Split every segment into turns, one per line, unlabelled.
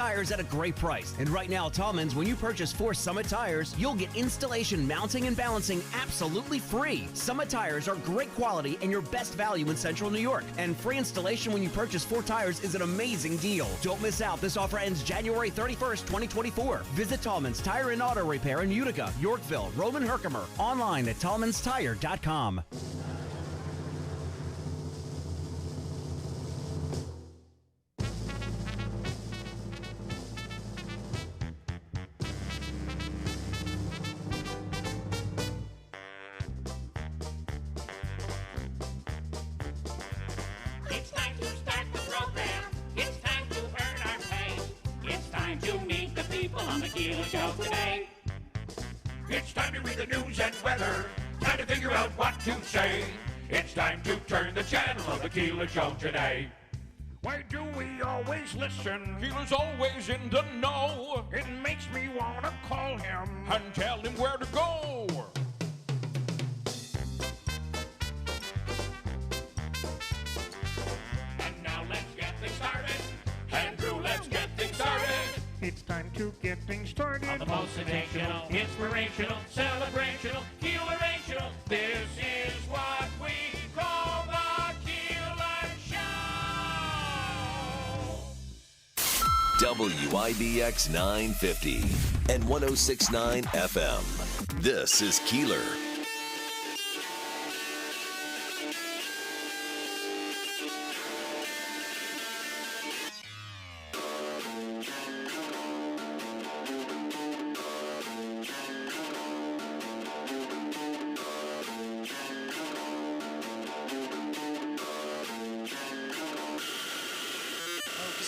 Tires at a great price. And right now, Tallman's, when you purchase 4 Summit tires, you'll get installation, mounting, and balancing absolutely free. Summit tires are great quality and your best value in Central New York. And free installation when you purchase 4 tires is an amazing deal. Don't miss out. This offer ends January 31st, 2024. Visit Tallman's Tire and Auto Repair in Utica, Yorkville, Roman Herkimer. Online at tallmanstire.com.
Keeler Show today. It's time to read the news and weather. Time to figure out what to say. It's time to turn the channel of the Keeler Show today. Why do we always listen? Keeler's always in the know. It makes me want to call him and tell him where to go. And now let's get things started. Andrew, let's get things started.
It's time to get things started.
On the most sensational, inspirational, celebrational, Keelerational. This is what we call the Keeler Show.
WIBX 950 and 106.9 FM. This is Keeler.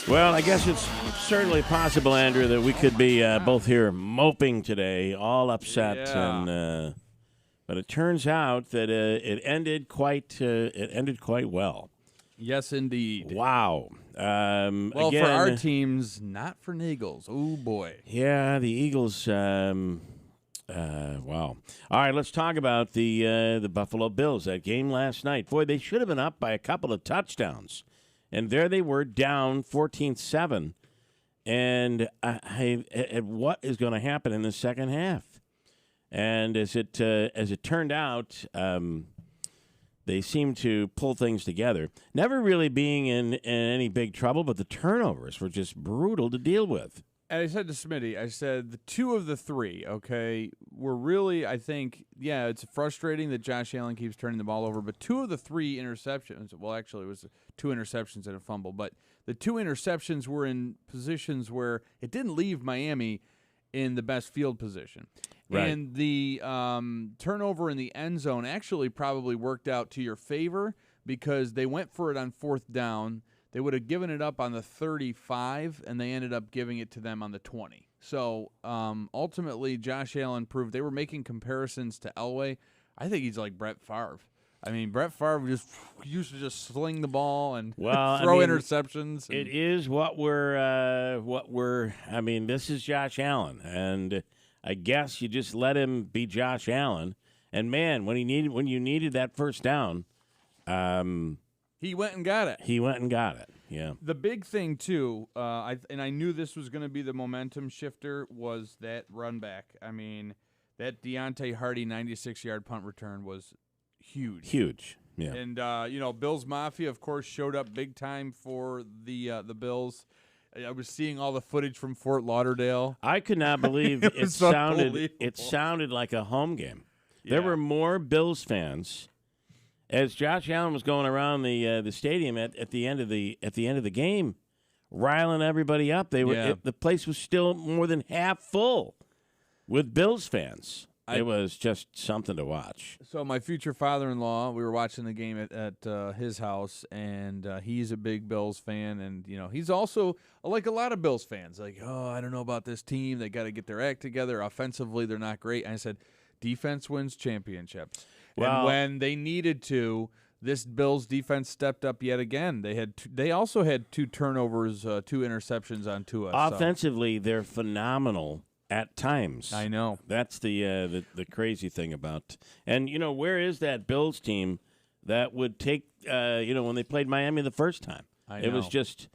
Well, I guess it's certainly possible, Andrew, that we could be both here moping today, all upset, and but it turns out that it ended quite well.
Yes, indeed.
Wow.
Well,
again,
for our teams, not for Eagles. Oh boy.
Yeah, the Eagles. Wow. All right, let's talk about the Buffalo Bills. That game last night. Boy, they should have been up by a couple of touchdowns. And there they were, down 14-7. And what is going to happen in the second half? And as it turned out, they seemed to pull things together. Never really being in any big trouble, but the turnovers were just brutal to deal with.
And I said to Smitty, I said, the 2 of the 3, okay, were really, I think, yeah, it's frustrating that Josh Allen keeps turning the ball over, but 2 of the 3 interceptions, well, actually, it was 2 interceptions and a fumble, but the 2 interceptions were in positions where it didn't leave Miami in the best field position.
Right.
And the turnover in the end zone actually probably worked out to your favor because they went for it on 4th down. They would have given it up on the 35, and they ended up giving it to them on the 20. So ultimately, Josh Allen proved they were making comparisons to Elway. I think he's like Brett Favre. I mean, Brett Favre just used to just sling the ball and throw interceptions.
It is what we're. I mean, this is Josh Allen, and I guess you just let him be Josh Allen. And man, when you needed that first down,
he went and got it.
Yeah.
The big thing, too, I knew this was going to be the momentum shifter, was that run back. I mean, that Deontay Hardy 96-yard punt return was huge.
Huge, yeah.
And, Bills Mafia, of course, showed up big time for the Bills. I was seeing all the footage from Fort Lauderdale.
I could not believe it sounded like a home game. Yeah. There were more Bills fans as Josh Allen was going around the stadium at the end of the game, riling everybody up. The place was still more than half full with Bills fans. It was just something to watch.
So my future father-in-law, we were watching the game at his house, and he's a big Bills fan, and he's also like a lot of Bills fans. Like, oh, I don't know about this team. They got to get their act together. Offensively, they're not great. And I said, defense wins championships. Well, and when they needed to, this Bills defense stepped up yet again. They also had 2 turnovers, 2 interceptions on Tua.
Offensively, they're phenomenal at times.
I know.
That's the crazy thing about. And where is that Bills team that would take when they played Miami the first time?
I know.
It was just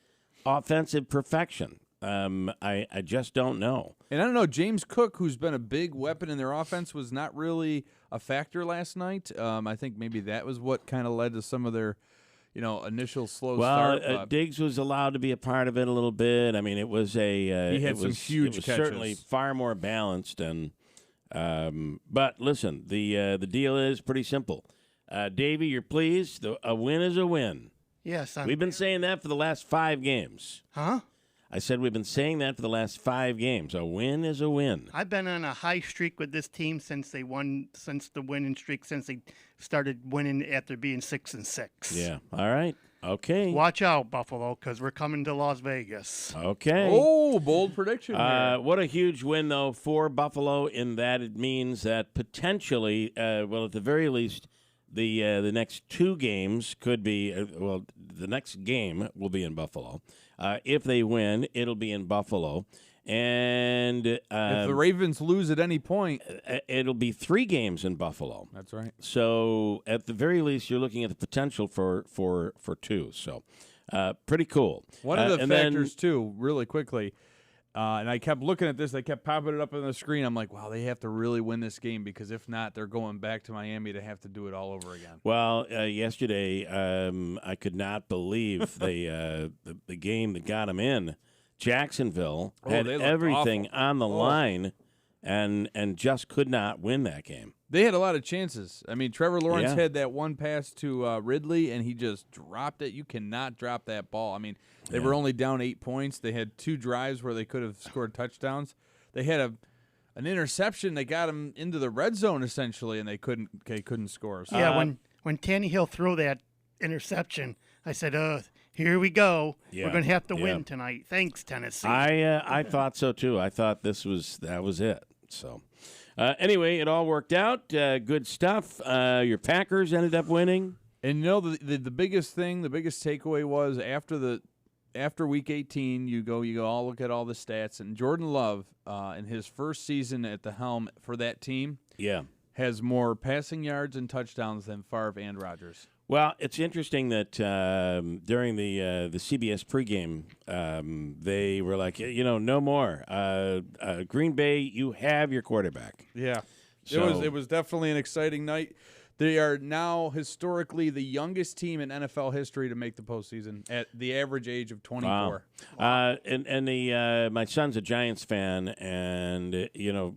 offensive perfection. I just don't know.
And I don't know, James Cook, who's been a big weapon in their offense, was not really a factor last night. I think maybe that was what kind of led to some of their, initial slow start.
Well, Diggs was allowed to be a part of it a little bit. I mean, it was a
he had some huge
it was
catches.
certainly far more balanced. And but listen, the deal is pretty simple. Davey, you're pleased. A win is a win.
Yes.
We've been saying that for the last 5 games.
Huh?
I said we've been saying that for the last 5 games. A win is a win.
I've been on a high streak with this team since they started winning after being 6-6.
Yeah. All right. Okay.
Watch out, Buffalo, because we're coming to Las Vegas.
Okay.
Oh, bold prediction here.
What a huge win, though, for Buffalo in that it means that potentially, well, at the very least, the next 2 games could be, the next game will be in Buffalo. If they win, it'll be in Buffalo. And
if the Ravens lose at any point,
it'll be 3 games in Buffalo.
That's right.
So at the very least, you're looking at the potential for 2. So pretty cool.
One of the factors, too, really quickly, and I kept looking at this. They kept popping it up on the screen. I'm like, wow, they have to really win this game because if not, they're going back to Miami to have to do it all over again.
Well, yesterday, I could not believe the game that got them in. Jacksonville had everything on the line and just could not win that game.
They had a lot of chances. I mean, Trevor Lawrence had that one pass to Ridley, and he just dropped it. You cannot drop that ball. I mean, they were only down 8 points. They had 2 drives where they could have scored touchdowns. They had an interception that got them into the red zone, essentially, and they couldn't score. So.
Yeah, when Tannehill threw that interception, I said, here we go.
Yeah.
We're going to have to win tonight. Thanks, Tennessee.
I thought so, too. I thought that was it. So, anyway, it all worked out. Good stuff. Your Packers ended up winning.
And the biggest thing, the biggest takeaway was after Week 18, you go all look at all the stats, and Jordan Love, in his first season at the helm for that team, has more passing yards and touchdowns than Favre and Rodgers.
Well, it's interesting that during the CBS pregame, they were like, no more. Green Bay, you have your quarterback.
Yeah,
So,
it was definitely an exciting night. They are now historically the youngest team in NFL history to make the postseason at the average age of 24.
Wow. And my son's a Giants fan, and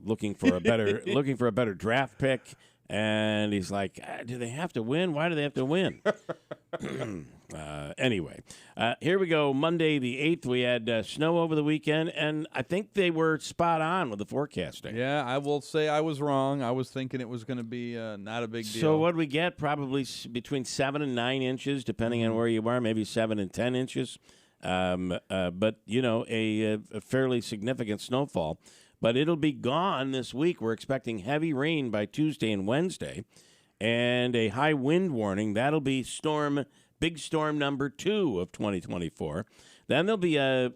looking for a better draft pick. And he's like, do they have to win? Why do they have to win? Anyway, here we go. Monday the 8th, we had snow over the weekend, and I think they were spot on with the forecasting.
Yeah, I will say I was wrong. I was thinking it was going to be not a big deal.
So what we get? Probably between 7 and 9 inches, depending on where you are, maybe 7 and 10 inches. But, a fairly significant snowfall. But it'll be gone this week. We're expecting heavy rain by Tuesday and Wednesday, and a high wind warning. That'll be big storm number 2 of 2024. Then there'll be a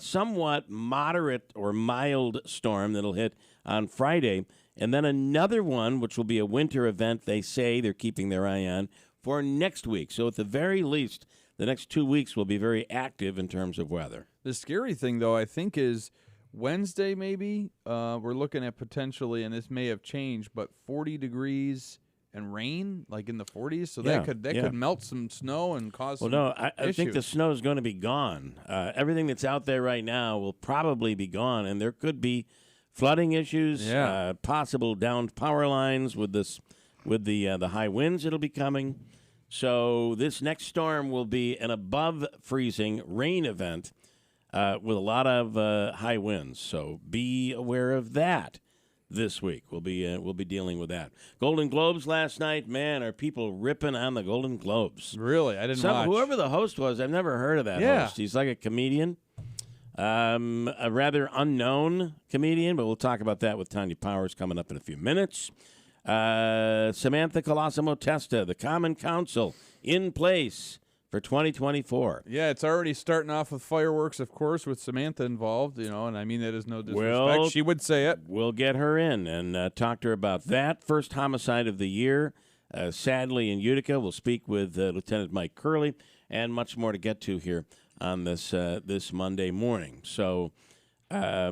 somewhat moderate or mild storm that'll hit on Friday, and then another one, which will be a winter event, they say they're keeping their eye on, for next week. So at the very least, the next 2 weeks will be very active in terms of weather.
The scary thing, though, I think is Wednesday maybe. We're looking at potentially, and this may have changed, but 40 degrees and rain, like in the 40s. So that could melt some snow and cause some
I think the snow is going to be gone. Everything that's out there right now will probably be gone, and there could be flooding issues, possible downed power lines with the high winds that'll be coming. So this next storm will be an above freezing rain event with a lot of high winds. So be aware of that this week. We'll be dealing with that. Golden Globes last night, man, are people ripping on the Golden Globes?
Really? I didn't watch.
Whoever the host was, I've never heard of that host. He's like a comedian. A rather unknown comedian, but we'll talk about that with Tonya Powers coming up in a few minutes. Samantha Colosimo Testa, the Common Council, in place for 2024.
Yeah, it's already starting off with fireworks, of course, with Samantha involved, and I mean that is no disrespect. She would say it.
We'll get her in and talk to her about that. First homicide of the year, sadly, in Utica. We'll speak with Lieutenant Mike Curley and much more to get to here on this Monday morning. So I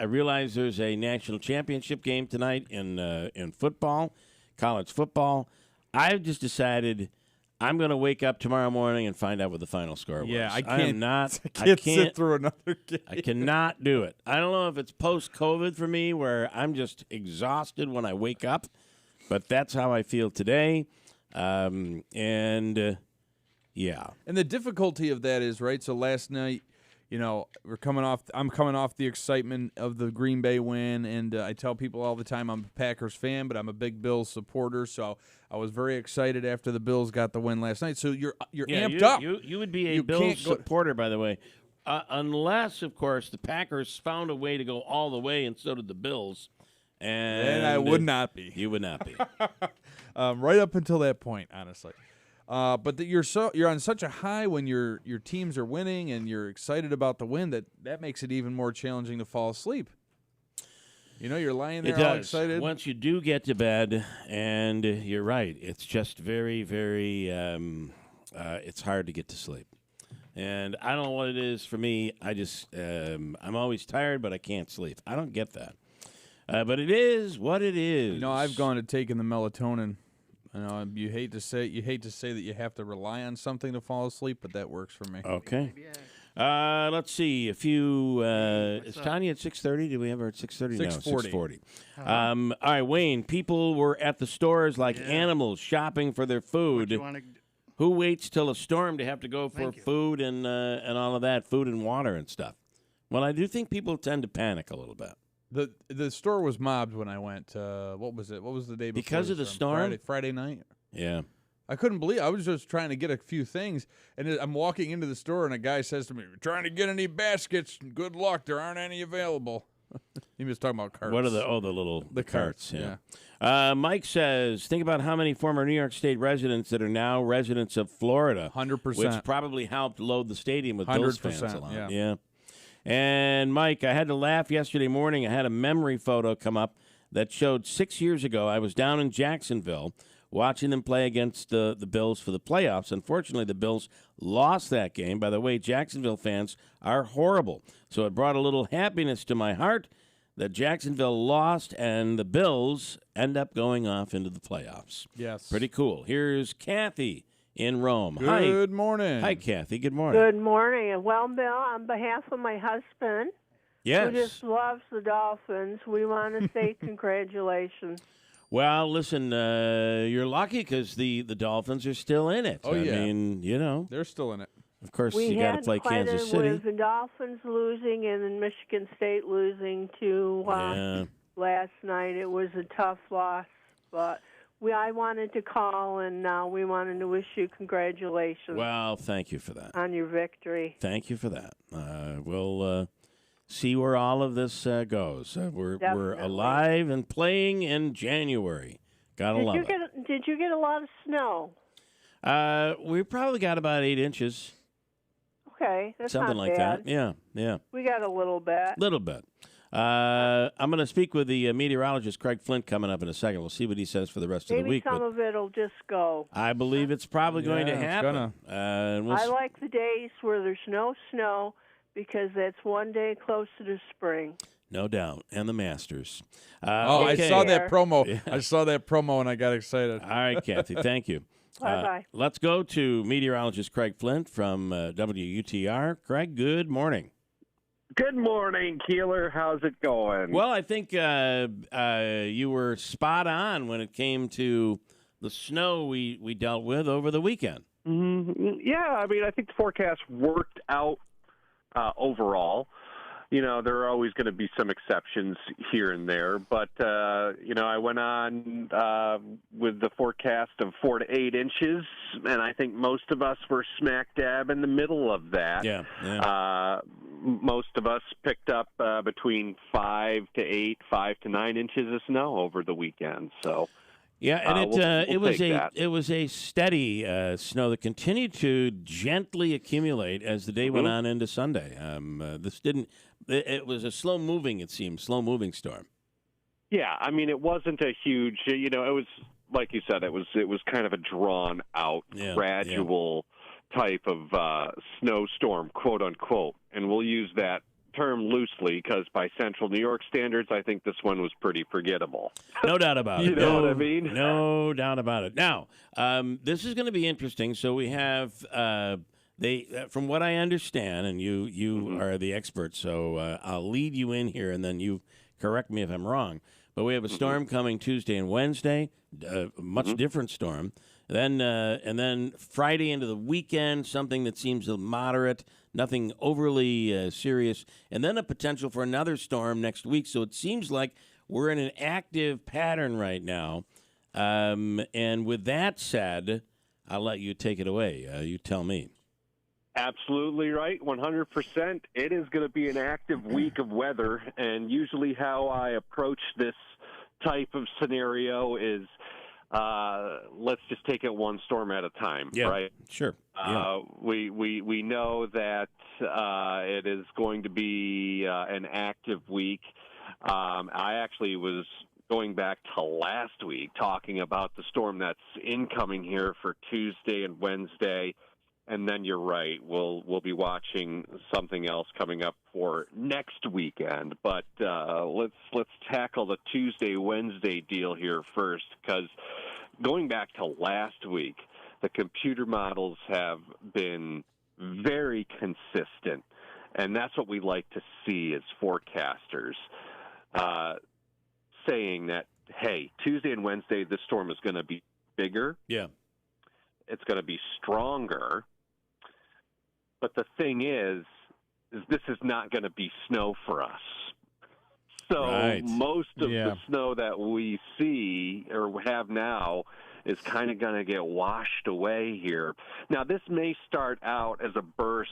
realize there's a national championship game tonight in football, college football. I've just decided I'm going to wake up tomorrow morning and find out what the final score was.
Yeah, I
can't
sit through another game.
I cannot do it. I don't know if it's post-COVID for me where I'm just exhausted when I wake up, but that's how I feel today. Yeah.
And the difficulty of that is, right, so last night, I'm coming off the excitement of the Green Bay win, and I tell people all the time I'm a Packers fan, but I'm a big Bills supporter, so I was very excited after the Bills got the win last night. So you're amped up.
You would be a Bills supporter, by the way, unless, of course, the Packers found a way to go all the way, and so did the Bills. And
I would not be.
You would not be.
Right up until that point, honestly. But you're on such a high when your teams are winning and you're excited about the win that makes it even more challenging to fall asleep. You're lying there all excited.
Once you do get to bed, and you're right, it's just very, very, it's hard to get to sleep. And I don't know what it is for me. I just, I'm always tired, but I can't sleep. I don't get that. But it is what it is.
I've gone to taking the melatonin. You hate to say that you have to rely on something to fall asleep, but that works for me.
Okay. Let's see. A few. Is Tonya at 6:30? Did we have her at 6:30?
6:40.
No, 6:40. All right, Wayne. People were at the stores like animals shopping for their food. Who waits till a storm to have to go for food and all of that, food and water and stuff? Well, I do think people tend to panic a little bit.
The store was mobbed when I went. What was it? What was the day before?
Because of the storm?
Friday night.
Yeah.
I couldn't believe it. I was just trying to get a few things, and I'm walking into the store, and a guy says to me, "We're trying to get any baskets. Good luck. There aren't any available." He was talking about carts.
What are the carts?
Yeah.
Mike says, think about how many former New York State residents that are now residents of Florida.
100%.
Which probably helped load the stadium with Bills fans a lot.
Yeah.
And, Mike, I had to laugh yesterday morning. I had a memory photo come up that showed 6 years ago. I was down in Jacksonville watching them play against the Bills for the playoffs. Unfortunately, the Bills lost that game. By the way, Jacksonville fans are horrible. So it brought a little happiness to my heart that Jacksonville lost and the Bills end up going off into the playoffs.
Yes.
Pretty cool. Here's Kathy in Rome.
Good morning.
Hi, Kathy. Good morning.
Good morning. Well, Bill, on behalf of my husband,
yes,
who just loves the Dolphins, we want to say congratulations.
Well, listen, you're lucky because the Dolphins are still in it.
Oh, yeah.
I mean,
they're still in it.
Of course, you got to play Kansas City.
With the Dolphins losing and then Michigan State losing to last night. It was a tough loss, but I wanted to call, and we wanted to wish you congratulations.
Well, thank you for that.
On your victory.
Thank you for that. We'll see where all of this goes. We're alive and playing in January. Gotta love it.
Did you get a lot of snow?
We probably got about 8 inches.
Okay, that's
something
not
like
bad.
that. Yeah.
We got a little bit.
Little bit. I'm going to speak with the meteorologist Craig Flint coming up in a second. We'll see what he says for the rest of the week.
Maybe some of it'll just go.
I believe it's probably going to happen.
I like the days where there's no snow because that's one day closer to spring.
No doubt. And the Masters.
I saw that promo. Yeah. I saw that promo and I got excited.
All right, Kathy. Thank you.
Bye-bye.
Let's go to meteorologist Craig Flint from WUTR. Craig, good morning.
Good morning, Keeler. How's it going?
Well, I think you were spot on when it came to the snow we dealt with over the weekend.
Mm-hmm. Yeah, I mean, I think the forecast worked out overall. You know, there are always going to be some exceptions here and there, but, I went on with the forecast of 4 to 8 inches, and I think most of us were smack dab in the middle of that.
Yeah.
Most of us picked up between 5 to 8, 5 to 9 inches of snow over the weekend, so...
Yeah, and it was a steady snow that continued to gently accumulate as the day went on into Sunday. It was a slow moving storm.
Yeah, I mean, it wasn't a huge. It was like you said, it was kind of a drawn out, gradual type of snowstorm, quote unquote, and we'll use that term loosely because by Central New York standards, I think this one was pretty forgettable.
No doubt about it.
You know what I mean?
No doubt about it. Now, this is going to be interesting. So we have from what I understand, and you are the expert, so I'll lead you in here, and then you correct me if I'm wrong. But we have a storm coming Tuesday and Wednesday, a much different storm. Then and then Friday into the weekend, something that seems moderate, nothing overly serious, and then a potential for another storm next week. So it seems like we're in an active pattern right now. And with that said, I'll let you take it away. You tell me.
Absolutely right, 100%. It is going to be an active week of weather, and usually how I approach this type of scenario is let's just take it one storm at a time, right?
Sure.
We know that it is going to be an active week. I actually was going back to last week talking about the storm that's incoming here for Tuesday and Wednesday. And then you're right, we'll be watching something else coming up for next weekend. But let's tackle the Tuesday, Wednesday deal here first, because going back to last week, the computer models have been very consistent, and that's what we like to see as forecasters, saying that, hey, Tuesday and Wednesday, this storm is going to be bigger.
Yeah.
It's going to be stronger. But the thing is this is not going to be snow for us. So most of the snow that we see or have now is kind of going to get washed away here. Now, this may start out as a burst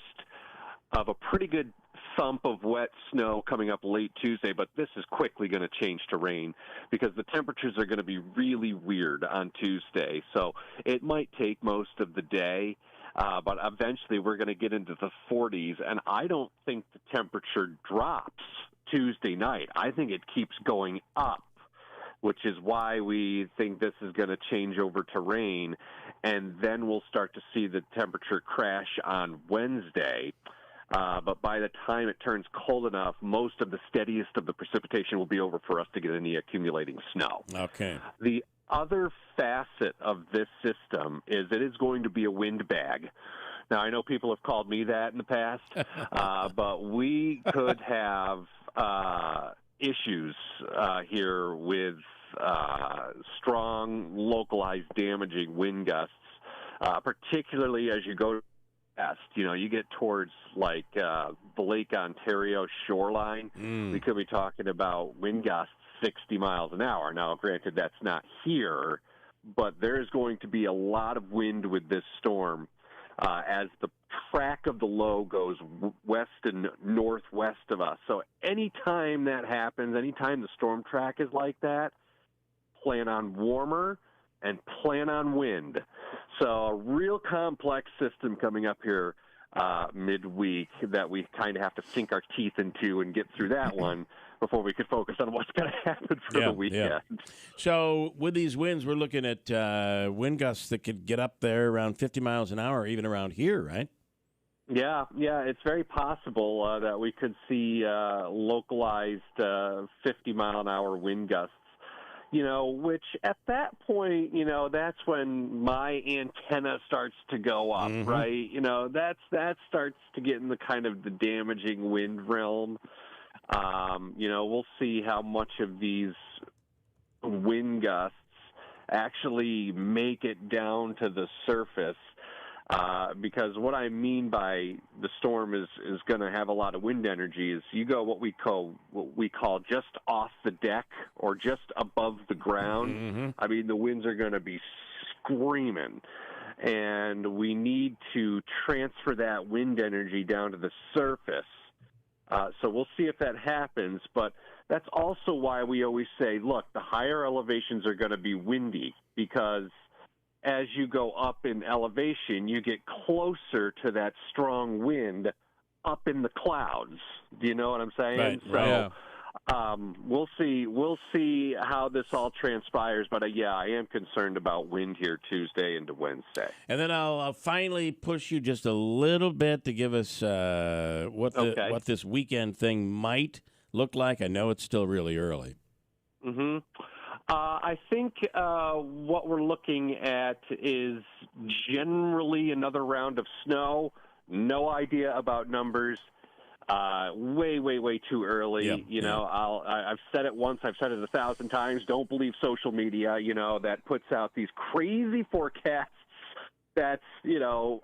of a pretty good thump of wet snow coming up late Tuesday, but this is quickly going to change to rain because the temperatures are going to be really weird on Tuesday. So it might take most of the day. But eventually we're going to get into the 40s, and I don't think the temperature drops Tuesday night. I think it keeps going up, which is why we think this is going to change over to rain, and then we'll start to see the temperature crash on Wednesday. But by the time it turns cold enough, most of the steadiest of the precipitation will be over for us to get any accumulating snow.
Okay.
The other facet of this system is it is going to be a wind bag. Now, I know people have called me that in the past, but we could have issues here with strong, localized, damaging wind gusts, particularly as you go west. You know, you get towards like the Lake Ontario shoreline. We could be talking about wind gusts 60 miles an hour. Now, granted, that's not here, but there's going to be a lot of wind with this storm as the track of the low goes west and northwest of us. So anytime that happens, anytime the storm track is like that, plan on warmer and plan on wind. So a real complex system coming up here midweek that we kind of have to sink our teeth into and get through that one before we could focus on what's going to happen for the weekend.
Yeah. So with these winds, we're looking at wind gusts that could get up there around 50 miles an hour, even around here, right?
Yeah, it's very possible that we could see localized 50-mile-an-hour wind gusts. You know, which at that point, you know, that's when my antenna starts to go up, right? You know, that starts to get in the kind of the damaging wind realm. You know, we'll see how much of these wind gusts actually make it down to the surface. Because what I mean by the storm is going to have a lot of wind energy is you go what we call just off the deck or just above the ground. I mean, the winds are going to be screaming, and we need to transfer that wind energy down to the surface. So we'll see if that happens, but that's also why we always say, look, the higher elevations are going to be windy because as you go up in elevation, you get closer to that strong wind up in the clouds. Do you know what I'm saying?
Right.
We'll see. We'll see how this all transpires. But yeah, I am concerned about wind here Tuesday into Wednesday.
And then I'll finally push you just a little bit to give us what this weekend thing might look like. I know it's still really early.
Mm-hmm. I think what we're looking at is generally another round of snow. No idea about numbers. Way too early. I've said it once. I've said it 1,000 times. Don't believe social media. That puts out these crazy forecasts. That's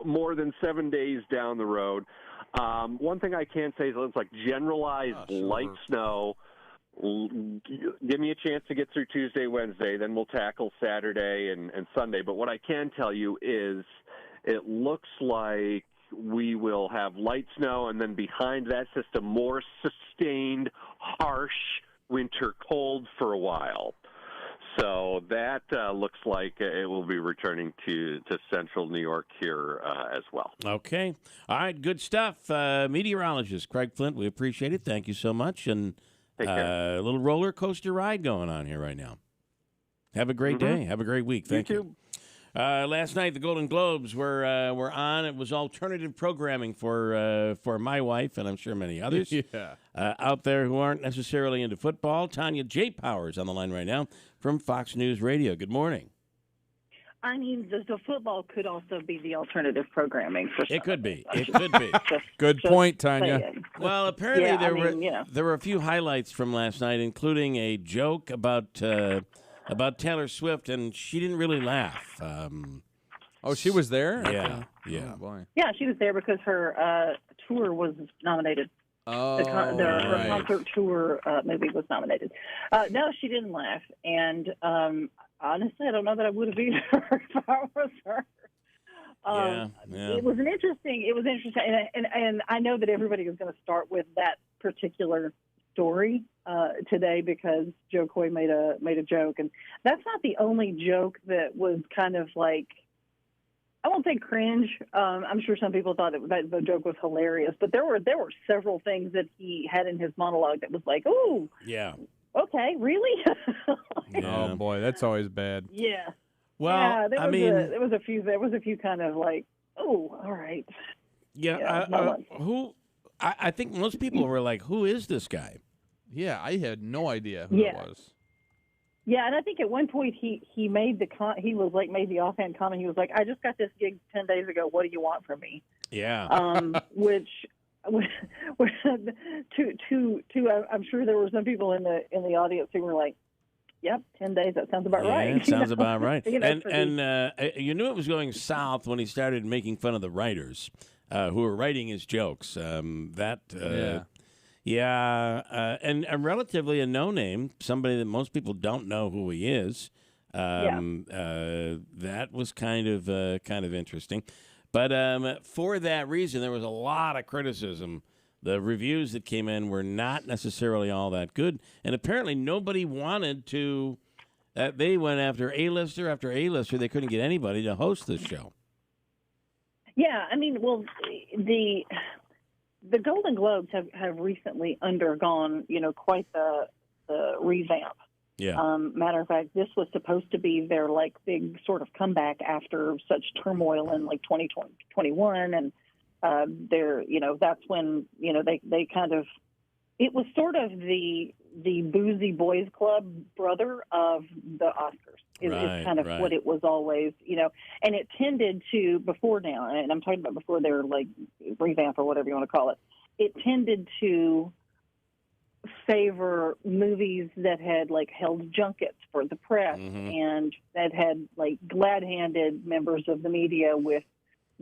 more than 7 days down the road. One thing I can say is it's like generalized light snow. Give me a chance to get through Tuesday, Wednesday, then we'll tackle Saturday and Sunday. But what I can tell you is it looks like we will have light snow, and then behind that system, more sustained, harsh winter cold for a while. So that looks like it will be returning to central New York here as well.
Okay. All right, good stuff. Meteorologist Craig Flint, we appreciate it. Thank you so much. And a little roller coaster ride going on here right now. Have a great day. Have a great week. Thank you. Last night, the Golden Globes were on. It was alternative programming for my wife, and I'm sure many others out there who aren't necessarily into football. Tonya J. Powers on the line right now from Fox News Radio. Good morning.
I mean, the football could also be the alternative programming for some.
It could be. It could be.
Good point, Tonya.
Saying.
Well, apparently there were a few highlights from last night, including a joke about Taylor Swift, and she didn't really laugh.
Oh, she was there?
Yeah.
Oh, boy.
Yeah, she was there because her tour was nominated.
Oh,
her concert tour movie was nominated. No, she didn't laugh, and honestly, I don't know that I would have either if I was her. It was interesting, and I know that everybody is going to start with that particular story today because Joe Coy made a joke, and that's not the only joke that was kind of like, I won't say cringe. I'm sure some people thought that the joke was hilarious, but there were several things that he had in his monologue that was like, ooh,
yeah,
okay, really?
Oh boy, that's always bad.
Yeah.
Well,
there was a few kind of like, oh, all right.
Yeah. I think most people were like, who is this guy?
Yeah, I had no idea who it was.
Yeah, and I think at one point he made made the offhand comment. He was like, "I just got this gig 10 days ago. What do you want from me?"
Yeah.
Which I'm sure there were some people in the audience who were like, "Yep, 10 days. That sounds about right."
It sounds about right.
You
you knew it was going south when he started making fun of the writers who were writing his jokes. And relatively a no-name, somebody that most people don't know who he is. That was kind of interesting. But for that reason, there was a lot of criticism. The reviews that came in were not necessarily all that good, and apparently nobody wanted to. They went after A-lister after A-lister. They couldn't get anybody to host this show.
Yeah, I mean, well, the Golden Globes have recently undergone, quite the revamp.
Yeah.
Matter of fact, this was supposed to be their big sort of comeback after such turmoil in 2021, and that's when they kind of, it was sort of the boozy boys club brother of the Oscars. Is kind of what it was always, and it tended to, before now, and I'm talking about before their revamp or whatever you want to call it, it tended to favor movies that had held junkets for the press and that had glad-handed members of the media with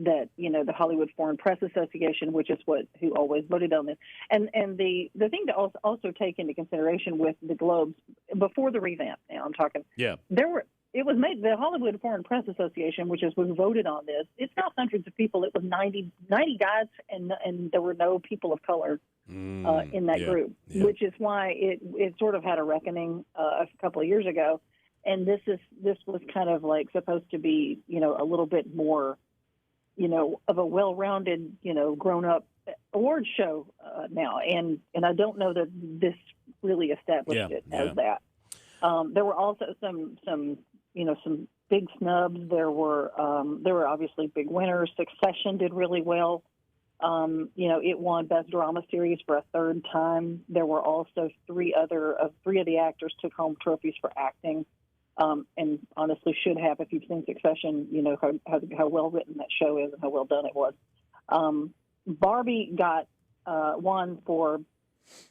that, the Hollywood Foreign Press Association, which is who always voted on this. And the thing to also take into consideration with the Globes, before the revamp now, I'm talking, it was made, the Hollywood Foreign Press Association, which is who voted on this, it's now hundreds of people. It was 90 guys, and there were no people of color in that group, which is why it sort of had a reckoning a couple of years ago. And this was kind of supposed to be, a little bit more, of a well-rounded, grown-up award show now. And I don't know that this really established it as that. There were also some big snubs. There were obviously big winners. Succession did really well. It won Best Drama Series for a third time. There were also three of the actors took home trophies for acting, and honestly should have. If you've seen Succession, you know how well written that show is and how well done it was. Barbie got won for.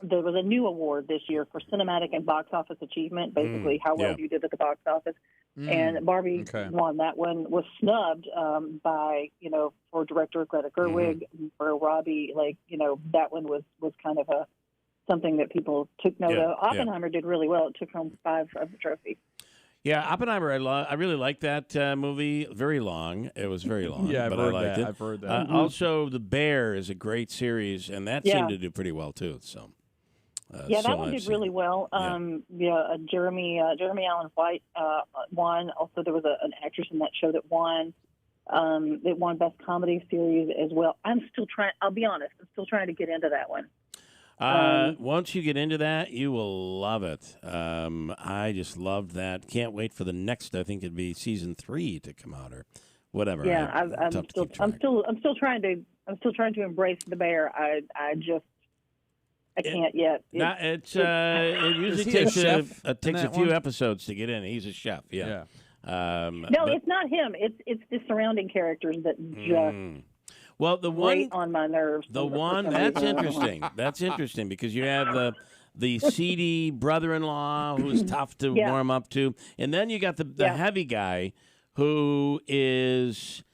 There was a new award this year for cinematic and box office achievement, basically how well you did at the box office. And Barbie won that one, was snubbed by, for director Greta Gerwig, for Robbie, that one was kind of something that people took note of. Oppenheimer did really well. It took home 5 of the trophies.
Yeah, Oppenheimer, I really liked that movie. Very long. It was very long. But I liked it.
I've heard that.
Also, The Bear is a great series, and that seemed to do pretty well, too. So,
that one did really well. Jeremy Allen White won. Also, there was an actress in that show that won. It won Best Comedy Series as well. I'll be honest, I'm still trying to get into that one.
Once you get into that, you will love it. I just loved that. Can't wait for the next. I think it'd be season 3 to come out or whatever.
Yeah, I'm still trying to embrace The Bear. I can't yet.
It usually takes a few episodes to get in. He's a chef. Yeah.
It's not him. It's the surrounding characters that just.
Well, the one
on my nerves.
The one that's interesting. That's interesting because you have the seedy brother-in-law who's tough to warm up to, and then you got the heavy guy who is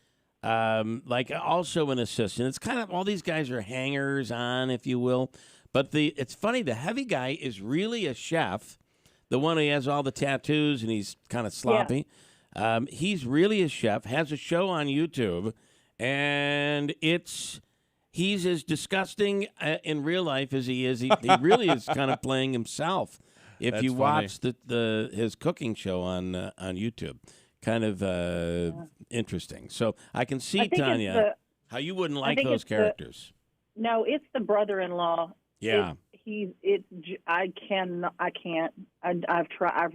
also an assistant. It's kind of all these guys are hangers on, if you will. But it's funny. The heavy guy is really a chef. The one who has all the tattoos and he's kind of sloppy. Yeah. He's really a chef. Has a show on YouTube. And he's as disgusting in real life as he is. He really is kind of playing himself. If you watch his cooking show on YouTube, kind of interesting. So I can see, Tonya, how you wouldn't like those characters.
It's the brother-in-law.
Yeah.
I can't. I've tried.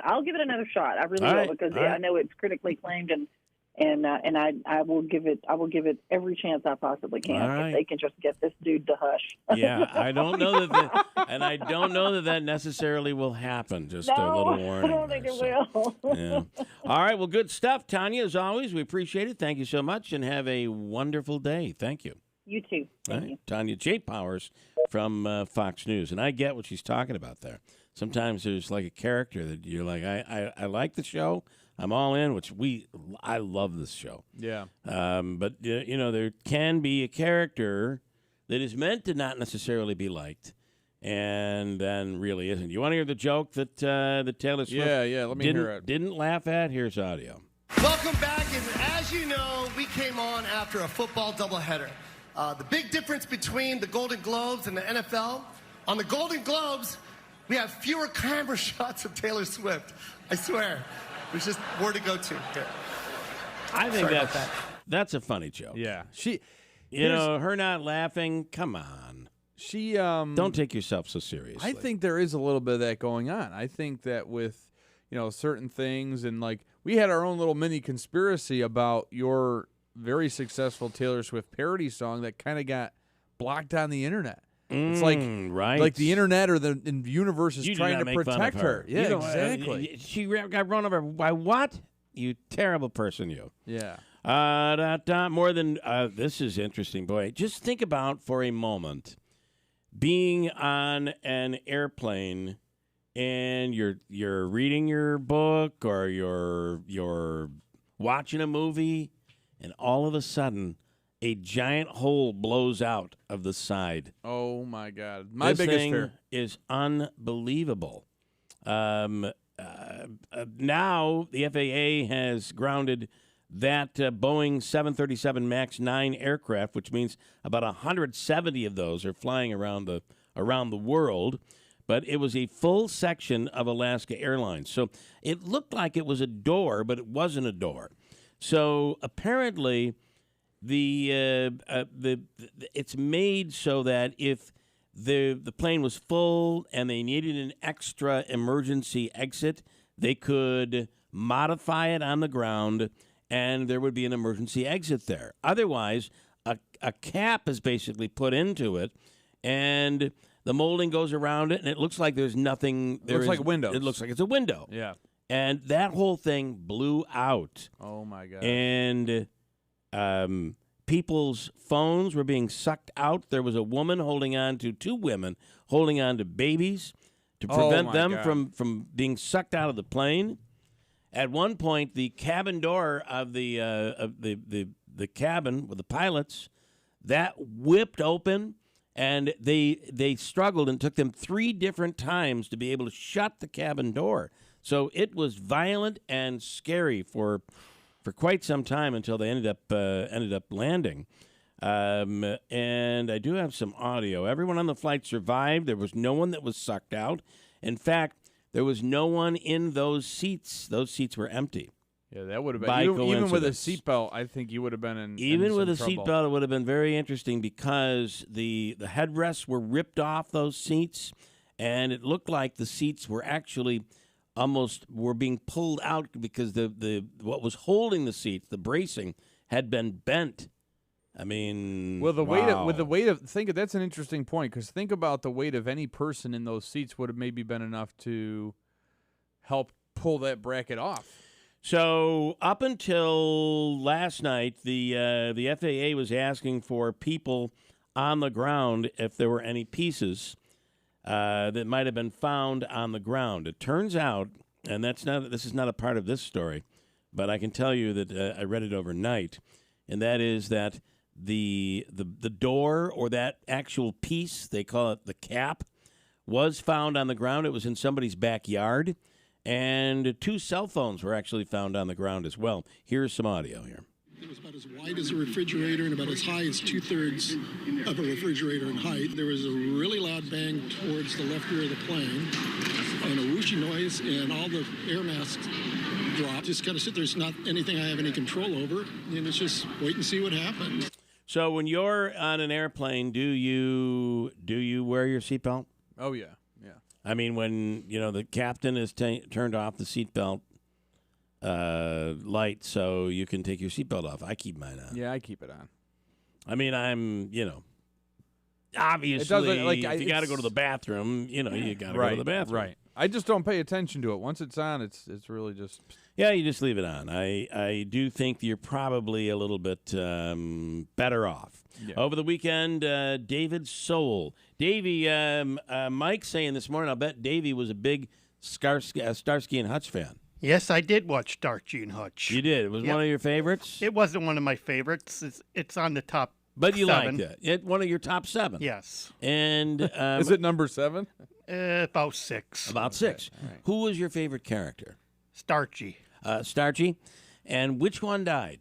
I'll give it another shot. I really will because I know it's critically acclaimed and I will give it every chance I possibly can if they can just get this dude to hush.
Yeah, I don't know that necessarily will happen. Just a little warning.
I don't think it will.
Yeah. All right. Well, good stuff, Tonya. As always, we appreciate it. Thank you so much, and have a wonderful day. Thank you.
You too. Thank you.
Tonya J. Powers from Fox News, and I get what she's talking about there. Sometimes there's like a character that you're like, I like the show. I'm all in, I love this show.
Yeah.
But, there can be a character that is meant to not necessarily be liked and then really isn't. You want to hear the joke that Taylor Swift
let me hear it.
Didn't laugh at? Here's audio.
Welcome back, and as you know, we came on after a football doubleheader. The big difference between the Golden Globes and the NFL, on the Golden Globes, we have fewer camera shots of Taylor Swift. I swear. There's just more to go to. Here.
I think that's a funny joke.
Yeah.
Her not laughing, come on.
She
don't take yourself so seriously.
I think there is a little bit of that going on. I think that with, certain things and we had our own little mini conspiracy about your very successful Taylor Swift parody song that kind of got blocked on the internet. It's like the internet or the universe is trying to protect her. Yeah, exactly.
She got run over by what? You terrible person, you.
Yeah.
More than this is interesting, boy. Just think about for a moment being on an airplane and you're reading your book or you're watching a movie, and all of a sudden a giant hole blows out of the side.
Oh, my God.
This biggest fear is unbelievable. Now the FAA has grounded that Boeing 737 MAX 9 aircraft, which means about 170 of those are flying around the world. But it was a full section of Alaska Airlines. So it looked like it was a door, but it wasn't a door. So apparently it's made so that if the plane was full and they needed an extra emergency exit, they could modify it on the ground and there would be an emergency exit there. Otherwise, a cap is basically put into it and the molding goes around it and it looks like there's nothing.
It looks like windows.
It looks like it's a window.
Yeah.
And that whole thing blew out.
Oh, my God.
And people's phones were being sucked out. There was a woman holding on to, two women holding on to babies to prevent them from being sucked out of the plane. At one point, the cabin door of the cabin with the pilots, that whipped open, and they struggled and took them 3 different times to be able to shut the cabin door. So it was violent and scary for quite some time until they ended up landing. And I do have some audio. Everyone on the flight survived. There was no one that was sucked out. In fact, there was no one in those seats. Those seats were empty.
Yeah, that would have been even with a seatbelt. I think you would have been in
with a
trouble.
seatbelt. It would have been very interesting because the headrests were ripped off those seats, and it looked like the seats were actually were being pulled out because the what was holding the seats, the bracing, had been bent. I mean,
well, the weight of think that's an interesting point because think about the weight of any person in those seats would have maybe been enough to help pull that bracket off.
So up until last night, the FAA was asking for people on the ground if there were any pieces that might have been found on the ground. It turns out, and this is not a part of this story, but I can tell you that I read it overnight, and that is that the door or that actual piece, they call it the cap, was found on the ground. It was in somebody's backyard. And 2 cell phones were actually found on the ground as well. Here's some audio here.
It was about as wide as a refrigerator and about as high as 2/3 of a refrigerator in height. There was a really loud bang towards the left rear of the plane and a whooshy noise, and all the air masks dropped. Just got to sit there. It's not anything I have any control over, and it's just wait and see what happens.
So when you're on an airplane, do you wear your seatbelt?
Oh, yeah.
I mean, when, the captain has turned off the seatbelt light so you can take your seatbelt off. I keep mine on.
Yeah, I keep it on.
I mean, I'm, obviously, if you got to go to the bathroom, you got to go to the bathroom.
Right. I just don't pay attention to it. Once it's on, it's really just...
Yeah, you just leave it on. I do think you're probably a little bit better off. Yeah. Over the weekend, David Soul. Davey, Mike saying this morning, I'll bet Davey was a big Starsky and Hutch fan.
Yes, I did watch Starsky and Hutch.
You did? It was one of your favorites?
It wasn't one of my favorites. It's on the top
But you
7.
liked it. One of your top 7.
Yes.
And
is it number 7?
About 6.
About 6. Right. Who was your favorite character?
Starchy.
Starchy. And which one died?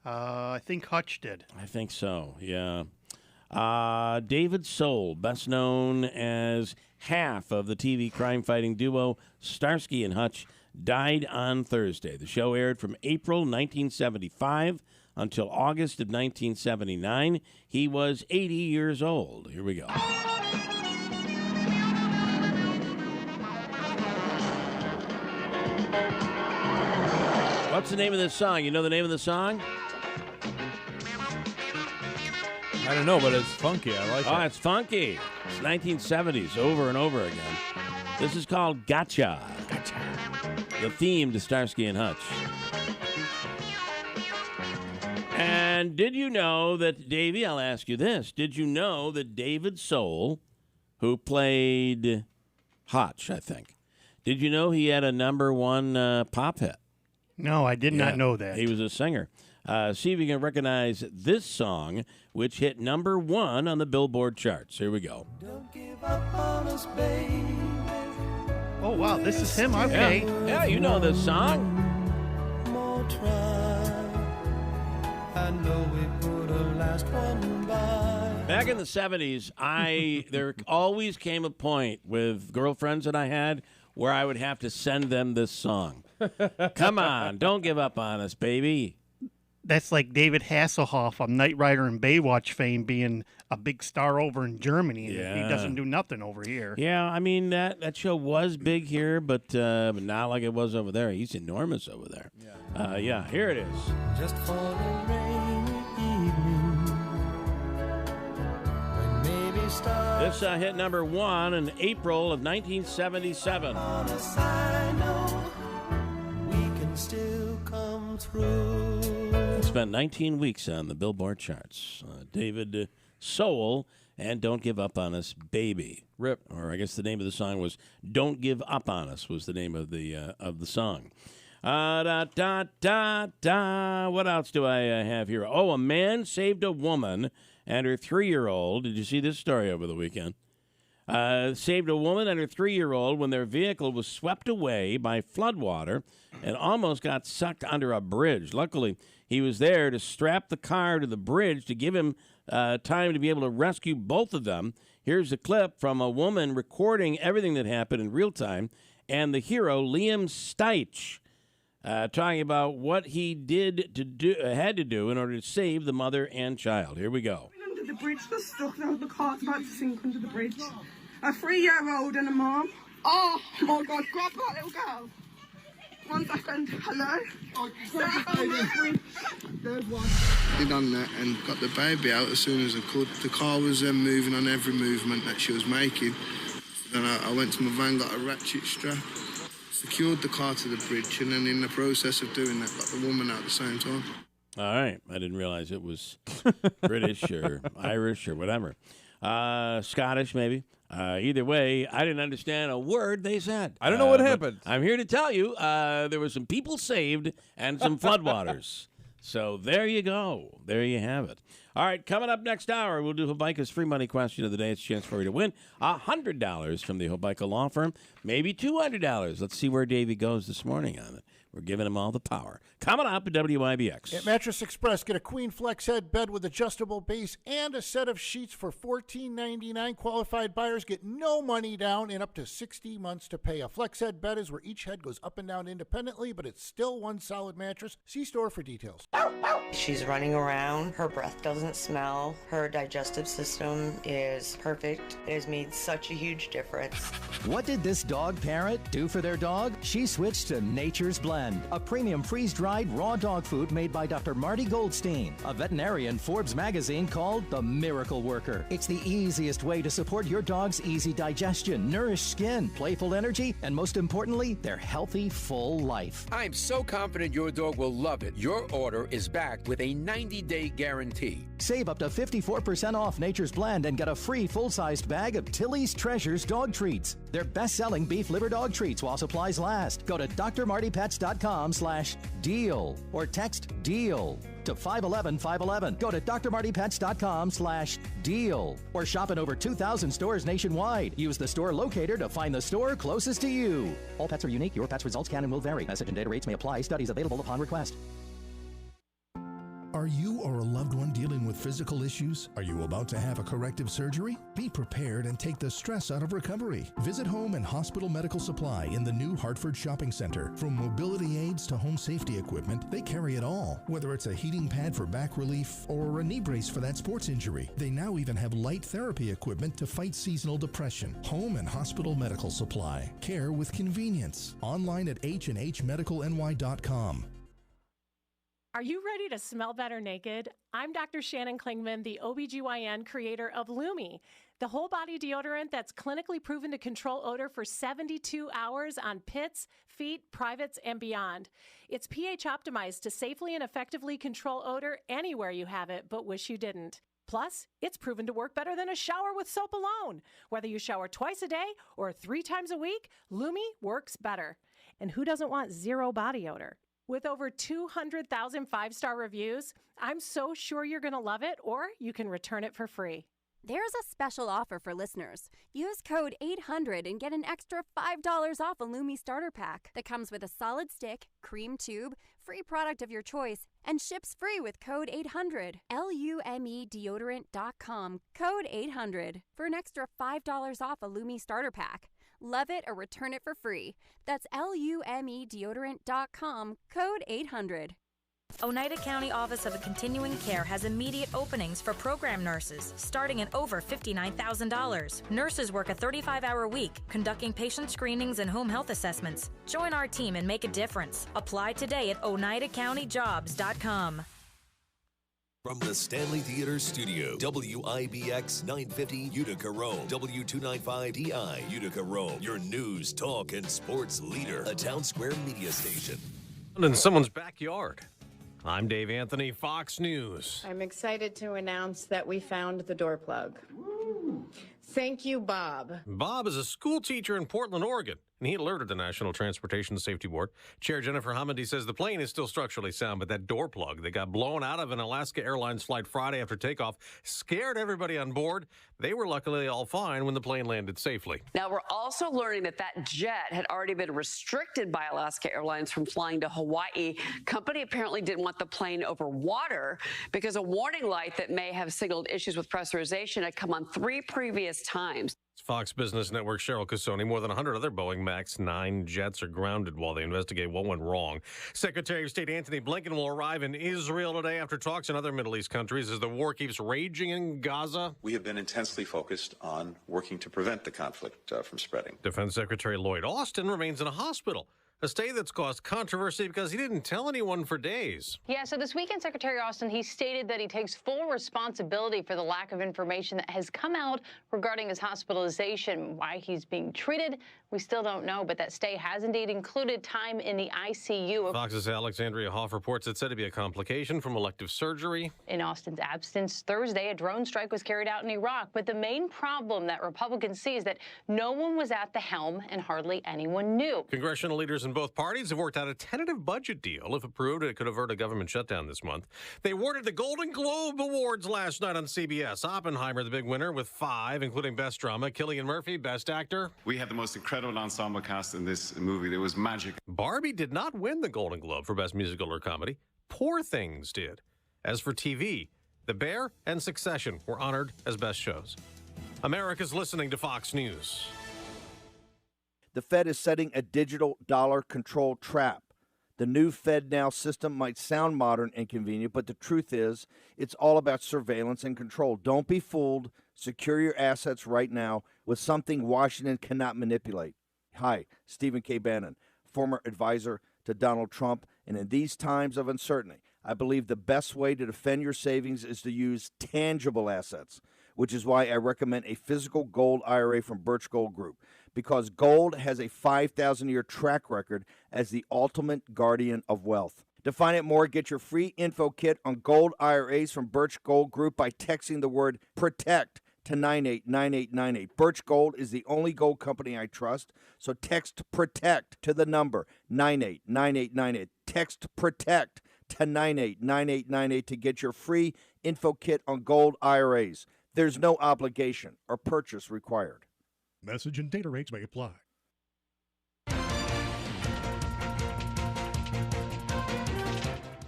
I think Hutch did.
I think so, yeah. David Soul, best known as half of the TV crime-fighting duo Starsky and Hutch, died on Thursday. The show aired from April 1975 until August of 1979. He was 80 years old. Here we go. What's the name of this song? You know the name of the song?
I don't know, but it's funky. I like it.
Oh, it's funky. It's 1970s, over and over again. This is called Gotcha. Gotcha. The theme to Starsky and Hutch. And did you know that, Davey, I'll ask you this. Did you know that David Soul, who played Hutch, I think, did you know he had a number 1 pop hit?
No, I did not know that.
He was a singer. See if you can recognize this song, which hit number 1 on the Billboard charts. Here we go.
Don't give up on us, baby.
Oh, wow, this is him. Okay.
Yeah, you know this song.
More try. I know we put a last one by.
Back in the 70s, there always came a point with girlfriends that I had where I would have to send them this song. Come on, don't give up on us, baby.
That's like David Hasselhoff of Knight Rider and Baywatch fame being a big star over in Germany. And he doesn't do nothing over here.
Yeah, I mean, that show was big here, but not like it was over there. He's enormous over there. Yeah, here it is.
Just for a rainy evening when maybe stars
This hit number 1 in April of 1977.
on a side note, we can still come through.
Spent 19 weeks on the Billboard charts. David Soul and Don't Give Up on Us, Baby.
Rip.
Or I guess the name of the song was Don't Give Up on Us was the name of the song. Da, da, da, da. What else do I have here? Oh, a man saved a woman and her 3-year-old. Did you see this story over the weekend? Saved a woman and her 3-year-old when their vehicle was swept away by floodwater and almost got sucked under a bridge. Luckily, he was there to strap the car to the bridge to give him time to be able to rescue both of them. Here's a clip from a woman recording everything that happened in real time, and the hero, Liam Steitch, talking about what he had to do in order to save the mother and child. Here we go.
Under the bridge, they're stuck now. The car's about to sink under the bridge. A 3-year-old and a mom. Oh my God! Grab that little girl. 1 second. Hello.
Did on that and got the baby out as soon as I could. The car was moving on every movement that she was making. Then I went to my van, got a ratchet strap, secured the car to the bridge, and then in the process of doing that, got the woman out at the same time.
All right. I didn't realize it was British or Irish or whatever. Scottish, maybe. Either way, I didn't understand a word they said.
I don't know what happened.
I'm here to tell you there were some people saved and some floodwaters. So there you go. There you have it. All right, coming up next hour, we'll do Hobika's free money question of the day. It's a chance for you to win $100 from the Hobika Law Firm, maybe $200. Let's see where Davey goes this morning on it. We're giving him all the power. Coming up at WIBX.
At Mattress Express, get a queen flex head bed with adjustable base and a set of sheets for $14.99. Qualified buyers get no money down and up to 60 months to pay. A flex head bed is where each head goes up and down independently, but it's still one solid mattress. See store for details.
She's running around. Her breath doesn't smell. Her digestive system is perfect. It has made such a huge difference.
What did this dog parent do for their dog? She switched to Nature's Blend, a premium freeze-dried raw dog food made by Dr. Marty Goldstein, a veterinarian Forbes magazine called the Miracle Worker. It's the easiest way to support your dog's easy digestion, nourished skin, playful energy, and most importantly, their healthy, full life.
I'm so confident your dog will love it. Your order is backed with a 90-day guarantee.
Save up to 54% off Nature's Blend and get a free full-sized bag of Tilly's Treasures dog treats. They're best-selling beef liver dog treats while supplies last. Go to drmartypets.com/deal or text DEAL to 511-511. Go to drmartypets.com/deal or shop in over 2,000 stores nationwide. Use the store locator to find the store closest to you. All pets are unique. Your pet's results can and will vary. Message and data rates may apply. Studies available upon request.
Are you or a loved one dealing with physical issues? Are you about to have a corrective surgery? Be prepared and take the stress out of recovery. Visit Home and Hospital Medical Supply in the new Hartford Shopping Center. From mobility aids to home safety equipment, they carry it all. Whether it's a heating pad for back relief or a knee brace for that sports injury, they now even have light therapy equipment to fight seasonal depression. Home and Hospital Medical Supply. Care with convenience. Online at hnhmedicalny.com.
Are you ready to smell better naked? I'm Dr. Shannon Klingman, the OBGYN creator of Lumi, the whole body deodorant that's clinically proven to control odor for 72 hours on pits, feet, privates, and beyond. It's pH optimized to safely and effectively control odor anywhere you have it, but wish you didn't. Plus, it's proven to work better than a shower with soap alone. Whether you shower twice a day or 3 times a week, Lumi works better. And who doesn't want zero body odor? With over 200,000 5-star reviews, I'm so sure you're going to love it, or you can return it for free.
There's a special offer for listeners. Use code 800 and get an extra $5 off a Lumi starter pack that comes with a solid stick, cream tube, free product of your choice, and ships free with code 800. LUMEdeodorant.com, code 800 for an extra $5 off a Lumi starter pack. Love it or return it for free. That's LUMEdeodorant.com, code 800.
Oneida County Office of Continuing Care has immediate openings for program nurses, starting at over $59,000. Nurses work a 35-hour week, conducting patient screenings and home health assessments. Join our team and make a difference. Apply today at OneidaCountyJobs.com.
From the Stanley Theater Studio, WIBX 950 Utica, Rome, W295DI Utica, Rome, your news, talk, and sports leader, a Town Square media station.
In someone's backyard. I'm Dave Anthony, Fox News.
I'm excited to announce that we found the door plug. Thank you, Bob.
Bob is a school teacher in Portland, Oregon, and he alerted the National Transportation Safety Board. Chair Jennifer Hamady says the plane is still structurally sound, but that door plug that got blown out of an Alaska Airlines flight Friday after takeoff scared everybody on board. They were luckily all fine when the plane landed safely.
Now, we're also learning that jet had already been restricted by Alaska Airlines from flying to Hawaii. Company apparently didn't want the plane over water because a warning light that may have signaled issues with pressurization had come on 3 previous times.
Fox Business Network Cheryl Casoni. More than 100 other Boeing MAX 9 jets are grounded while they investigate what went wrong. Secretary of State Antony Blinken will arrive in Israel today after talks in other Middle East countries as the war keeps raging in Gaza.
We have been intensely focused on working to prevent the conflict from spreading.
Defense Secretary Lloyd Austin remains in a hospital. A stay that's caused controversy because he didn't tell anyone for days.
Yeah, so this weekend, Secretary Austin, he stated that he takes full responsibility for the lack of information that has come out regarding his hospitalization. Why he's being treated, we still don't know, but that stay has indeed included time in the ICU.
Fox's Alexandria Hoff reports it's said to be a complication from elective surgery.
In Austin's absence Thursday, a drone strike was carried out in Iraq, but the main problem that Republicans see is that no one was at the helm and hardly anyone knew.
Congressional leaders in both parties have worked out a tentative budget deal. If approved, it could avert a government shutdown this month. They awarded the Golden Globe Awards last night on CBS. Oppenheimer, the big winner, with 5, including Best Drama. Cillian Murphy, Best Actor.
We had the most incredible ensemble cast in this movie. It was magic.
Barbie did not win the Golden Globe for Best Musical or Comedy. Poor Things did. As for TV, The Bear and Succession were honored as best shows. America's listening to Fox News.
The Fed is setting a digital dollar control trap. The new FedNow system might sound modern and convenient, but the truth is it's all about surveillance and control. Don't be fooled. Secure your assets right now with something Washington cannot manipulate. Hi, Stephen K. Bannon, former advisor to Donald Trump. And in these times of uncertainty, I believe the best way to defend your savings is to use tangible assets, which is why I recommend a physical gold IRA from Birch Gold Group, because gold has a 5,000-year track record as the ultimate guardian of wealth. To find out more, get your free info kit on gold IRAs from Birch Gold Group by texting the word PROTECT to 989898. Birch Gold is the only gold company I trust, so text PROTECT to the number 989898. Text PROTECT to 989898 to get your free info kit on gold IRAs. There's no obligation or purchase required.
Message and data rates may apply.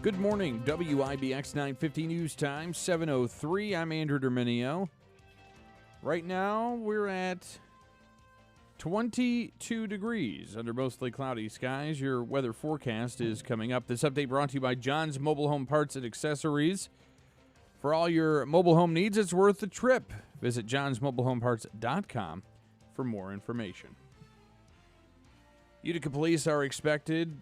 Good morning, WIBX 950 News Time, 7:03. I'm Andrew Derminio. Right now, we're at 22 degrees under mostly cloudy skies. Your weather forecast is coming up. This update brought to you by John's Mobile Home Parts and Accessories. For all your mobile home needs, it's worth the trip. Visit johnsmobilehomeparts.com for more information. Utica police are expected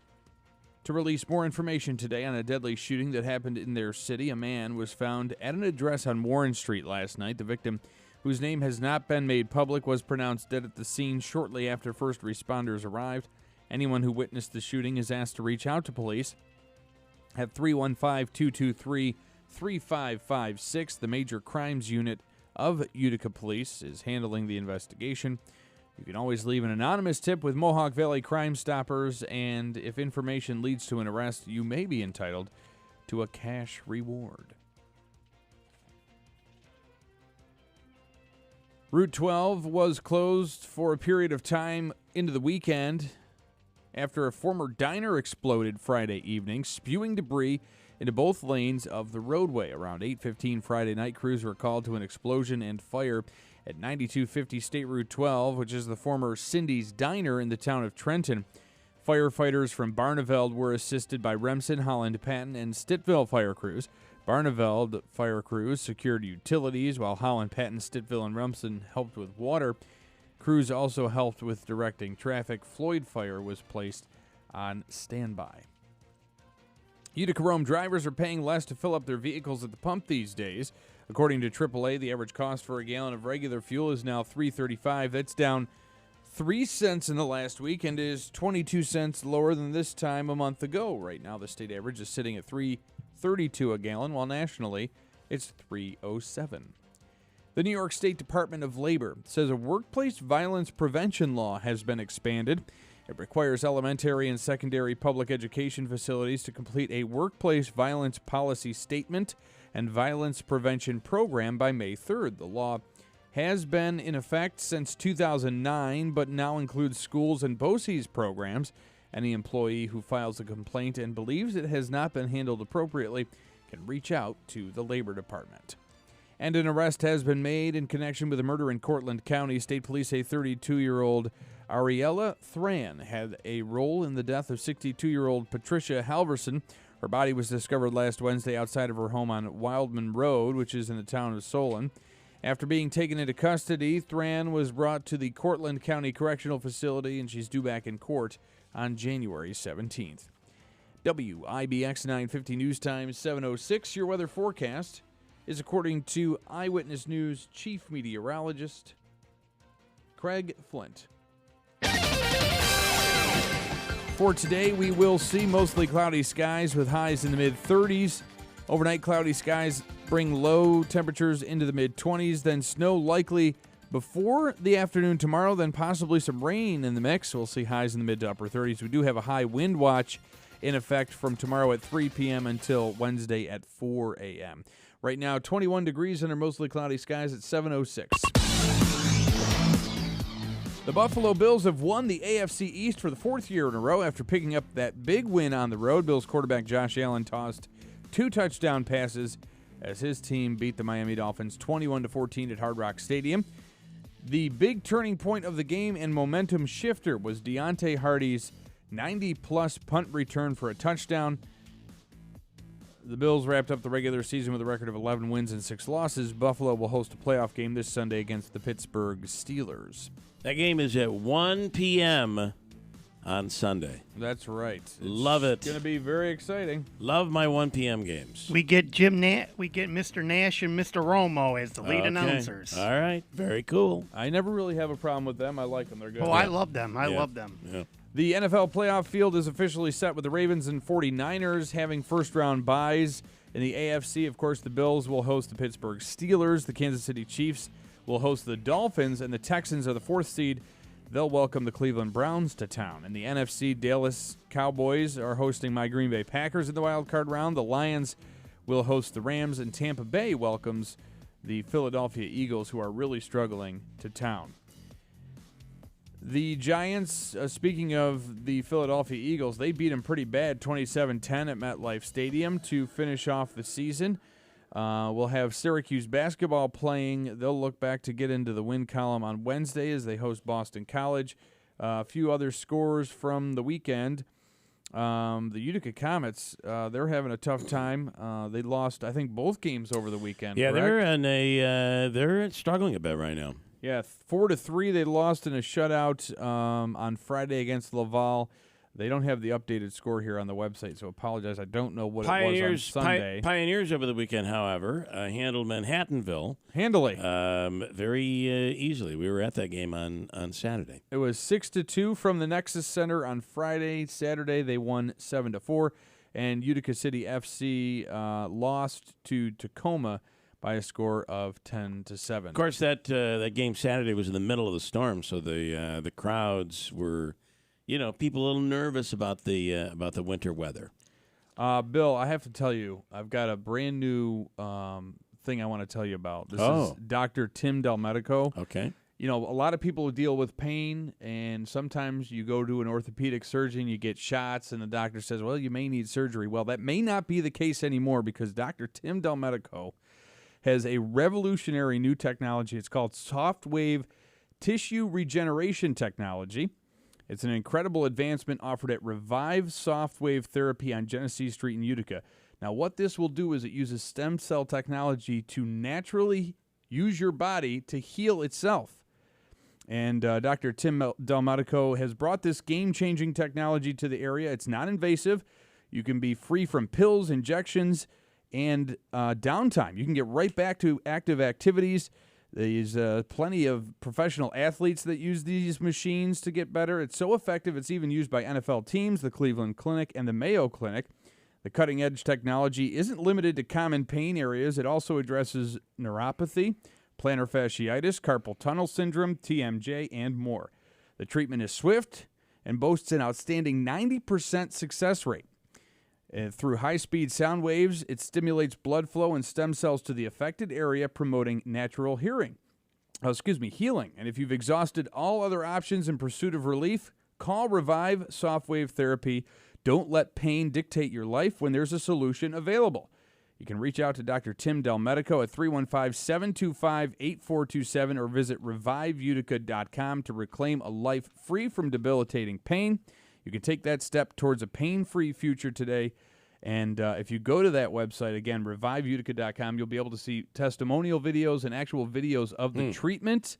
to release more information today on a deadly shooting that happened in their city. A man was found at an address on Warren Street last night. The victim, whose name has not been made public, was pronounced dead at the scene shortly after first responders arrived. Anyone who witnessed the shooting is asked to reach out to police at 315-223-3556. The Major Crimes Unit of Utica Police is handling the investigation. You can always leave an anonymous tip with Mohawk Valley Crime Stoppers, and if information leads to an arrest, you may be entitled to a cash reward. Route 12 was closed for a period of time into the weekend after a former diner exploded Friday evening, spewing debris into both lanes of the roadway. Around 8:15 Friday night, crews were called to an explosion and fire at 9250 State Route 12, which is the former Cindy's Diner in the town of Trenton. Firefighters from Barneveld were assisted by Remsen, Holland, Patton, and Stittville fire crews. Barneveld fire crews secured utilities, while Holland, Patton, Stittville, and Remsen helped with water. Crews also helped with directing traffic. Floyd Fire was placed on standby. Utica Rome drivers are paying less to fill up their vehicles at the pump these days. According to AAA, the average cost for a gallon of regular fuel is now $3.35. That's down 3 cents in the last week and is 22 cents lower than this time a month ago. Right now, the state average is sitting at $3.32 a gallon, while nationally it's $3.07. The New York State Department of Labor says a workplace violence prevention law has been expanded. It requires elementary and secondary public education facilities to complete a workplace violence policy statement and violence prevention program by May 3rd. The law has been in effect since 2009, but now includes schools and BOCES programs. Any employee who files a complaint and believes it has not been handled appropriately can reach out to the Labor Department. And an arrest has been made in connection with a murder in Cortland County. State police say 32-year-old Ariella Thran had a role in the death of 62-year-old Patricia Halverson. Her body was discovered last Wednesday outside of her home on Wildman Road, which is in the town of Solon. After being taken into custody, Thran was brought to the Cortland County Correctional Facility, and she's due back in court on January 17th. WIBX 950 News Time 7:06. Your weather forecast is according to Eyewitness News chief meteorologist Craig Flint. For today, we will see mostly cloudy skies with highs in the mid-30s. Overnight, cloudy skies bring low temperatures into the mid-20s, then snow likely before the afternoon tomorrow, then possibly some rain in the mix. We'll see highs in the mid to upper 30s. We do have a high wind watch in effect from tomorrow at 3 p.m. until Wednesday at 4 a.m. Right now, 21 degrees under mostly cloudy skies at 7:06. The Buffalo Bills have won the AFC East for the fourth year in a row after picking up that big win on the road. Bills quarterback Josh Allen tossed 2 touchdown passes as his team beat the Miami Dolphins 21-14 at Hard Rock Stadium. The big turning point of the game and momentum shifter was Deontay Hardy's 90-plus punt return for a touchdown. The Bills wrapped up the regular season with a record of 11 wins and 6 losses. Buffalo will host a playoff game this Sunday against the Pittsburgh Steelers.
That game is at 1 p.m. on Sunday.
That's right.
Love it.
It's going to be very exciting.
Love my 1 p.m. games.
We get Mr. Nash and Mr. Romo as the lead announcers.
All right. Very cool.
I never really have a problem with them. I like them. They're good.
Oh, I love them. I love them.
Yeah.
The NFL playoff field is officially set with the Ravens and 49ers having first-round byes. In the AFC, of course, the Bills will host the Pittsburgh Steelers. The Kansas City Chiefs will host the Dolphins, and the Texans are the 4th seed. They'll welcome the Cleveland Browns to town. In the NFC, Dallas Cowboys are hosting my Green Bay Packers in the wild card round. The Lions will host the Rams, and Tampa Bay welcomes the Philadelphia Eagles, who are really struggling, to town. The Giants, speaking of the Philadelphia Eagles, they beat them pretty bad, 27-10 at MetLife Stadium to finish off the season. We'll have Syracuse basketball playing. They'll look back to get into the win column on Wednesday as they host Boston College. A few other scores from the weekend. The Utica Comets, they're having a tough time. They lost, I think, both games over the weekend.
Yeah,
correct?
they're struggling a bit right now.
Yeah, 4-3. They lost in a shutout on Friday against Laval. They don't have the updated score here on the website, so apologize. I don't know what it was on Sunday.
Pioneers over the weekend, however, handled Manhattanville.
Handily.
Very easily. We were at that game on Saturday.
It was 6-2 from the Nexus Center on Friday. Saturday, they won 7-4. And Utica City FC lost to Tacoma by a score of 10-7.
Of course, that game Saturday was in the middle of the storm, so the crowds were, people a little nervous about the winter weather.
Bill, I have to tell you, I've got a brand new thing I want to tell you about. This is Dr. Tim Delmedico.
Okay.
A lot of people deal with pain, and sometimes you go to an orthopedic surgeon, you get shots, and the doctor says, well, you may need surgery. Well, that may not be the case anymore because Dr. Tim Delmedico has a revolutionary new technology. It's called soft wave tissue regeneration technology. It's an incredible advancement offered at Revive Soft Wave Therapy on Genesee Street in Utica. Now, what this will do is it uses stem cell technology to naturally use your body to heal itself. And Dr. Tim Delmedico has brought this game-changing technology to the area. It's not invasive. You can be free from pills, injections, and downtime. You can get right back to active activities. There's plenty of professional athletes that use these machines to get better. It's so effective, it's even used by NFL teams, the Cleveland Clinic, and the Mayo Clinic. The cutting-edge technology isn't limited to common pain areas. It also addresses neuropathy, plantar fasciitis, carpal tunnel syndrome, TMJ, and more. The treatment is swift and boasts an outstanding 90% success rate. Through high-speed sound waves, it stimulates blood flow and stem cells to the affected area, promoting natural healing. And if you've exhausted all other options in pursuit of relief, call Revive Soft Wave Therapy. Don't let pain dictate your life when there's a solution available. You can reach out to Dr. Tim Delmedico at 315-725-8427 or visit reviveutica.com to reclaim a life free from debilitating pain. You can take that step towards a pain-free future today. And if you go to that website, again, reviveutica.com, you'll be able to see testimonial videos and actual videos of the treatment.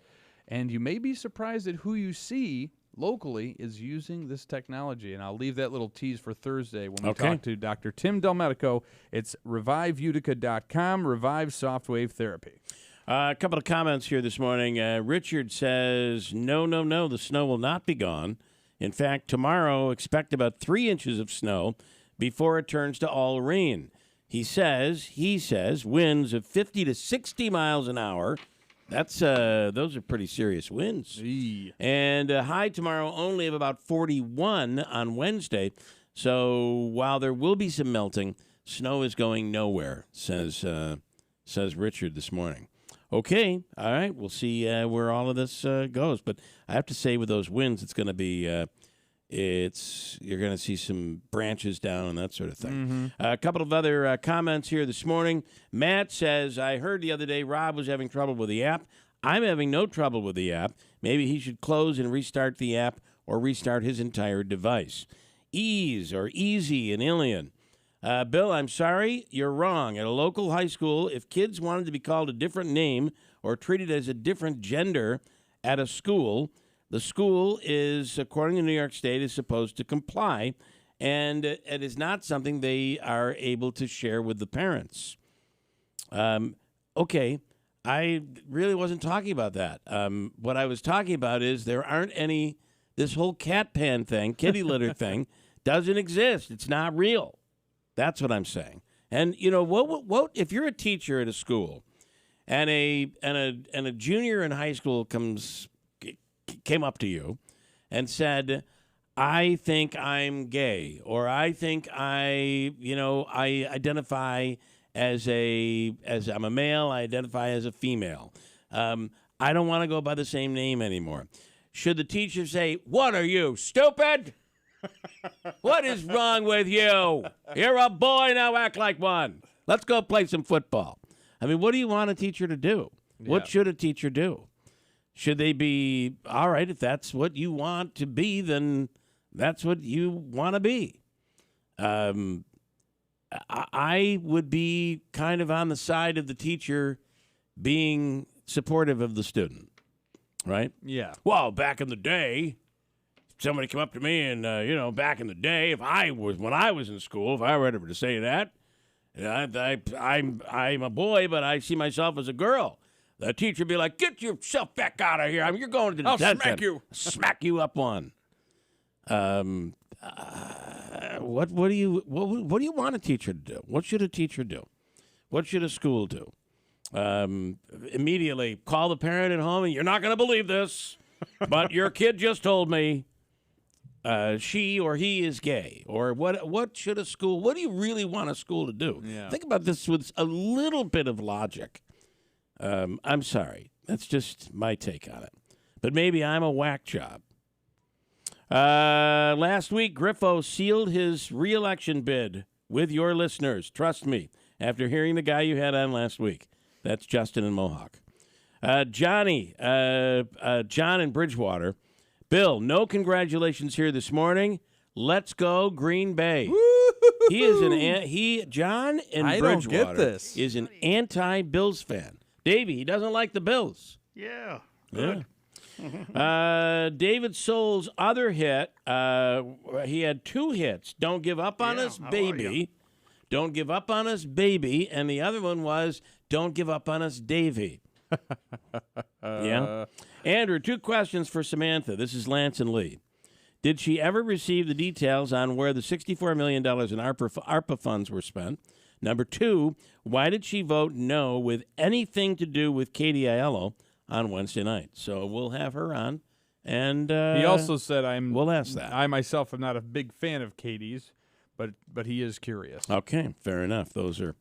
And you may be surprised at who you see locally is using this technology. And I'll leave that little tease for Thursday when we talk to Dr. Tim Delmedico. It's reviveutica.com, Revive Soft Wave Therapy.
A couple of comments here this morning. Richard says, no, the snow will not be gone. In fact, tomorrow, expect about 3 inches of snow before it turns to all rain. He says, winds of 50 to 60 miles an hour. Those are pretty serious winds. And a high tomorrow only of about 41 on Wednesday. So while there will be some melting, snow is going nowhere, says Richard this morning. Okay, all right, we'll see where all of this goes. But I have to say, with those winds, it's going to be you're going to see some branches down and that sort of thing. A couple of other comments here this morning. Matt says, I heard the other day Rob was having trouble with the app. I'm having no trouble with the app. Maybe he should close and restart the app or restart his entire device. Easy in Ilion. Bill, I'm sorry, you're wrong. At a local high school, if kids wanted to be called a different name or treated as a different gender at a school, the school is, according to New York State, is supposed to comply, and it is not something they are able to share with the parents. Okay, I really wasn't talking about that. What I was talking about is there aren't any, this whole cat pan thing, kitty litter thing, doesn't exist. It's not real. That's what I'm saying. And you know what? If you're a teacher at a school, and a junior in high school came up to you, and said, "I think I'm gay," or "I think I identify as I'm a male. I identify as a female. I don't want to go by the same name anymore." Should the teacher say, "What are you, stupid? What is wrong with you? You're a boy, now act like one. Let's go play some football." I mean, what do you want a teacher to do? Yeah. What should a teacher do? Should they be, all right, if that's what you want to be, then that's what you want to be. I would be kind of on the side of the teacher being supportive of the student, right?
Yeah.
Well, back in the day, somebody come up to me and, back in the day, when I was in school, if I were ever to say that, I'm a boy, but I see myself as a girl. The teacher would be like, "Get yourself back out of here. I mean, you're going to detention.
I'll smack you.
Smack you up one." What do you want a teacher to do? What should a teacher do? What should a school do? Immediately call the parent at home and, "You're not going to believe this, but your kid just told me she or he is gay." Or what should a school, what do you really want a school to do?
Yeah.
Think about this with a little bit of logic. I'm sorry. That's just my take on it. But maybe I'm a whack job. Last week, Griffo sealed his re-election bid with your listeners. Trust me, after hearing the guy you had on last week. That's Justin in Mohawk. John in Bridgewater Bill, no congratulations here this morning. Let's go Green Bay. He is John in
I don't
Bridgewater
get this.
is an anti-Bills fan. Davey, he doesn't like the Bills.
Yeah. Good.
David Soul's other hit, he had 2 hits. Don't Give Up on Us, Baby. Don't Give Up on Us, Baby. And the other one was Don't Give Up on Us, Davey. Yeah. Andrew, 2 questions for Samantha. This is Lance and Lee. Did she ever receive the details on where the $64 million in ARPA funds were spent? Number 2, why did she vote no with anything to do with Katie Aiello on Wednesday night? So we'll have her on. And
he also said,
we'll ask that.
I myself am not a big fan of Katie's, but he is curious.
Okay, fair enough. Those are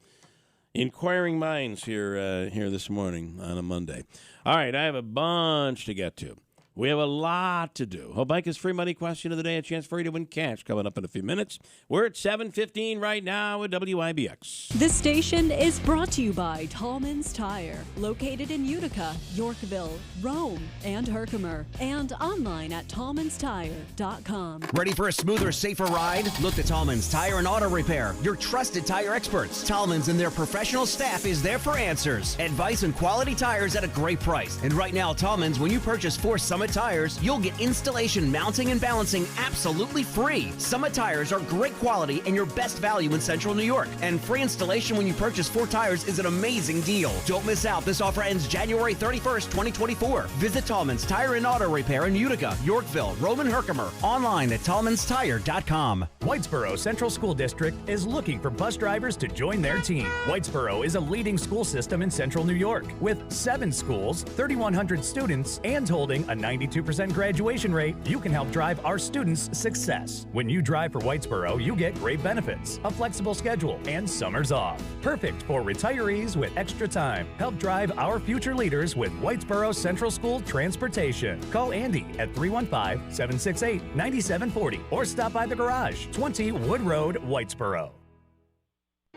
inquiring minds here this morning on a Monday. All right, I have a bunch to get to. We have a lot to do. Hobika's free money question of the day, a chance for you to win cash coming up in a few minutes. We're at 7:15 right now at WIBX.
This station is brought to you by Tallman's Tire, located in Utica, Yorkville, Rome, and Herkimer, and online at tallmanstire.com.
Ready for a smoother, safer ride? Look to Tallman's Tire and Auto Repair, your trusted tire experts. Tallman's and their professional staff is there for answers, advice, and quality tires at a great price. And right now, Tallman's, when you purchase 4 Summit tires, you'll get installation, mounting, and balancing absolutely free. Summit tires are great quality and your best value in Central New York. And free installation when you purchase 4 tires is an amazing deal. Don't miss out. This offer ends January 31st, 2024. Visit Tallman's Tire and Auto Repair in Utica, Yorkville, Rome, and Herkimer. Online at tallmanstire.com.
Whitesboro Central School District is looking for bus drivers to join their team. Whitesboro is a leading school system in Central New York with 7 schools, 3,100 students, and holding a 92% graduation rate. You can help drive our students' success. When you drive for Whitesboro, you get great benefits, a flexible schedule, and summers off. Perfect for retirees with extra time. Help drive our future leaders with Whitesboro Central School Transportation. Call Andy at 315-768-9740 or stop by the garage, 20 Wood Road, Whitesboro.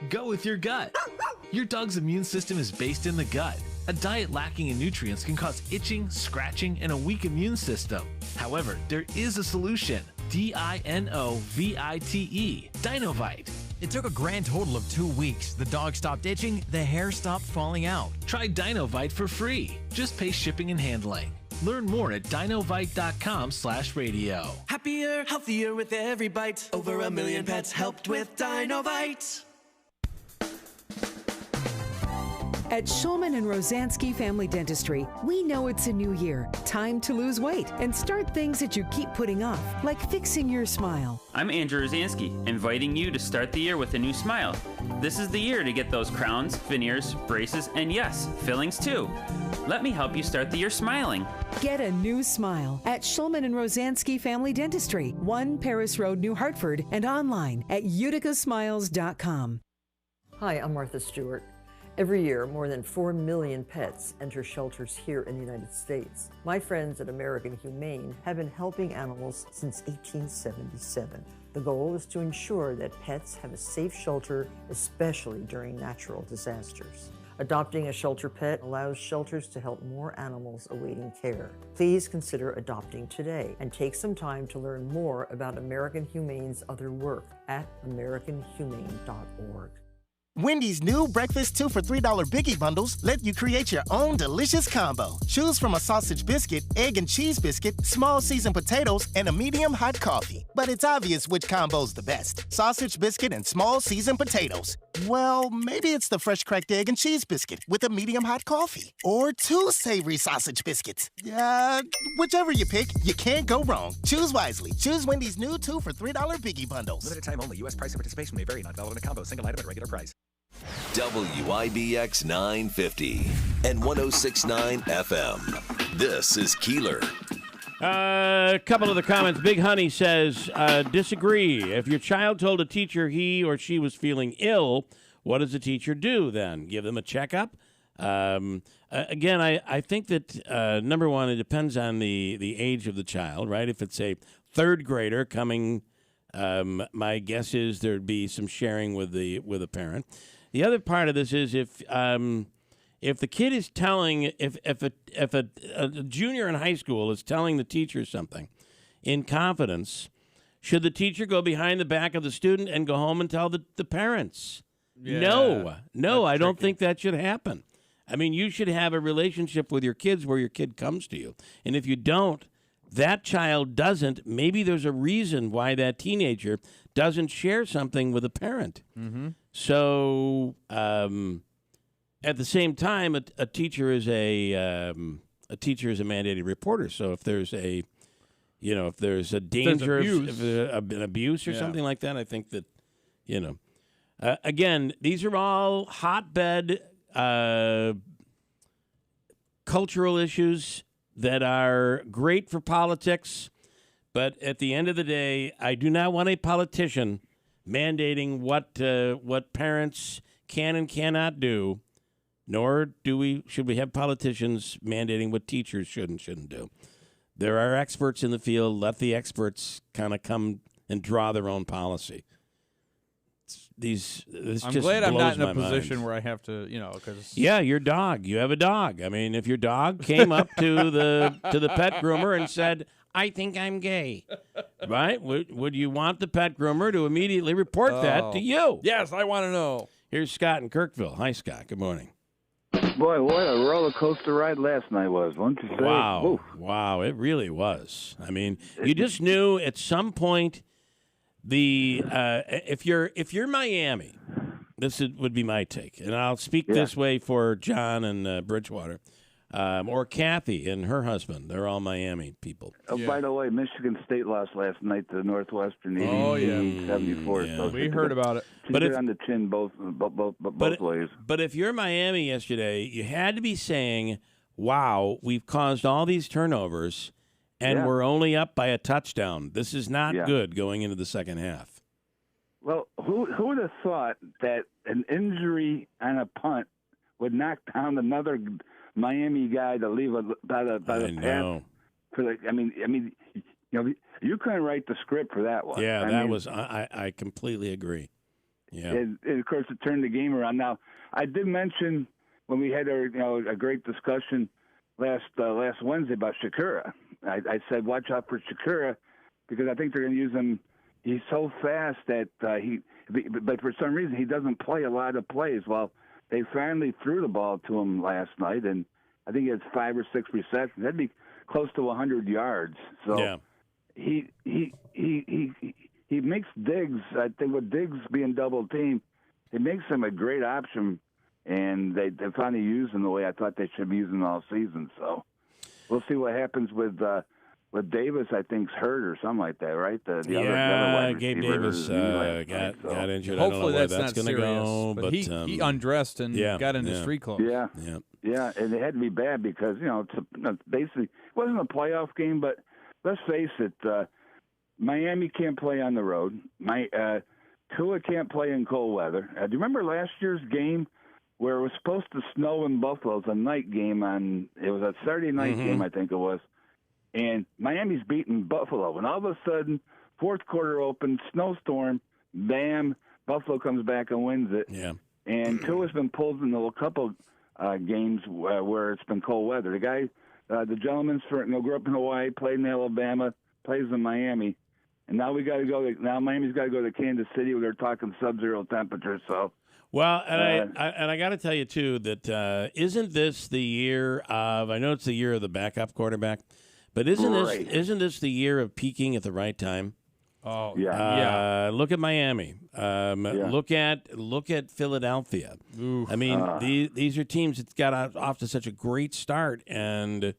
Go with your gut. Your dog's immune system is based in the gut. A diet lacking in nutrients can cause itching, scratching, and a weak immune system. However, there is a solution. DINOVITE, Dinovite.
It took a grand total of 2 weeks. The dog stopped itching, the hair stopped falling out.
Try Dinovite for free. Just pay shipping and handling. Learn more at dinovite.com/radio.
Happier, healthier with every bite. Over 1 million pets helped with Dinovite.
At Shulman and Rosansky Family Dentistry, we know it's a new year. Time to lose weight and start things that you keep putting off, like fixing your smile.
I'm Andrew Rosansky, inviting you to start the year with a new smile. This is the year to get those crowns, veneers, braces, and yes, fillings too. Let me help you start the year smiling.
Get a new smile at Shulman and Rosansky Family Dentistry, 1 Paris Road, New Hartford, and online at uticasmiles.com.
Hi, I'm Martha Stewart. Every year, more than 4 million pets enter shelters here in the United States. My friends at American Humane have been helping animals since 1877. The goal is to ensure that pets have a safe shelter, especially during natural disasters. Adopting a shelter pet allows shelters to help more animals awaiting care. Please consider adopting today and take some time to learn more about American Humane's other work at americanhumane.org.
Wendy's new breakfast 2 for $3 Biggie Bundles let you create your own delicious combo. Choose from a sausage biscuit, egg and cheese biscuit, small seasoned potatoes, and a medium hot coffee. But it's obvious which combo's the best. Sausage biscuit and small seasoned potatoes. Well, maybe it's the fresh cracked egg and cheese biscuit with a medium hot coffee. Or 2 savory sausage biscuits. Whichever you pick, you can't go wrong. Choose wisely. Choose Wendy's new 2 for $3 Biggie Bundles.
Limited time only. U.S. price and participation may vary. Not valid in a combo. Single item at regular price.
WIBX 950 and 106.9 FM. This is Keeler.
A couple of the comments. Big Honey says, disagree. If your child told a teacher he or she was feeling ill, what does the teacher do then? Give them a checkup? Again, I think that, number one, it depends on the age of the child, right? If it's a 3rd grader coming, my guess is there'd be some sharing with a parent. The other part of this is if the kid is telling, if a junior in high school is telling the teacher something, in confidence, should the teacher go behind the back of the student and go home and tell the parents? No, I don't think that should happen. I mean, you should have a relationship with your kids where your kid comes to you. And if you don't, that child doesn't, maybe there's a reason why that teenager doesn't share something with a parent.
Mm-hmm.
So at the same time, a teacher is a mandated reporter. So if there's a danger, an abuse or something like that, I think that, again, these are all hotbed cultural issues that are great for politics. But at the end of the day, I do not want a politician mandating what parents can and cannot do, nor should we have politicians mandating what teachers should and shouldn't do. There are experts in the field. Let the experts kind of come and draw their own policy.
I'm glad I'm not in a position where I have to, because
your dog. You have a dog. I mean, if your dog came up to the pet groomer and said, "I think I'm gay," right? Would you want the pet groomer to immediately report that to you?
Yes, I want to know.
Here's Scott in Kirkville. Hi, Scott. Good morning.
Boy, what a roller coaster ride last night was, wouldn't you say?
Wow, it really was. I mean, you just knew at some point. If you're Miami, would be my take, and I'll speak this way for John and Bridgewater, or Kathy and her husband. They're all Miami people.
By the way, Michigan State lost last night to Northwestern 74. So
we heard about it.
But on the chin both ways.
But if you're Miami yesterday, you had to be saying, "Wow, we've caused all these turnovers." And we're only up by a touchdown. This is not good going into the second half.
Well, who would have thought that an injury on a punt would knock down another Miami guy to leave by the pass? You couldn't write the script for that one.
Yeah, I completely agree. Yeah,
and of course it turned the game around. Now I did mention when we had a great discussion last Wednesday about Shakira. I said, watch out for Shakira because I think they're going to use him. He's so fast that but for some reason he doesn't play a lot of plays. Well, they finally threw the ball to him last night, and I think he had 5 or 6 receptions. That'd be close to 100 yards. So he makes Diggs. I think with Diggs being double teamed, it makes him a great option, and they finally used him the way I thought they should be using him all season. So. We'll see what happens with Davis. I think's hurt or something like that, right? The other
Gabe Davis got injured.
Hopefully
I don't know where
that's
going to go.
But he undressed and got into street clothes.
Yeah, and it had to be bad because it's basically it wasn't a playoff game, but let's face it, Miami can't play on the road. Tua can't play in cold weather. Do you remember last year's game? Where it was supposed to snow in Buffalo. It was a night game it was a Saturday night game, I think it was. And Miami's beating Buffalo. And all of a sudden, fourth quarter open, snowstorm, bam, Buffalo comes back and wins it.
Yeah.
And Tua's been pulled in a couple games where it's been cold weather. The guy, the gentleman grew up in Hawaii, played in Alabama, plays in Miami. And now Miami's got to go to Kansas City where they're talking sub-zero temperatures, so.
Well, and I got to tell you, too, that isn't this the year of – I know it's the year of the backup quarterback, but isn't this the year of peaking at the right time?
Oh,
Look at Miami. Look at Philadelphia.
Oof.
I mean, these are teams that got off to such a great start. And,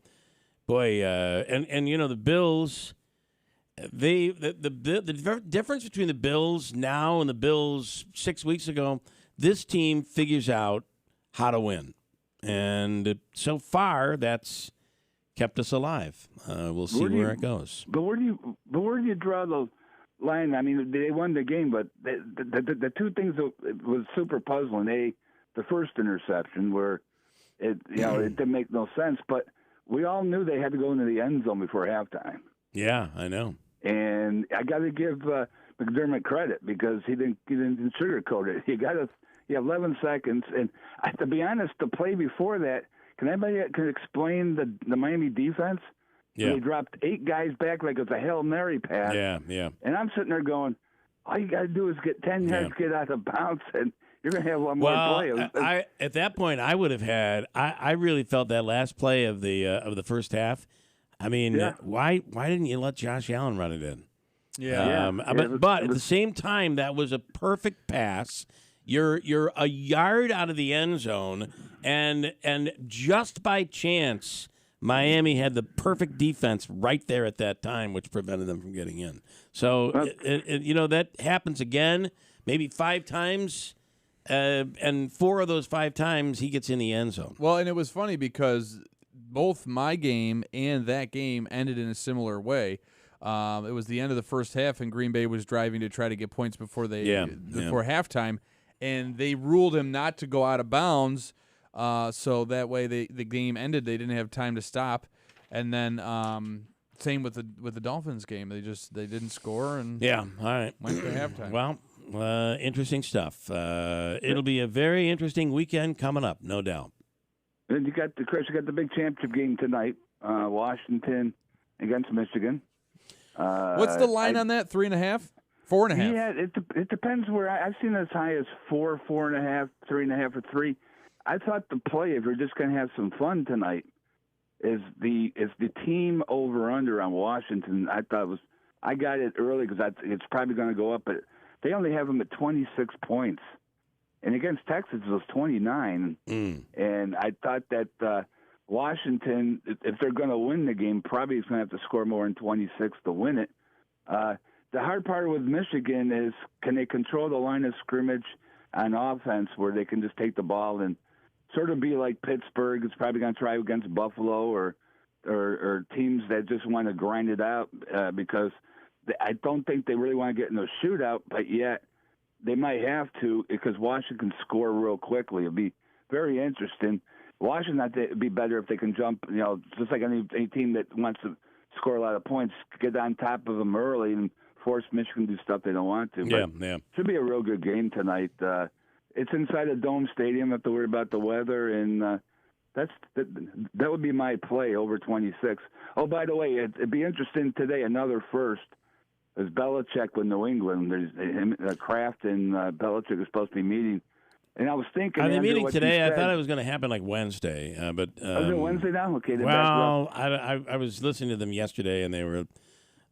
boy, the Bills – the difference between the Bills now and the Bills 6 weeks ago – this team figures out how to win. And so far, that's kept us alive. We'll see where it goes.
But where do you draw the line? I mean, they won the game, but the two things that was super puzzling. The first interception where it didn't make no sense, but we all knew they had to go into the end zone before halftime.
Yeah, I know.
And I got to give McDermott credit because he didn't sugarcoat it. You have 11 seconds, and to be honest, the play before that, can explain the Miami defense?
Yeah.
They dropped 8 guys back like it was a Hail Mary pass.
Yeah, yeah.
And I'm sitting there going, all you got to do is get 10 yards, get out of bounds, and you're going to have one more play.
At that point, I would have had. I really felt that last play of the first half. I mean, why didn't you let Josh Allen run it in?
Yeah.
But at the same time, that was a perfect pass. You're a yard out of the end zone, and just by chance, Miami had the perfect defense right there at that time, which prevented them from getting in. So, that happens again, maybe 5 times, and 4 of those 5 times he gets in the end zone.
Well, and it was funny because both my game and that game ended in a similar way. It was the end of the first half, and Green Bay was driving to try to get points before halftime, and they ruled him not to go out of bounds. So that way the game ended. They didn't have time to stop, and then same with the Dolphins game. They didn't score and
all right,
went to halftime.
Well, interesting stuff. It'll be a very interesting weekend coming up, no doubt.
And you got the big championship game tonight, Washington against Michigan.
What's the line on that? 3.5, 4.5?
Yeah, it depends where I've seen as high as 4, 4.5, 3.5, or 3. I thought the play, if you're just going to have some fun tonight, is the team over under on Washington. I got it early because it's probably going to go up, but they only have them at 26 points, and against Texas it was 29. And I thought that Washington, if they're going to win the game, probably is going to have to score more than 26 to win it. The hard part with Michigan is, can they control the line of scrimmage on offense where they can just take the ball and sort of be like Pittsburgh is probably going to try against Buffalo or teams that just want to grind it out because I don't think they really want to get in a shootout, but yet they might have to because Washington can score real quickly. It'll be very interesting. Washington, I think it'd be better if they can jump, just like any team that wants to score a lot of points, get on top of them early and force Michigan to do stuff they don't want to.
Yeah.
Should be a real good game tonight. It's inside a dome stadium. Have to worry about the weather, and that would be my play over 26. Oh, by the way, it'd be interesting today. Another first is Belichick with New England. There's Kraft and Belichick are supposed to be meeting. And I was thinking,
are they meeting today?
I
thought it was going to happen like Wednesday, but
is it Wednesday now? Okay.
Well, I was listening to them yesterday, and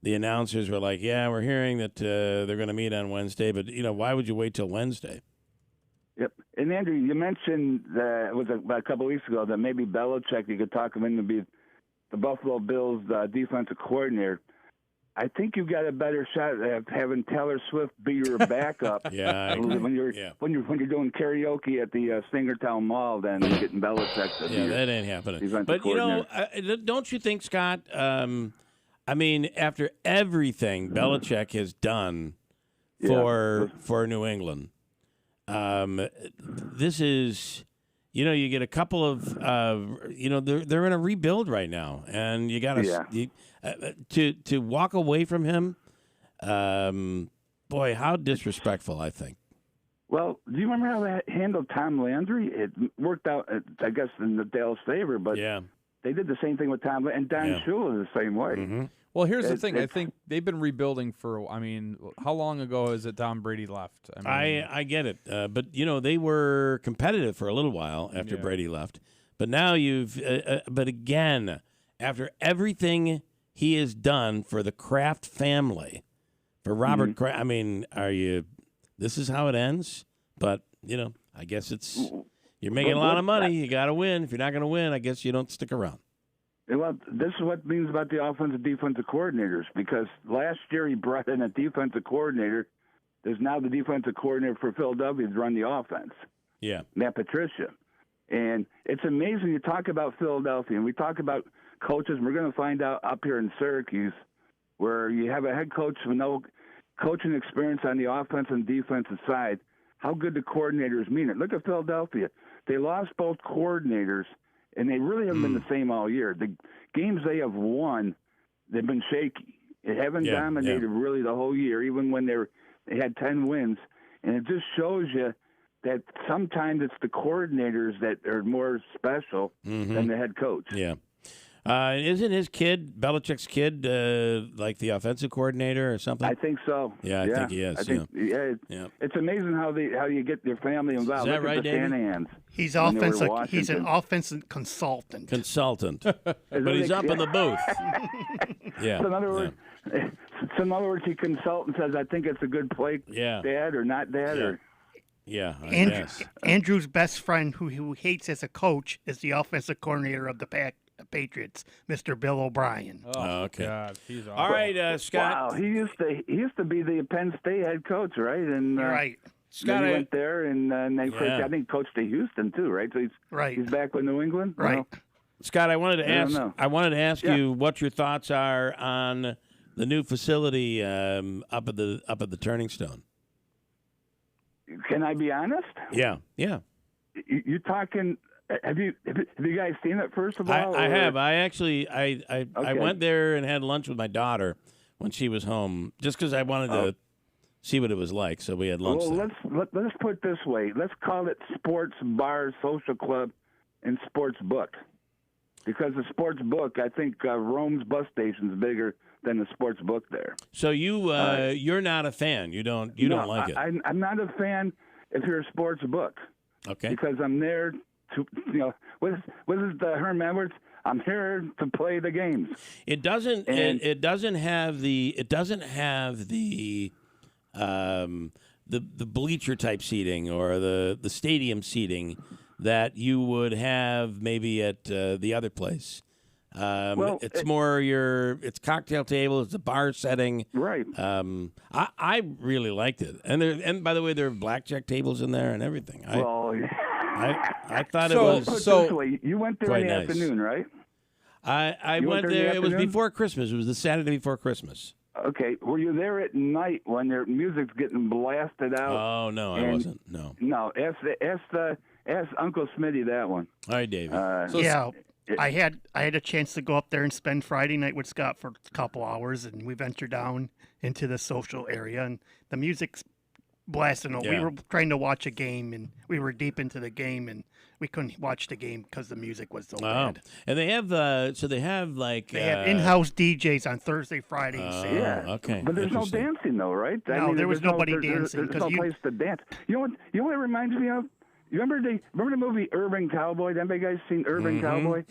the announcers were like, "Yeah, we're hearing that they're going to meet on Wednesday, but why would you wait till Wednesday?"
Yep. And Andrew, you mentioned that it was about a couple of weeks ago that maybe Belichick, you could talk him into be the Buffalo Bills defensive coordinator. I think you got a better shot at having Taylor Swift be your backup.
Yeah,
when you're doing karaoke at the Singertown Mall than getting Belichick.
That ain't happening. But don't you think, Scott? I mean, after everything Belichick has done for New England, this is. You get a couple of, they're in a rebuild right now, and you got to walk away from him. Boy, how disrespectful! I think.
Well, do you remember how they handled Tom Landry? It worked out, I guess, in the Dallas' favor, but they did the same thing with Tom and Don Shula the same way.
Mm-hmm.
Well, here's the thing. I think they've been rebuilding for, how long ago is it Tom Brady left?
I get it. But, they were competitive for a little while after Brady left. But now but again, after everything he has done for the Kraft family, for Robert Kraft, this is how it ends? But, I guess you're making a lot of money. You got to win. If you're not going to win, I guess you don't stick around.
Well, this is what it means about the offensive defensive coordinators, because last year he brought in a defensive coordinator. There's now the defensive coordinator for Philadelphia to run the offense.
Yeah.
Matt Patricia. And it's amazing you talk about Philadelphia, and we talk about coaches. We're going to find out up here in Syracuse where you have a head coach with no coaching experience on the offense and defensive side, how good the coordinators mean it. Look at Philadelphia. They lost both coordinators, and they really haven't been the same all year. The games they have won, they've been shaky. They haven't dominated really the whole year, even when they had 10 wins. And it just shows you that sometimes it's the coordinators that are more special than the head coach.
Yeah. Isn't his kid, Belichick's kid, like the offensive coordinator or something?
I think so.
Yeah, I think he is.
I think, It's amazing how you get your family involved.
Is that
Look
right,
at the
Davey?
Shanahans.
He's
when they were
offensive.
in
He's an
Washington.
offensive consultant.
But he's up in the booth. Yeah.
So in other words, he consults and says, "I think it's a good play, Dad, or not, Dad, or."
Yeah, I guess.
Andrew's best friend, who he hates as a coach, is the offensive coordinator of the Patriots, Mr. Bill O'Brien.
Oh, okay.
God, he's awesome.
All right, Scott.
Wow, he used to be the Penn State head coach, right? And
right.
Scott, he went there, and they
Yeah.
I think coached at Houston too, right? So he's back with New England,
right?
No?
Scott, I wanted to ask
Yeah.
you what your thoughts are on the new facility up at the Turning Stone.
Can I be honest?
Yeah.
You're talking. Have you guys seen it first of all?
I
or-
have. I actually I
Okay.
went there and had lunch with my daughter when she was home, just because I wanted to see what it was like. So we had lunch.
Well,
there.
let's put it this way. Let's call it Sports Bar Social Club and Sports Book, because the Sports Book, I think Rome's bus station's bigger than the Sports Book there.
So you're not a fan. You don't like it.
I'm not a fan if you're a sports book.
Okay.
Because I'm there to, what is the Herm Edwards? I'm here to play the games.
It doesn't.
And-
It doesn't have the. It doesn't have the bleacher type seating or the stadium seating that you would have maybe at the other place. It's more it's cocktail table. It's a bar setting.
Right.
I really liked it, and by the way, there are blackjack tables in there and everything. I thought it was
Put it this way, you went there
quite
in the
nice.
afternoon, right?
I
You
went
went there in
there.
the
It was
afternoon?
before Christmas. It was the Saturday before Christmas.
Okay. Were you there at night when their music's getting blasted out?
Oh no, I wasn't. No.
No. Ask Uncle Smitty that one.
All right, Davey.
I had a chance to go up there and spend Friday night with Scott for a couple hours, and we ventured down into the social area, and the music's blasting. We
Yeah.
were trying to watch a game, and we were deep into the game, and we couldn't watch the game because the music was so bad.
And they have they have
in-house DJs on Thursday, Friday, and Saturday.
Yeah.
Okay.
But there's no
Interesting.
dancing, though, right?
No, there was
there's
nobody
there's-
dancing,
There's
'cause
no place to dance. You know what it reminds me of? You remember the movie Urban Cowboy? Anybody guys seen Urban Cowboy?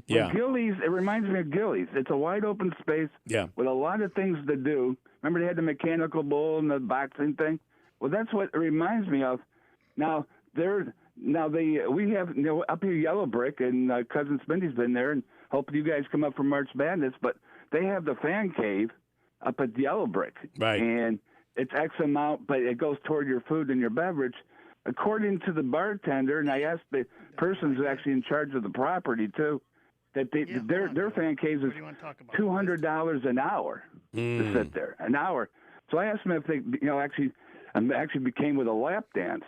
Yeah.
Gillies, it reminds me of Gillies. It's a wide open space with a lot of things to do. Remember they had the mechanical bull and the boxing thing? Well, that's what it reminds me of. Now we have up here Yellow Brick, and Cousin Spendy's been there, and hope you guys come up for March Madness, but they have the fan cave up at Yellow Brick.
Right.
And it's X amount, but it goes toward your food and your beverage. According to the bartender, and I asked the person who's actually in charge of the property too, that their fan caves is $200 an hour to sit there, an hour. So I asked them if they, actually became with a lap dance.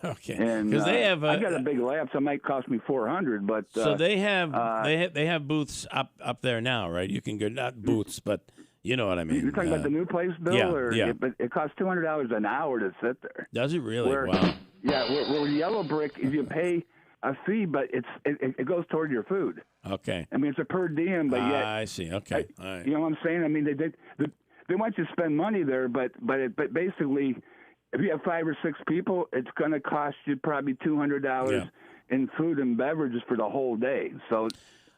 Okay.
And
Because they have
I got a big lap, so it might cost me $400. But
so they have they have booths up there now, right? You can go, not booths, but you know what I mean.
You're talking about the new place, Bill?
Yeah.
But it costs $200 an hour to sit there.
Does it really? Wow.
Yeah, where Yellow Brick, if you pay a fee, but it goes toward your food.
Okay.
I mean, it's a per diem, but yet.
I see. Okay. All right.
You know what I'm saying? I mean, they want you to spend money there, but basically, if you have 5 or 6 people, it's going to cost you probably $200 in food and beverages for the whole day. So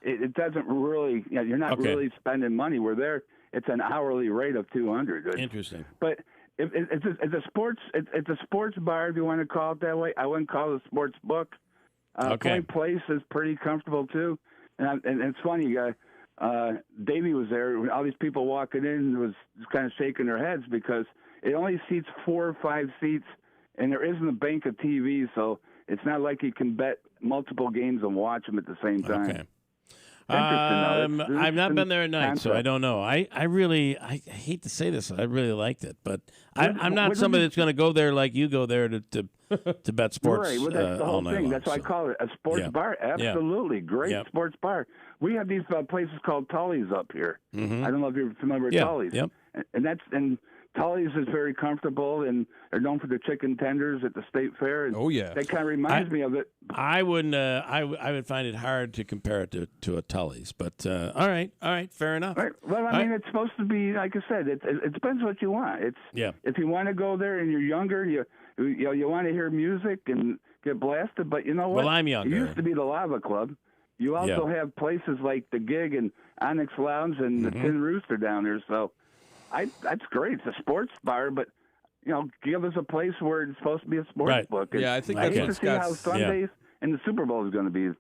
it doesn't really, you're not really spending money. We're there. It's an hourly rate of $200.
Interesting.
But it's a sports bar, if you want to call it that way. I wouldn't call it a sports book. Point Place is pretty comfortable too, and it's funny. Davey was there. All these people walking in was just kind of shaking their heads because it only seats 4 or 5 seats, and there isn't a bank of TVs, so it's not like you can bet multiple games and watch them at the same time.
Okay.
Interesting, though.
I've not been there at night, so
concept.
I don't know. I hate to say this, I really liked it, but I'm not
what
somebody
did
that's going to go there like you go there to bet sports.
Right, well, that's the
all
whole
night
thing.
long,
That's why I call it a sports bar. Absolutely, great sports bar. We have these places called Tully's up here.
Mhm.
I don't know if you're familiar with
Yeah,
Tully's.
yep.
And Tully's is very comfortable, and they're known for the chicken tenders at the state fair. And
oh yeah,
that kind of reminds me of it.
I wouldn't. I would find it hard to compare it to a Tully's, but all right, fair enough.
Right. Well, I mean, it's supposed to be like I said. It depends what you want. If you want to go there and you're younger, you want to hear music and get blasted. But you know what?
Well, I'm younger.
It used to be the Lava Club. You also have places like the Gig and Onyx Lounge and the Tin Rooster down there. So. That's great. It's a sports bar, but give us a place where it's supposed to be a sports book. And
I think that's
what to see how Sundays and the Super Bowl is going to be.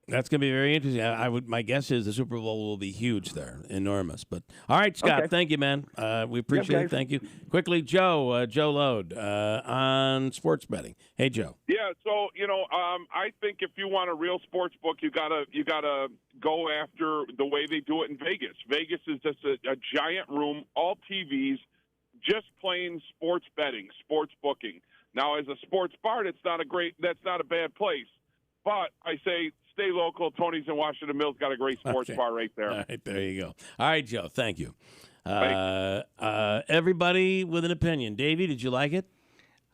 That's going to be very interesting. My guess is the Super Bowl will be huge there, enormous. But all right, Scott, thank you, man. We appreciate it. Thank you. Quickly, Joe Load on sports betting. Hey, Joe.
Yeah, so I think if you want a real sports book, you gotta go after the way they do it in Vegas. Vegas is just a giant room, all TVs, just plain sports betting, sports booking. Now, as a sports bar, that's not a bad place. But I say stay local. Tony's in Washington Mills got a great sports bar right there.
All right, there you go. All right, Joe, thank you. Everybody with an opinion. Davey, did you like it?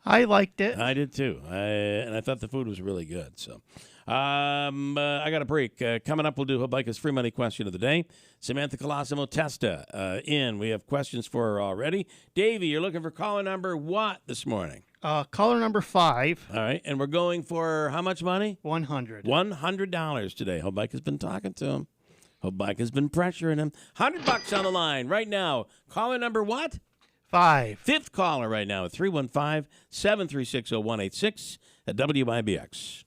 I liked it.
I did too. And I thought the food was really good. So I got a break. Coming up, we'll do Hobika's free money question of the day. Samantha Colosimo Testa in. We have questions for her already. Davey, you're looking for caller number what this morning?
Caller number 5.
All right, and we're going for how much money?
$100.
$100 today. Hobika's been talking to him. Hobika's been pressuring him. $100 on the line right now. Caller number what?
5.
Fifth caller right now at 315-736-0186 at WIBX.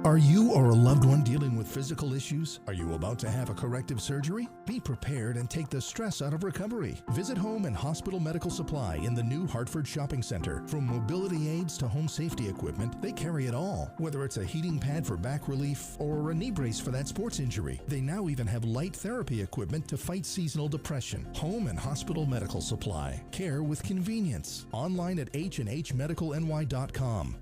Are you or a loved one dealing with physical issues? Are you about to have a corrective surgery? Be prepared and take the stress out of recovery. Visit Home and Hospital Medical Supply in the new Hartford Shopping Center. From mobility aids to home safety equipment, they carry it all. Whether it's a heating pad for back relief or a knee brace for that sports injury, they now even have light therapy equipment to fight seasonal depression. Home and Hospital Medical Supply. Care with convenience. Online at hnhmedicalny.com.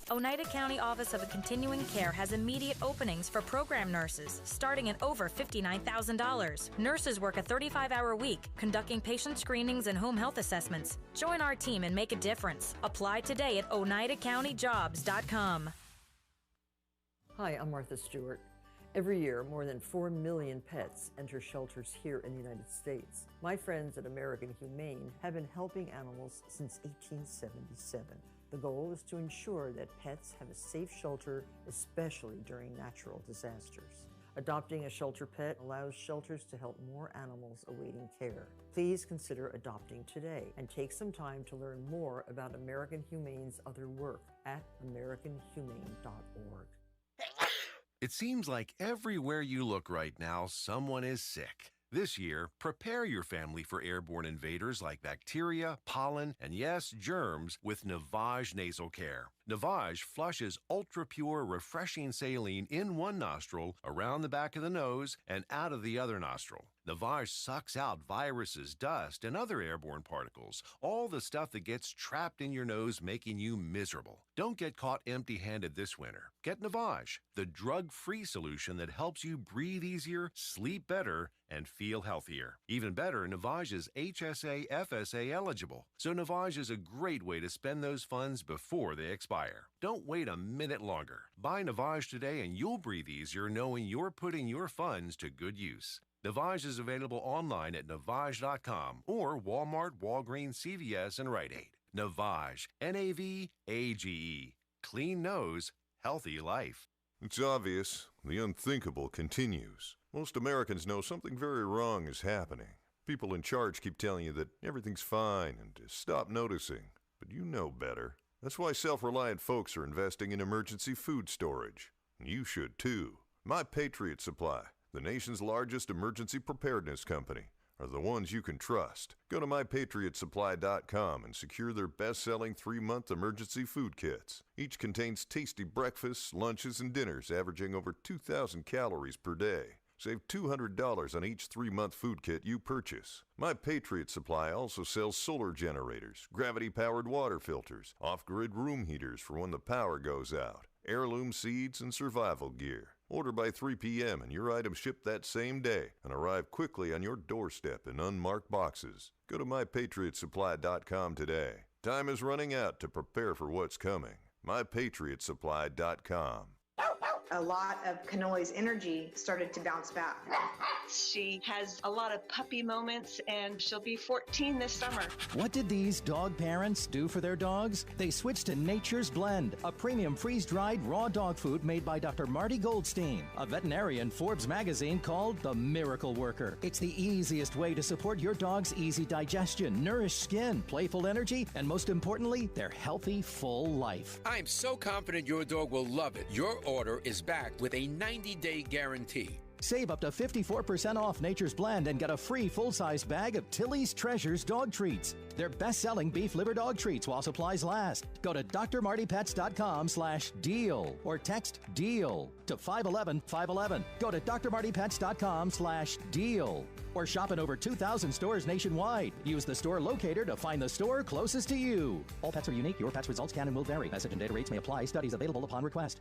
Oneida County Office of Continuing Care has immediate openings for program nurses, starting at over $59,000. Nurses work a 35-hour week, conducting patient screenings and home health assessments. Join our team and make a difference. Apply today at oneidacountyjobs.com.
Hi, I'm Martha Stewart. Every year, more than 4 million pets enter shelters here in the United States. My friends at American Humane have been helping animals since 1877. The goal is to ensure that pets have a safe shelter, especially during natural disasters. Adopting a shelter pet allows shelters to help more animals awaiting care. Please consider adopting today and take some time to learn more about American Humane's other work at americanhumane.org.
It seems like everywhere you look right now, someone is sick. This year, prepare your family for airborne invaders like bacteria, pollen, and yes, germs with Navage Nasal Care. Navage flushes ultra-pure, refreshing saline in one nostril, around the back of the nose, and out of the other nostril. Navage sucks out viruses, dust, and other airborne particles, all the stuff that gets trapped in your nose, making you miserable. Don't get caught empty-handed this winter. Get Navage, the drug-free solution that helps you breathe easier, sleep better, and feel healthier. Even better, Navage is HSA, FSA eligible, so Navage is a great way to spend those funds before they expire. Don't wait a minute longer. Buy Navage today and you'll breathe easier knowing you're putting your funds to good use. Navage is available online at Navage.com or Walmart, Walgreens, CVS, and Rite Aid. Navage, N-A-V-A-G-E. Clean nose, healthy life.
It's obvious. The unthinkable continues. Most Americans know something very wrong is happening. People in charge keep telling you that everything's fine and to stop noticing. But you know better. That's why self-reliant folks are investing in emergency food storage. You should too. My Patriot Supply, the nation's largest emergency preparedness company, are the ones you can trust. Go to mypatriotsupply.com and secure their best-selling 3-month emergency food kits. Each contains tasty breakfasts, lunches, and dinners averaging over 2,000 calories per day. Save $200 on each 3-month food kit you purchase. My Patriot Supply also sells solar generators, gravity-powered water filters, off-grid room heaters for when the power goes out, heirloom seeds, and survival gear. Order by 3 p.m. and your items ship that same day and arrive quickly on your doorstep in unmarked boxes. Go to mypatriotsupply.com today. Time is running out to prepare for what's coming. mypatriotsupply.com.
A lot of Kanoe's energy started to bounce back.
She has a lot of puppy moments, and she'll be 14 this summer.
What did these dog parents do for their dogs? They switched to Nature's Blend, a premium freeze-dried raw dog food made by Dr. Marty Goldstein, a veterinarian Forbes magazine called the Miracle Worker. It's the easiest way to support your dog's easy digestion, nourished skin, playful energy, and most importantly, their healthy, full life.
I'm so confident your dog will love it. Your order is backed with a 90-day guarantee.
Save up to 54% off Nature's Blend and get a free full-size bag of Tilly's Treasures dog treats. They're best-selling beef liver dog treats while supplies last. Go to drmartypets.com/deal or text DEAL to 511-511. Go to drmartypets.com/deal or shop in over 2,000 stores nationwide. Use the store locator to find the store closest to you. All pets are unique. Your pet's results can and will vary. Message and data rates may apply. Studies available upon request.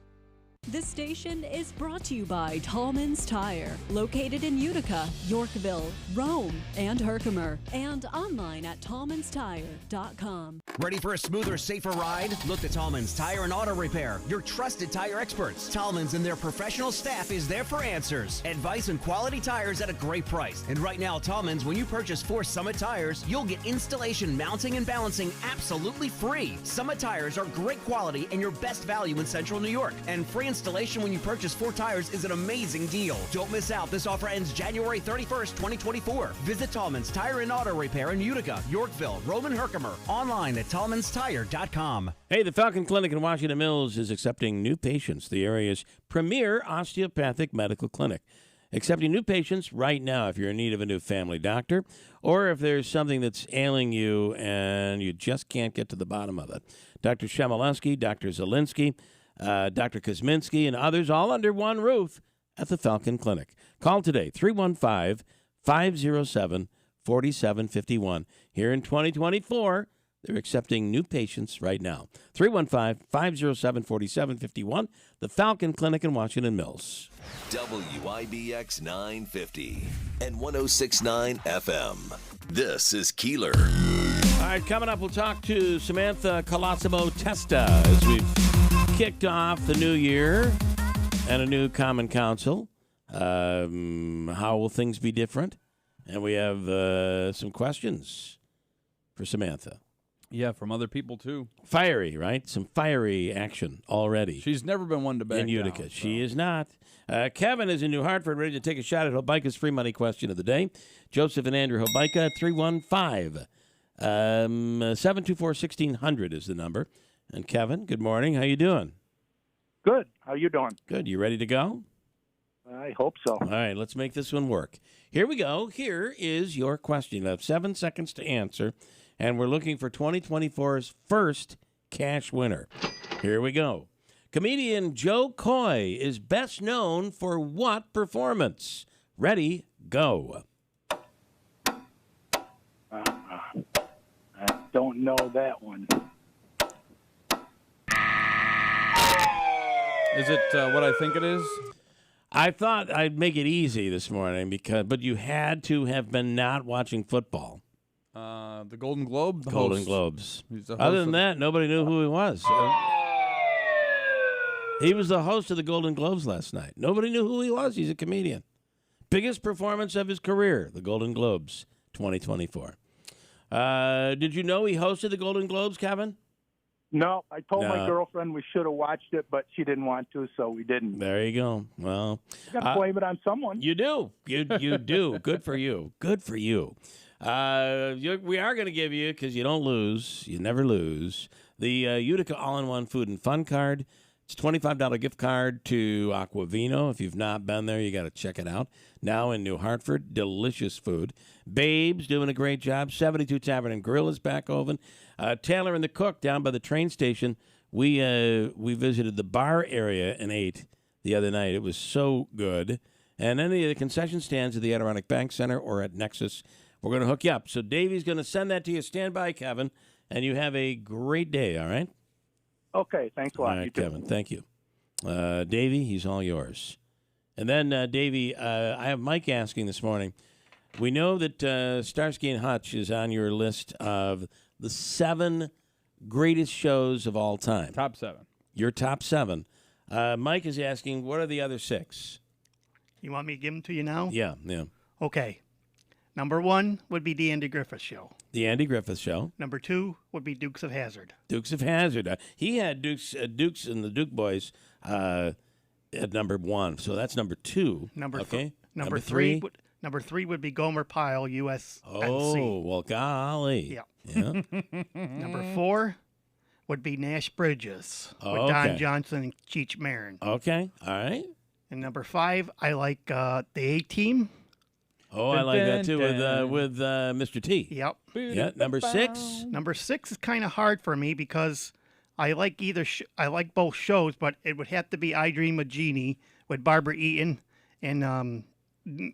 This station is brought to you by Tallman's Tire, located in Utica, Yorkville, Rome, and Herkimer, and online at tallmanstire.com.
Ready for a smoother, safer ride? Look to Tallman's Tire and Auto Repair, your trusted tire experts. Tallman's and their professional staff is there for answers, advice, and quality tires at a great price. And right now, Tallman's, when you purchase 4 Summit tires, you'll get installation, mounting, and balancing absolutely free. Summit tires are great quality and your best value in Central New York. And free installation when you purchase 4 tires is an amazing deal. Don't miss out. This offer ends January 31st, 2024. Visit Tallman's Tire and Auto Repair in Utica, Yorkville, Rome, and Herkimer. Online at tallmanstire.com.
Hey, the Falcon Clinic in Washington Mills is accepting new patients, the area's premier osteopathic medical clinic. Accepting new patients right now if you're in need of a new family doctor or if there's something that's ailing you and you just can't get to the bottom of it. Dr. Shemaleski, Dr. Zielinski, Dr. Kosminski, and others all under one roof at the Falcon Clinic. Call today, 315-507-4751. Here in 2024, they're accepting new patients right now. 315-507-4751, the Falcon Clinic in Washington Mills.
WIBX 950 and 106.9 FM. This is Keeler.
All right, coming up, we'll talk to Samantha Colosimo Testa as we've kicked off the new year and a new Common Council. How will things be different? And we have some questions for Samantha.
Yeah, from other people, too.
Fiery, right? Some fiery action already.
She's never been one to back
in Utica.
down, so.
She is not. Kevin is in New Hartford, ready to take a shot at Hobika's free money question of the day. Joseph and Andrew Hobika, 315-724-1600 is the number. And Kevin, good morning. How you doing?
Good. How you doing?
Good. You ready to go?
I hope so.
All right, let's make this one work. Here we go. Here is your question. You have 7 seconds to answer, and we're looking for 2024's first cash winner. Here we go. Comedian Joe Coy is best known for what performance? Ready, go.
I don't know that one.
Is it what I think it is?
I thought I'd make it easy this morning, but you had to have been not watching football.
The Golden Globe? The
Golden
host.
Globes.
He's the
Other
host
than that, nobody knew who he was. He was the host of the Golden Globes last night. Nobody knew who he was. He's a comedian. Biggest performance of his career, the Golden Globes 2024. Did you know he hosted the Golden Globes, Kevin?
No, I told my girlfriend we should have watched it, but she didn't want to, so we didn't.
There you go. Well,
you got to blame it on someone.
You do. You do. Good for you. Good for you. We are going to give you, because you don't lose, you never lose, the Utica All-in-One Food and Fun Card. It's a $25 gift card to Aquavino. If you've not been there, you got to check it out. Now in New Hartford, delicious food. Babe's doing a great job. 72 Tavern and Grill is back open. Taylor and the Cook down by the train station. We visited the bar area and ate the other night. It was so good. And any of the concession stands at the Adirondack Bank Center or at Nexus, we're going to hook you up. So Davey's going to send that to you. Stand by, Kevin, and you have a great day, all right?
Okay, thanks a lot.
All right, Kevin, thank you. Davey, he's all yours. And then, Davey, I have Mike asking this morning. We know that Starsky and Hutch is on your list of the 7 greatest shows of all time.
Top 7.
Your top 7. Mike is asking, what are the other 6?
You want me to give them to you now?
Yeah.
Okay. Number 1 would be The Andy Griffith Show.
The Andy Griffith Show.
Number 2 would be Dukes of Hazzard.
Dukes of Hazzard. He had Dukes and the Duke Boys at number 1. So that's number 2.
Number
3.
Number 3 would be Gomer Pyle, USNC.
Oh, well, golly.
Yeah. Number 4 would be Nash Bridges with Don Johnson and Cheech Marin.
Okay. All right.
And number 5, I like the A-Team.
Oh, I like that too with Mr. T.
Yep.
Yeah. Number 6.
Number 6 is kind of hard for me because I like I like both shows, but it would have to be I Dream of Jeannie with Barbara Eaton and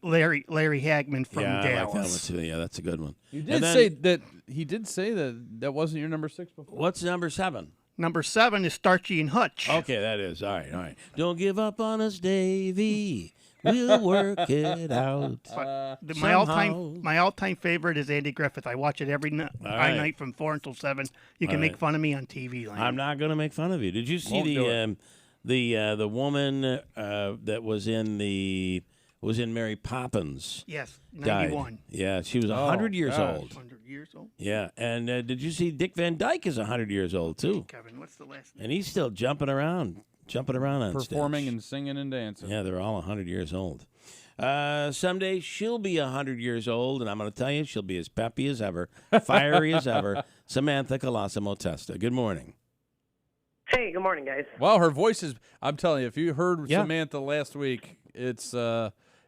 Larry Hagman from Dallas.
I like that one too. Yeah, that's a good one.
He did say that wasn't your number 6 before.
What's number 7?
Number 7 is Starchy and Hutch.
Okay, that is. All right. Don't give up on us, Davey. We'll work it out.
My all-time favorite is Andy Griffith. I watch it every night from 4 until 7. You can make fun of me on TV.
I'm not going to make fun of you. Did you see the woman that was in Mary Poppins?
Yes, 91.
Died. Yeah, she was 100 years old.
100 years old.
Yeah, and did you see Dick Van Dyke is 100 years old too?
Kevin, what's the last name?
And he's still jumping around on
performing
stage.
And singing and dancing.
Yeah, they're all 100 years old. Someday she'll be 100 years old, and I'm going to tell you, she'll be as peppy as ever, fiery as ever. Samantha Colosimo Testa. Good morning.
Hey, good morning, guys.
Well, her voice is, I'm telling you, if you heard Samantha last week, it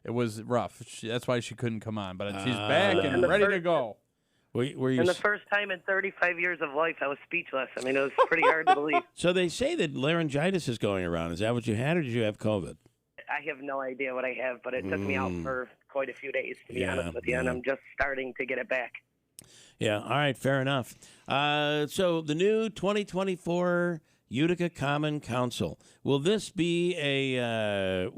was rough. That's why she couldn't come on, but she's back and ready to go.
And the first time in 35 years of life, I was speechless. I mean, it was pretty hard to believe.
So they say that laryngitis is going around. Is that what you had, or did you have COVID?
I have no idea what I have, but it took me out for quite a few days, to be honest with you, and I'm just starting to get it back.
Yeah, all right, fair enough. So the new 2024 Utica Common Council, will this be a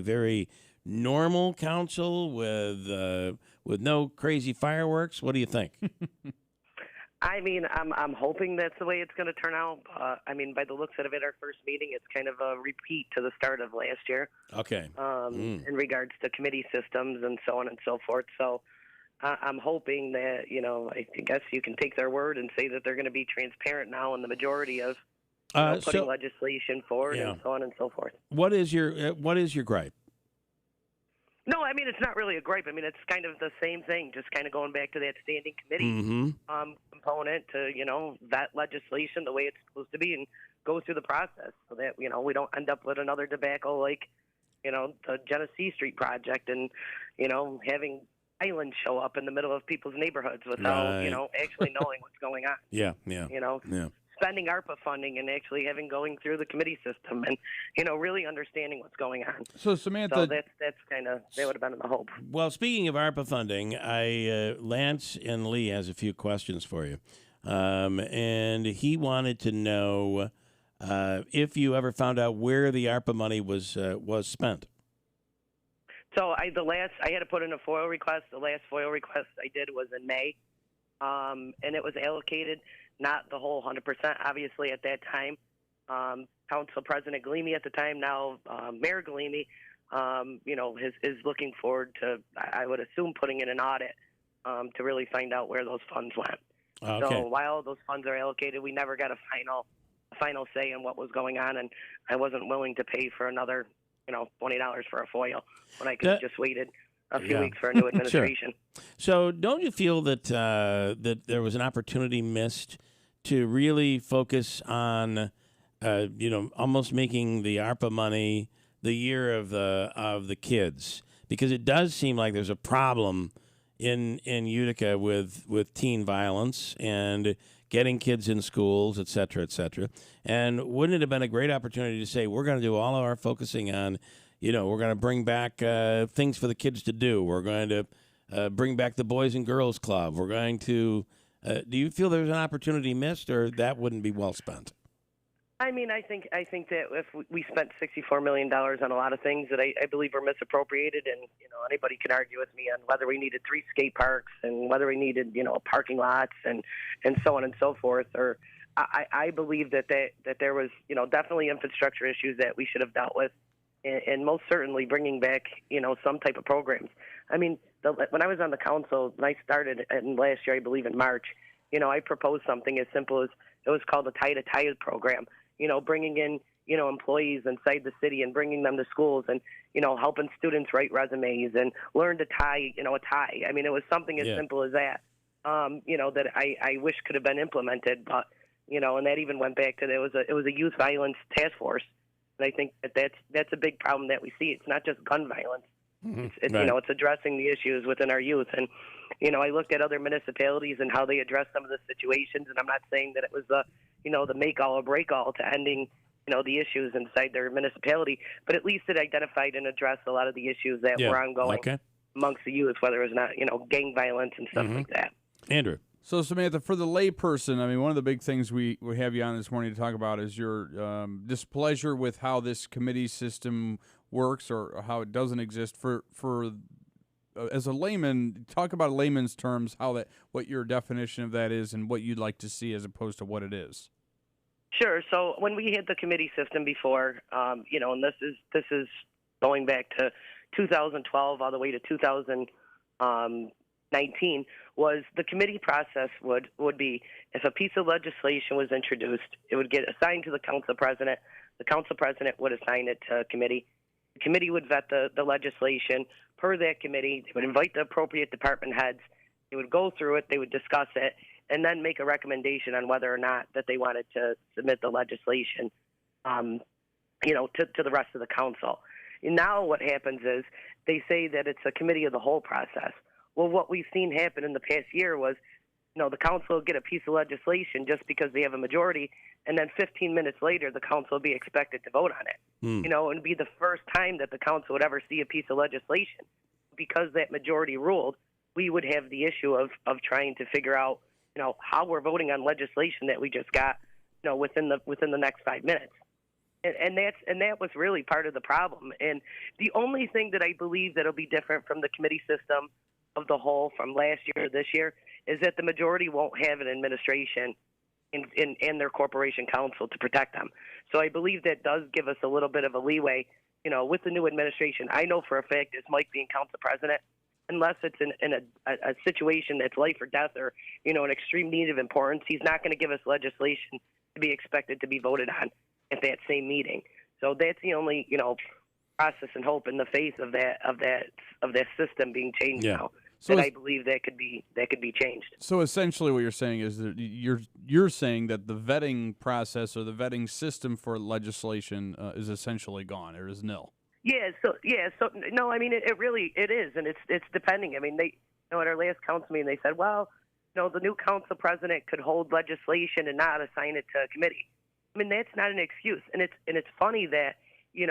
very normal council with no crazy fireworks? What do you think?
I mean, I'm hoping that's the way it's going to turn out. I mean, by the looks of it, our first meeting, it's kind of a repeat to the start of last year.
Okay.
In regards to committee systems and so on and so forth. So I'm hoping that, I guess you can take their word and say that they're going to be transparent now in the majority of putting legislation forward and so on and so forth.
What is your gripe?
No, I mean, it's not really a gripe. I mean, it's kind of the same thing, just kind of going back to that standing committee component to, vet legislation the way it's supposed to be and go through the process so that, we don't end up with another debacle like, the Genesee Street project and, having islands show up in the middle of people's neighborhoods without, actually knowing what's going on.
Yeah.
Spending ARPA funding and actually going through the committee system and, really understanding what's going on.
So, Samantha...
So that's kind of, that would have been the hope.
Well, speaking of ARPA funding, Lance and Lee has a few questions for you. And he wanted to know if you ever found out where the ARPA money was spent.
So I had to put in a FOIL request. The last FOIL request I did was in May. And it was allocated, not the whole 100%, obviously, at that time. Council President Galimi at the time, now Mayor Galimi, is looking forward to, I would assume, putting in an audit to really find out where those funds went.
Okay.
So while those funds are allocated, we never got a final say in what was going on, and I wasn't willing to pay for another, $20 for a FOIL when I could have just waited a few weeks for a new administration.
Sure. So don't you feel that that there was an opportunity missed to really focus on, almost making the ARPA money the year of the kids? Because it does seem like there's a problem in Utica with teen violence and getting kids in schools, et cetera, et cetera. And wouldn't it have been a great opportunity to say, we're going to do all of our focusing on, we're going to bring back things for the kids to do. We're going to bring back the Boys and Girls Club. We're going to do you feel there's an opportunity missed, or that wouldn't be well spent?
I mean, I think that if we spent $64 million on a lot of things that I believe were misappropriated, and anybody can argue with me on whether we needed 3 skate parks and whether we needed parking lots and so on and so forth. Or I believe that there was definitely infrastructure issues that we should have dealt with, and most certainly bringing back some type of programs. I mean, when I was on the council, when I started last year, I believe in March, I proposed something as simple as it was called the Tie to Tie program. Bringing in, employees inside the city and bringing them to schools and, helping students write resumes and learn to tie, a tie. I mean, it was something as simple as that, that I wish could have been implemented. But, and that even went back to, it was a youth violence task force. And I think that's a big problem that we see. It's not just gun violence. It's
Right.
it's addressing the issues within our youth. And, I looked at other municipalities and how they address some of the situations, and I'm not saying that it was the make all or break all to ending, the issues inside their municipality, but at least it identified and addressed a lot of the issues that were ongoing amongst the youth, whether it was not, gang violence and stuff like that.
Andrew.
So, Samantha, for the layperson, I mean, one of the big things we have you on this morning to talk about is your displeasure with how this committee system works or how it doesn't exist. For as a layman, talk about layman's terms, what your definition of that is and what you'd like to see as opposed to what it is.
Sure. So when we had the committee system before, and this is going back to 2012 all the way to 2019, was the committee process would be if a piece of legislation was introduced, it would get assigned to the council president. The council president would assign it to a committee. The committee would vet the legislation. Per that committee, they would invite the appropriate department heads. They would go through it. They would discuss it, and then make a recommendation on whether or not that they wanted to submit the legislation, to the rest of the council. And now what happens is they say that it's a committee of the whole process. Well, what we've seen happen in the past year was, the council will get a piece of legislation just because they have a majority, and then 15 minutes later, the council will be expected to vote on it. And it'd be the first time that the council would ever see a piece of legislation. Because that majority ruled, we would have the issue of trying to figure out, how we're voting on legislation that we just got, within the next 5 minutes. And that was really part of the problem. And the only thing that I believe that'll be different from the committee system of the whole from last year to this year is that the majority won't have an administration in their corporation council to protect them. So I believe that does give us a little bit of a leeway, with the new administration. I know for a fact, as Mike being council president, unless it's in a situation that's life or death or, an extreme need of importance, he's not going to give us legislation to be expected to be voted on at that same meeting. So that's the only, process and hope in the face of that system being changed now. So that I believe that could be changed.
So essentially, what you're saying is that you're saying that the vetting process or the vetting system for legislation is essentially gone or is nil.
So no, I mean it is, and it's depending. I mean they, at our last council meeting they said, well, the new council president could hold legislation and not assign it to a committee. I mean that's not an excuse, and it's funny that you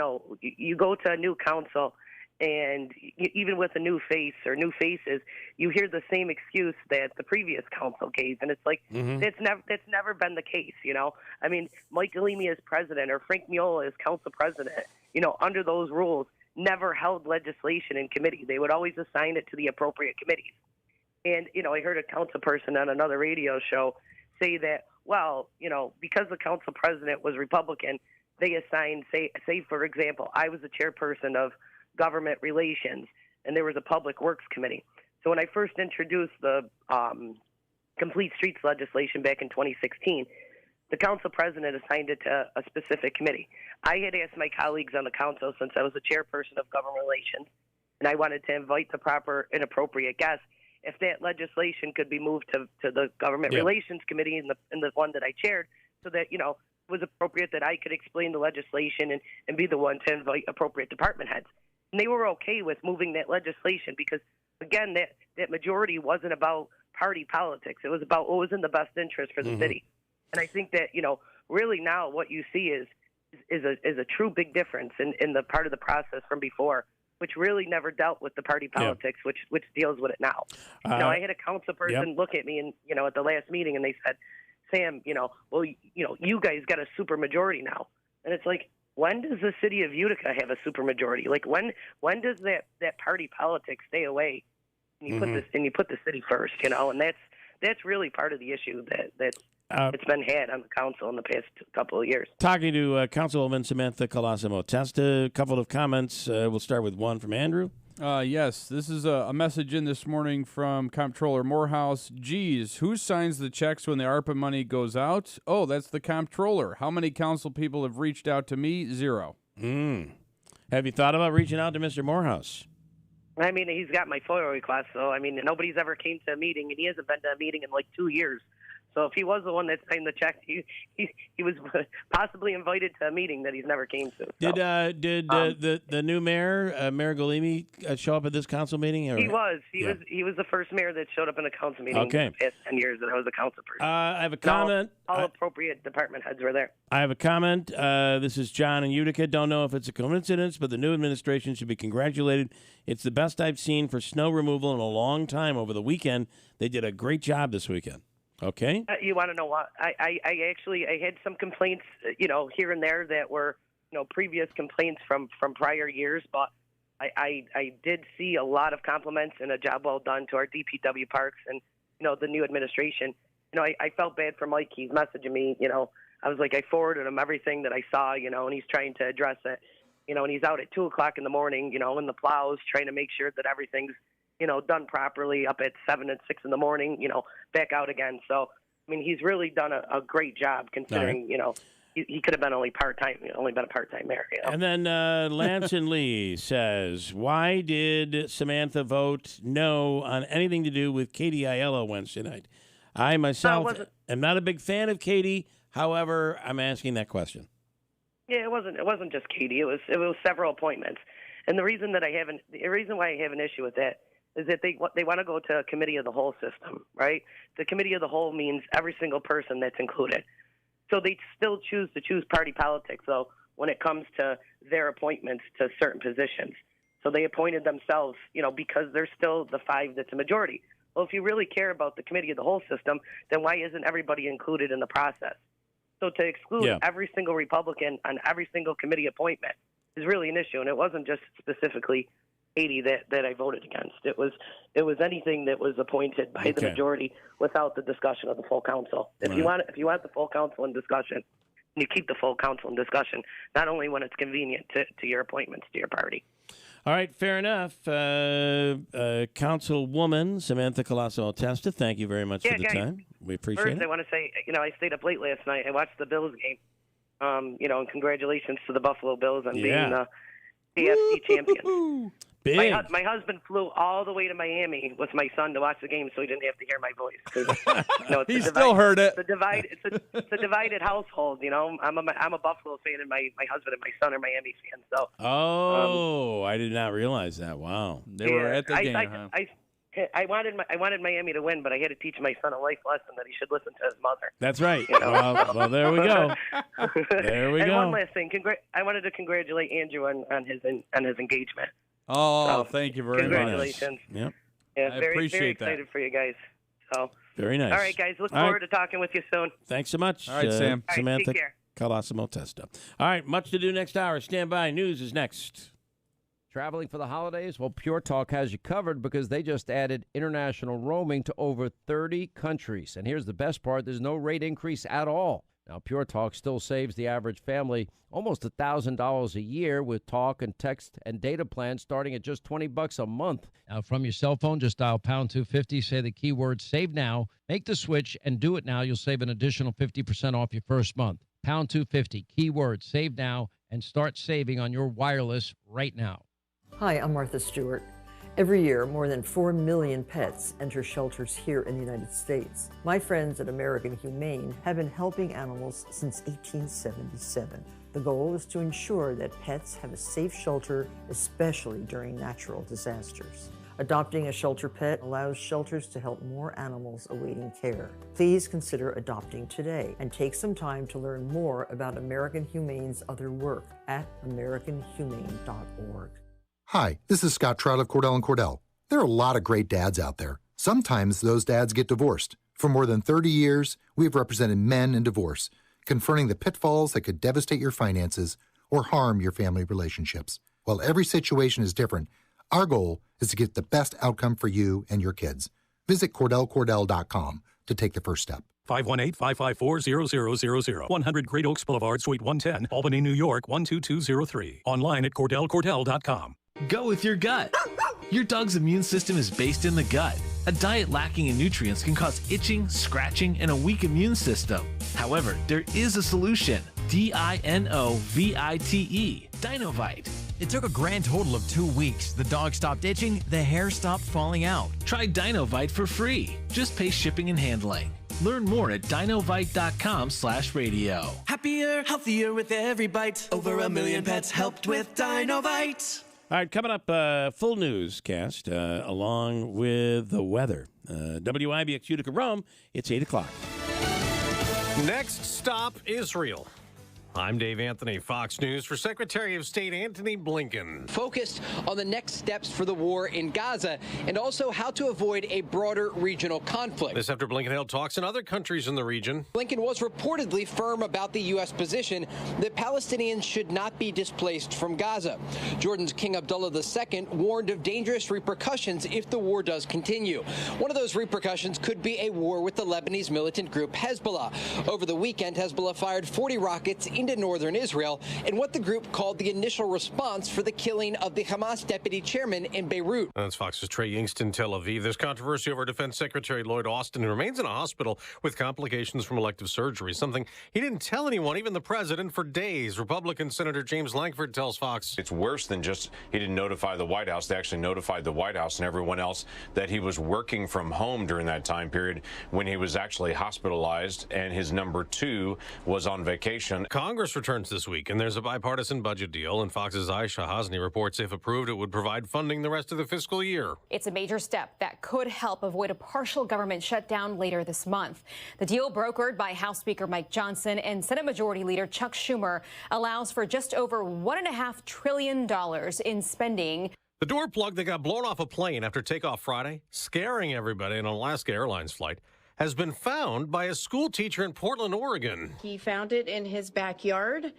go to a new council. And even with a new face or new faces, you hear the same excuse that the previous council gave, and it's like that's never been the case. I mean, Mike Galimi as president or Frank Miola as council president, under those rules, never held legislation in committee. They would always assign it to the appropriate committees. And I heard a council person on another radio show say that, well, because the council president was Republican, they assigned, say for example, I was the chairperson of government relations, and there was a public works committee. So when I first introduced the complete streets legislation back in 2016, the council president assigned it to a specific committee. I had asked my colleagues on the council, since I was the chairperson of government relations, and I wanted to invite the proper and appropriate guests, if that legislation could be moved to the government relations committee and the one that I chaired, so that it was appropriate that I could explain the legislation and be the one to invite appropriate department heads. And they were okay with moving that legislation because, again, that majority wasn't about party politics. It was about what was in the best interest for the city. And I think that, really now what you see is a true big difference in the part of the process from before, which really never dealt with the party politics, which deals with it now. I had a council person look at me and, at the last meeting, and they said, Sam, well, you guys got a super majority now. And it's like, when does the city of Utica have a super majority? Like, when does that party politics stay away? And you put the city first, and that's really part of the issue that's it's been had on the council in the past couple of years.
Talking to Councilwoman Samantha Colosimo Testa, a couple of comments. We'll start with one from Andrew.
Yes, this is a message in this morning from Comptroller Morehouse. Geez, who signs the checks when the ARPA money goes out? Oh, that's the Comptroller. How many council people have reached out to me? 0.
Have you thought about reaching out to Mr. Morehouse?
I mean, he's got my FOIA request, so, I mean, nobody's ever came to a meeting, and he hasn't been to a meeting in like 2 years. So if he was the one that signed the check, he was possibly invited to a meeting that he's never came to. So.
Did the new mayor, Mayor Golimi, show up at this council meeting? Or?
He was. He was the first mayor that showed up in a council meeting in the past 10 years that I was a council person.
I have a comment.
All appropriate department heads were there.
I have a comment. This is John in Utica. Don't know if it's a coincidence, but the new administration should be congratulated. It's the best I've seen for snow removal in a long time over the weekend. They did a great job this weekend. Okay.
You want to know what? I had some complaints, here and there that were, previous complaints from prior years, but I did see a lot of compliments and a job well done to our DPW parks and, the new administration. I felt bad for Mike. He's messaging me, I was like, I forwarded him everything that I saw, and he's trying to address it, and he's out at 2:00 in the morning, in the plows, trying to make sure that everything's, done properly, up at 7 and 6 in the morning, back out again. So, I mean, he's really done a great job considering, he could have been only part-time, only been a part-time mayor.
And then Lance and Lee says, why did Samantha vote no on anything to do with Katie Aiello Wednesday night? I myself am not a big fan of Katie. However, I'm asking that question.
Yeah, it wasn't just Katie. It was several appointments. And the reason why I have an issue with that is that they want to go to a committee of the whole system, right? The committee of the whole means every single person that's included. So they still choose party politics, though, when it comes to their appointments to certain positions. So they appointed themselves, because they're still the 5 that's a majority. Well, if you really care about the committee of the whole system, then why isn't everybody included in the process? So to exclude every single Republican on every single committee appointment is really an issue, and it wasn't just specifically 80 that I voted against. It was anything that was appointed by the majority without the discussion of the full council. If you want the full council in discussion, you keep the full council in discussion, not only when it's convenient to your appointments to your party.
All right, fair enough. Councilwoman Samantha Colosimo Testa, thank you very much for the time. We appreciate it.
I want to say, I stayed up late last night. I watched the Bills game. And congratulations to the Buffalo Bills on being the AFC champions.
Big.
My husband flew all the way to Miami with my son to watch the game, so he didn't have to hear my voice.
He still heard it.
It's a divided household. I'm a Buffalo fan, and my husband and my son are Miami fans. So.
I did not realize that. Wow.
They were at the game. Huh?
I wanted Miami to win, but I had to teach my son a life lesson that he should listen to his mother.
That's right. Well, there we go.
And one last thing, I wanted to congratulate Andrew on his engagement.
Oh, thank you very much.
Congratulations.
Yep.
Yeah,
I
very
appreciate
excited for you guys. So
very nice.
All right, guys. Look forward to talking with you soon.
Thanks so much.
All right, Sam.
Samantha
take care.
Colosimo Testa. All right, much to do next hour. Stand by. News is next.
Traveling for the holidays? Well, Pure Talk has you covered because they just added international roaming to over 30 countries. And here's the best part. There's no rate increase at all. Now, Pure Talk still saves the average family almost $1,000 a year with talk and text and data plans starting at just $20 a month. Now, from your cell phone, just dial pound 250, say the keyword save now, make the switch, and do it now. You'll save an additional 50% off your first month. Pound 250, keyword save now, and start saving on your wireless right now.
Hi, I'm Martha Stewart. Every year, more than 4 million pets enter shelters here in the United States. My friends at American Humane have been helping animals since 1877. The goal is to ensure that pets have a safe shelter, especially during natural disasters. Adopting a shelter pet allows shelters to help more animals awaiting care. Please consider adopting today and take some time to learn more about American Humane's other work at americanhumane.org.
Hi, this is Scott Trout of Cordell & Cordell. There are a lot of great dads out there. Sometimes those dads get divorced. For more than 30 years, we have represented men in divorce, confronting the pitfalls that could devastate your finances or harm your family relationships. While every situation is different, our goal is to get the best outcome for you and your kids. Visit CordellCordell.com to take the first step.
518-554-0000. 100 Great Oaks Boulevard, Suite 110, Albany, New York, 12203. Online at CordellCordell.com.
Go with your gut. Your dog's immune system is based in the gut. A diet lacking in nutrients can cause itching, scratching, and a weak immune system. However, there is a solution. DINOVITE. Dinovite.
It took a grand total of 2 weeks. The dog stopped itching, the hair stopped falling out.
Try Dinovite for free. Just pay shipping and handling. Learn more at dinovite.com/radio.
Happier, healthier with every bite. Over 1 million pets helped with Dinovite.
All right, coming up, full newscast along with the weather. WIBX Utica Rome, it's 8 o'clock.
Next stop, Israel. I'm Dave Anthony, Fox News, for Secretary of State Antony Blinken.
Focused on the next steps for the war in Gaza and also how to avoid a broader regional conflict.
This after Blinken held talks in other countries in the region.
Blinken was reportedly firm about the U.S. position that Palestinians should not be displaced from Gaza. Jordan's King Abdullah II warned of dangerous repercussions if the war does continue. One of those repercussions could be a war with the Lebanese militant group Hezbollah. Over the weekend, Hezbollah fired 40 rockets into northern Israel in what the group called the initial response for the killing of the Hamas deputy chairman in Beirut.
That's Fox's Trey Yingst in Tel Aviv. There's controversy over Defense Secretary Lloyd Austin, who remains in a hospital with complications from elective surgery, something he didn't tell anyone, even the president, for days. Republican Senator James Lankford tells Fox.
It's worse than just he didn't notify the White House. They actually notified the White House and everyone else that he was working from home during that time period when he was actually hospitalized, and his number 2 was on vacation.
Congress returns this week, and there's a bipartisan budget deal, and Fox's Aisha Hasni reports if approved, it would provide funding the rest of the fiscal year.
It's a major step that could help avoid a partial government shutdown later this month. The deal, brokered by House Speaker Mike Johnson and Senate Majority Leader Chuck Schumer, allows for just over $1.5 trillion in spending.
The door plug that got blown off a plane after takeoff Friday, scaring everybody in an Alaska Airlines flight, has been found by a school teacher in Portland, Oregon.
He found it in his backyard.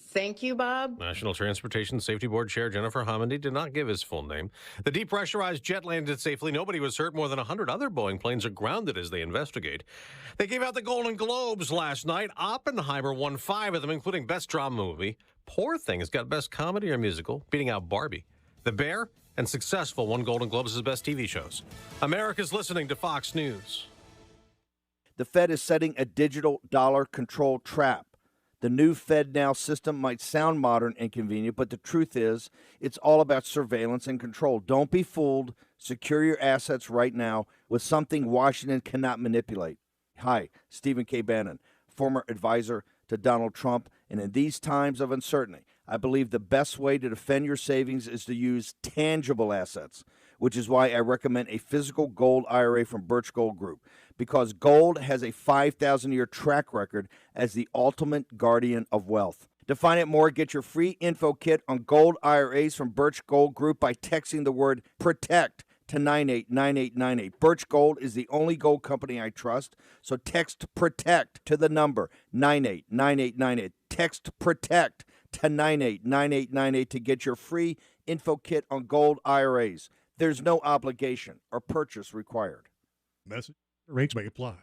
Thank you, Bob.
National Transportation Safety Board Chair Jennifer Homendy did not give his full name. The depressurized jet landed safely. Nobody was hurt. More than 100 other Boeing planes are grounded as they investigate. They gave out the Golden Globes last night. Oppenheimer won 5 of them, including Best Drama Movie. Poor Things got Best Comedy or Musical, beating out Barbie. The Bear and Successful won Golden Globes as Best TV Shows. America's listening to Fox News.
The Fed is setting a digital dollar control trap. The new FedNow system might sound modern and convenient, but the truth is it's all about surveillance and control. Don't be fooled. Secure your assets right now with something Washington cannot manipulate. Hi, Stephen K. Bannon, former advisor to Donald Trump. And in these times of uncertainty, I believe the best way to defend your savings is to use tangible assets, which is why I recommend a physical gold IRA from Birch Gold Group, because gold has a 5,000-year track record as the ultimate guardian of wealth. To find out more, get your free info kit on gold IRAs from Birch Gold Group by texting the word PROTECT to 989898. Birch Gold is the only gold company I trust, so text PROTECT to the number 989898. Text PROTECT to 989898 to get your free info kit on gold IRAs. There's no obligation or purchase required.
Message rates may apply.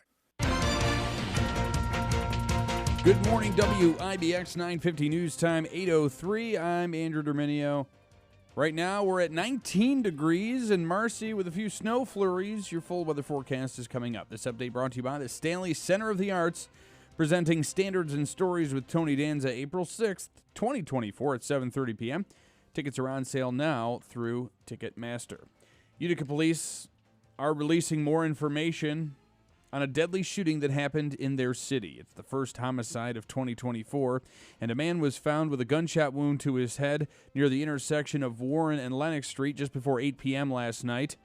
Good morning, WIBX 950 News Time, 8:03. I'm Andrew Derminio. Right now, we're at 19 degrees in Marcy with a few snow flurries. Your full weather forecast is coming up. This update brought to you by the Stanley Center of the Arts, presenting Standards and Stories with Tony Danza, April 6th, 2024 at 7:30 p.m. Tickets are on sale now through Ticketmaster. Utica police are releasing more information on a deadly shooting that happened in their city. It's the first homicide of 2024, and a man was found with a gunshot wound to his head near the intersection of Warren and Lennox Street just before 8 p.m. last night.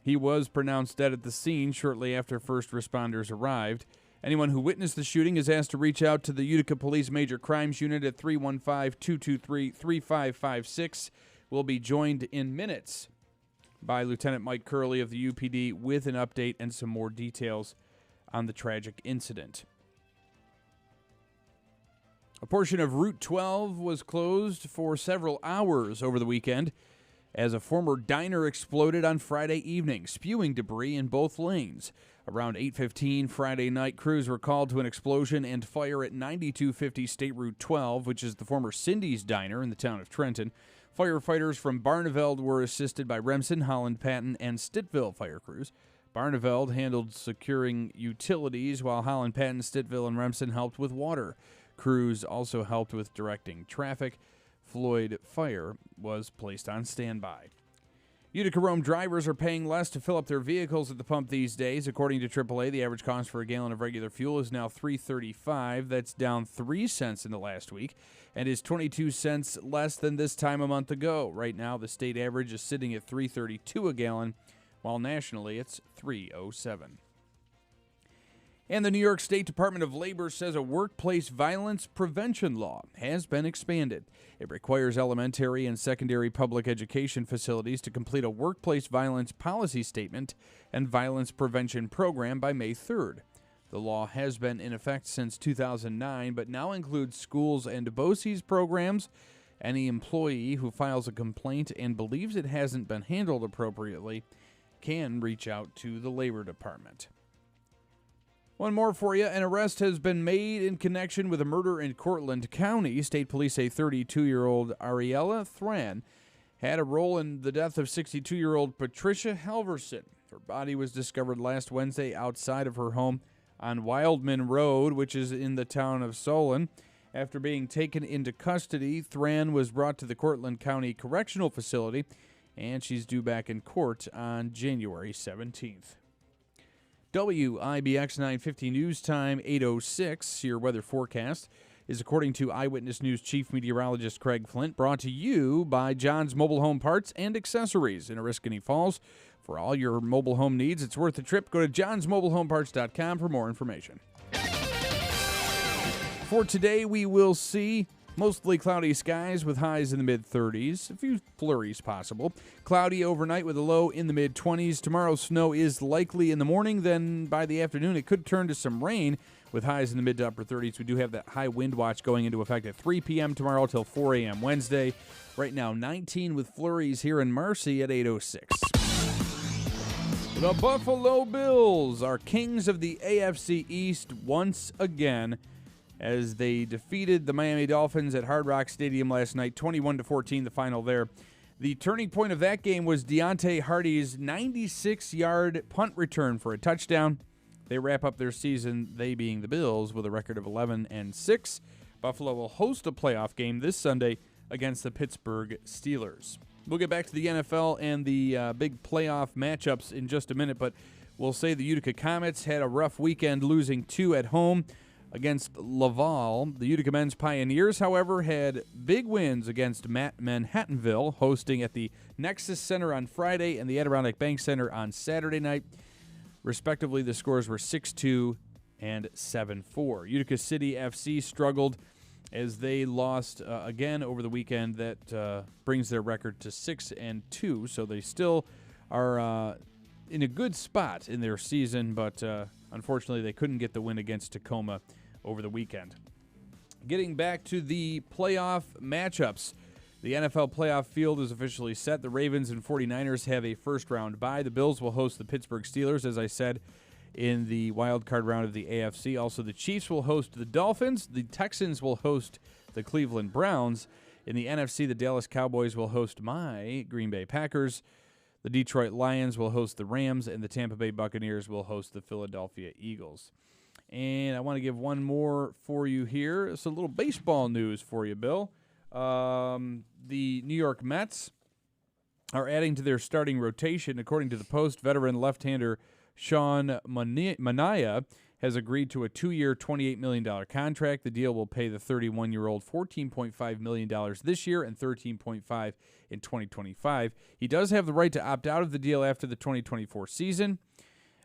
He was pronounced dead at the scene shortly after first responders arrived. Anyone who witnessed the shooting is asked to reach out to the Utica Police Major Crimes Unit at 315-223-3556. We'll be joined in minutes by Lieutenant Mike Curley of the UPD with an update and some more details on the tragic incident. A portion of Route 12 was closed for several hours over the weekend as a former diner exploded on Friday evening, spewing debris in both lanes. Around 8:15 Friday night, crews were called to an explosion and fire at 9250 State Route 12, which is the former Cindy's Diner in the town of Trenton. Firefighters from Barneveld were assisted by Remsen, Holland, Patton, and Stittville fire crews. Barneveld handled securing utilities, while Holland, Patton, Stittville, and Remsen helped with water. Crews also helped with directing traffic. Floyd Fire was placed on standby. Utica Rome drivers are paying less to fill up their vehicles at the pump these days. According to AAA, the average cost for a gallon of regular fuel is now $3.35. That's down 3 cents in the last week and is 22 cents less than this time a month ago. Right now, the state average is sitting at $3.32 a gallon, while nationally it's $3.07. And the New York State Department of Labor says a workplace violence prevention law has been expanded. It requires elementary and secondary public education facilities to complete a workplace violence policy statement and violence prevention program by May 3rd. The law has been in effect since 2009, but now includes schools and BOCES programs. Any employee who files a complaint and believes it hasn't been handled appropriately can reach out to the Labor Department. One more for you. An arrest has been made in connection with a murder in Cortland County. State police say 32-year-old Ariella Thran had a role in the death of 62-year-old Patricia Halverson. Her body was discovered last Wednesday outside of her home on Wildman Road, which is in the town of Solon. After being taken into custody, Thran was brought to the Cortland County Correctional Facility, and she's due back in court on January 17th. WIBX 950 News Time 8:06. Your weather forecast is according to Eyewitness News Chief Meteorologist Craig Flint, brought to you by John's Mobile Home Parts and Accessories in Oriskany Falls. For all your mobile home needs, it's worth a trip. Go to johnsmobilehomeparts.com for more information. For today, we will see mostly cloudy skies with highs in the mid-30s, a few flurries possible. Cloudy overnight with a low in the mid-20s. Tomorrow, snow is likely in the morning. Then by the afternoon, it could turn to some rain with highs in the mid to upper 30s. We do have that high wind watch going into effect at 3 p.m. tomorrow till 4 a.m. Wednesday. Right now, 19 with flurries here in Marcy at 8:06. The Buffalo Bills are kings of the AFC East once again, as they defeated the Miami Dolphins at Hard Rock Stadium last night, 21-14, the final there. The turning point of that game was Deontay Hardy's 96-yard punt return for a touchdown. They wrap up their season, they being the Bills, with a record of 11-6. Buffalo will host a playoff game this Sunday against the Pittsburgh Steelers. We'll get back to the NFL and the big playoff matchups in just a minute, but we'll say the Utica Comets had a rough weekend, losing 2 at home against Laval. The Utica men's Pioneers, however, had big wins against Manhattanville, hosting at the Nexus Center on Friday and the Adirondack Bank Center on Saturday night. Respectively, the scores were 6-2 and 7-4. Utica City FC struggled as they lost again over the weekend. That brings their record to 6-2, so they still are in a good spot in their season, but unfortunately they couldn't get the win against Tacoma over the weekend. Getting back to the playoff matchups, the NFL playoff field is officially set. The Ravens and 49ers have a first-round bye. The Bills will host the Pittsburgh Steelers, as I said, in the wild card round of the AFC. Also, the Chiefs will host the Dolphins. The Texans will host the Cleveland Browns. In the NFC, the Dallas Cowboys will host my Green Bay Packers. The Detroit Lions will host the Rams, and the Tampa Bay Buccaneers will host the Philadelphia Eagles. And I want to give one more for you here. It's a little baseball news for you, Bill. The New York Mets are adding to their starting rotation. According to the Post, veteran left-hander Sean Manaea has agreed to a 2-year, $28 million contract. The deal will pay the 31-year-old $14.5 million this year and $13.5 million in 2025. He does have the right to opt out of the deal after the 2024 season.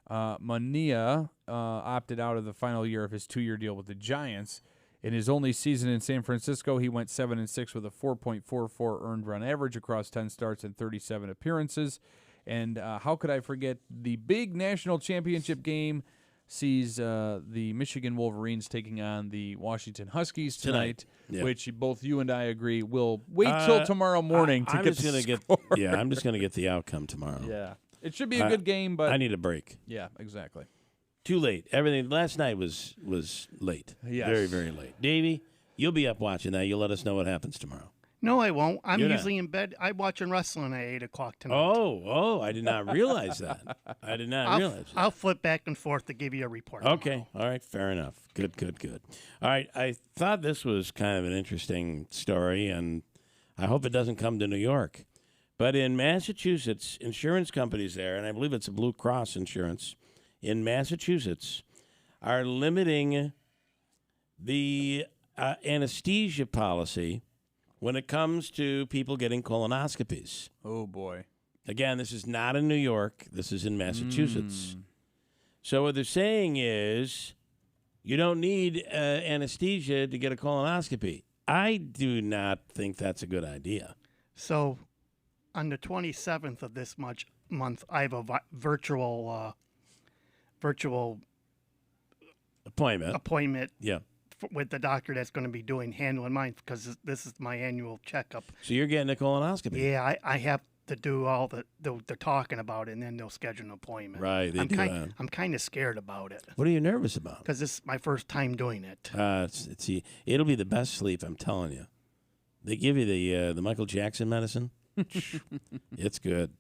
Manaea opted out of the final year of his 2-year deal with the Giants. In his only season in San Francisco, he went 7-6 with a 4.44 earned run average across 10 starts and 37 appearances. And how could I forget the big national championship game sees the Michigan Wolverines taking on the Washington Huskies tonight.
Yeah.
Which both you and I agree will wait till tomorrow morning to get the score.
I'm just going to get the outcome tomorrow.
Yeah. It should be a good game, but
I need a break.
Yeah, exactly.
Too late. Everything last night was late.
Yes.
Very, very late. Davey, you'll be up watching that. You'll let us know what happens tomorrow.
No, I won't. I'm
You're
usually in bed. I'm watching wrestling at 8 o'clock tonight.
Oh, I did not realize that. I did not realize that.
I'll flip back and forth to give you a report.
Okay. All right. Fair enough. Good. All right. I thought this was kind of an interesting story, and I hope it doesn't come to New York. But in Massachusetts, insurance companies there, and I believe it's a Blue Cross insurance in Massachusetts, are limiting the anesthesia policy when it comes to people getting colonoscopies.
Oh, boy.
Again, this is not in New York. This is in Massachusetts. So what they're saying is you don't need anesthesia to get a colonoscopy. I do not think that's a good idea.
So on the 27th of this month, I have a virtual appointment.
Yeah.
With the doctor that's going to be handling mine because this is my annual checkup.
So you're getting a colonoscopy.
Yeah, I have to do all they're talking about it, and then they'll schedule an appointment.
Right, they do that.
I'm kind of scared about it.
What are you nervous about?
Because this is my first time doing it.
It'll be the best sleep, I'm telling you. They give you the Michael Jackson medicine. It's good.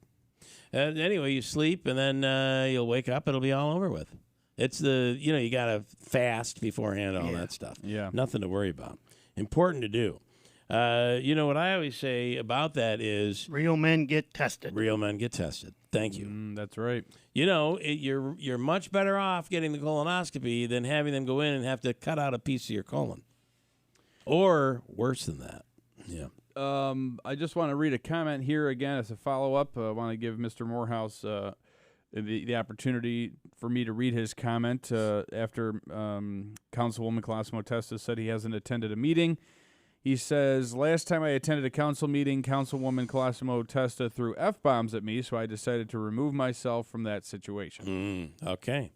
Anyway, you sleep, and then you'll wake up. It'll be all over with. It's you got to fast beforehand, all that stuff.
Yeah.
Nothing to worry about. Important to do. What I always say about that is
real men get tested.
Real men get tested. Thank you.
That's right.
You're much better off getting the colonoscopy than having them go in and have to cut out a piece of your colon. Or worse than that. Yeah.
I just want to read a comment here again as a follow-up. I want to give Mr. Morehouse the opportunity for me to read his comment after Councilwoman Colosimo Testa said he hasn't attended a meeting. He says, last time I attended a council meeting, Councilwoman Colosimo Testa threw F-bombs at me, so I decided to remove myself from that situation.
Okay.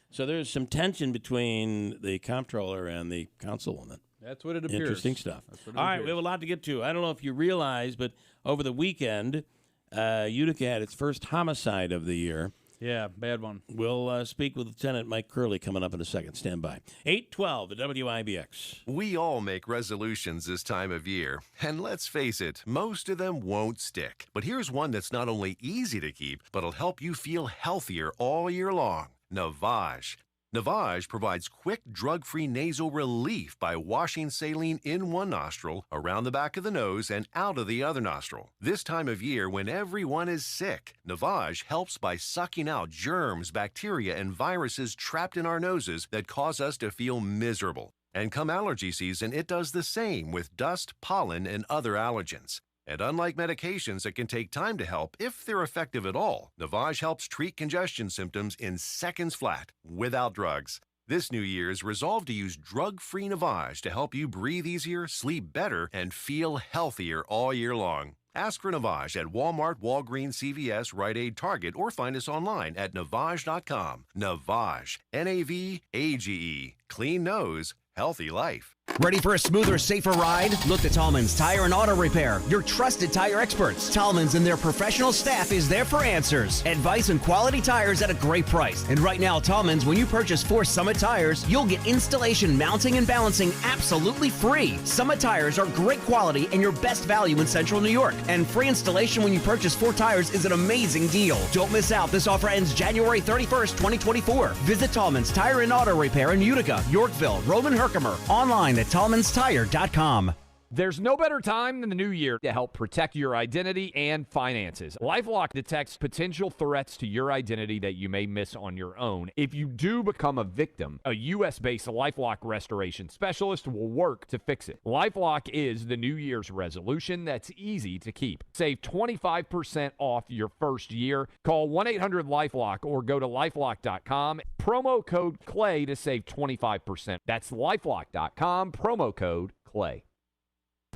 So there's some tension between the comptroller and the councilwoman.
That's what it appears.
Interesting stuff. All right, we have a lot to get to. I don't know if you realize, but over the weekend, Utica had its first homicide of the year.
Yeah, bad one.
We'll speak with Lieutenant Mike Curley coming up in a second. Stand by. 8:12 at WIBX.
We all make resolutions this time of year, and let's face it, most of them won't stick. But here's one that's not only easy to keep, but will help you feel healthier all year long. Navage. Navage provides quick, drug-free nasal relief by washing saline in one nostril, around the back of the nose, and out of the other nostril. This time of year, when everyone is sick, Navage helps by sucking out germs, bacteria, and viruses trapped in our noses that cause us to feel miserable. And come allergy season, it does the same with dust, pollen, and other allergens. And unlike medications that can take time to help, if they're effective at all, Navage helps treat congestion symptoms in seconds flat, without drugs. This New Year's, resolve to use drug-free Navage to help you breathe easier, sleep better, and feel healthier all year long. Ask for Navage at Walmart, Walgreens, CVS, Rite Aid, Target, or find us online at Navage.com. Navage. N-A-V-A-G-E. Clean nose, healthy life.
Ready for a smoother, safer ride? Look to Tallman's Tire and Auto Repair, your trusted tire experts. Tallman's and their professional staff is there for answers, advice, and quality tires at a great price. And right now, Tallman's, when you purchase 4 Summit tires, you'll get installation, mounting, and balancing absolutely free. Summit tires are great quality and your best value in Central New York. And free installation when you purchase 4 tires is an amazing deal. Don't miss out. This offer ends January 31st, 2024. Visit Tallman's Tire and Auto Repair in Utica, Yorkville, Roman Herkimer, online at TallmansTire.com.
There's no better time than the new year to help protect your identity and finances. LifeLock detects potential threats to your identity that you may miss on your own. If you do become a victim, a U.S.-based LifeLock restoration specialist will work to fix it. LifeLock is the New Year's resolution that's easy to keep. Save 25% off your first year. Call 1-800-LifeLock or go to LifeLock.com. Promo code CLAY to save 25%. That's LifeLock.com, promo code CLAY.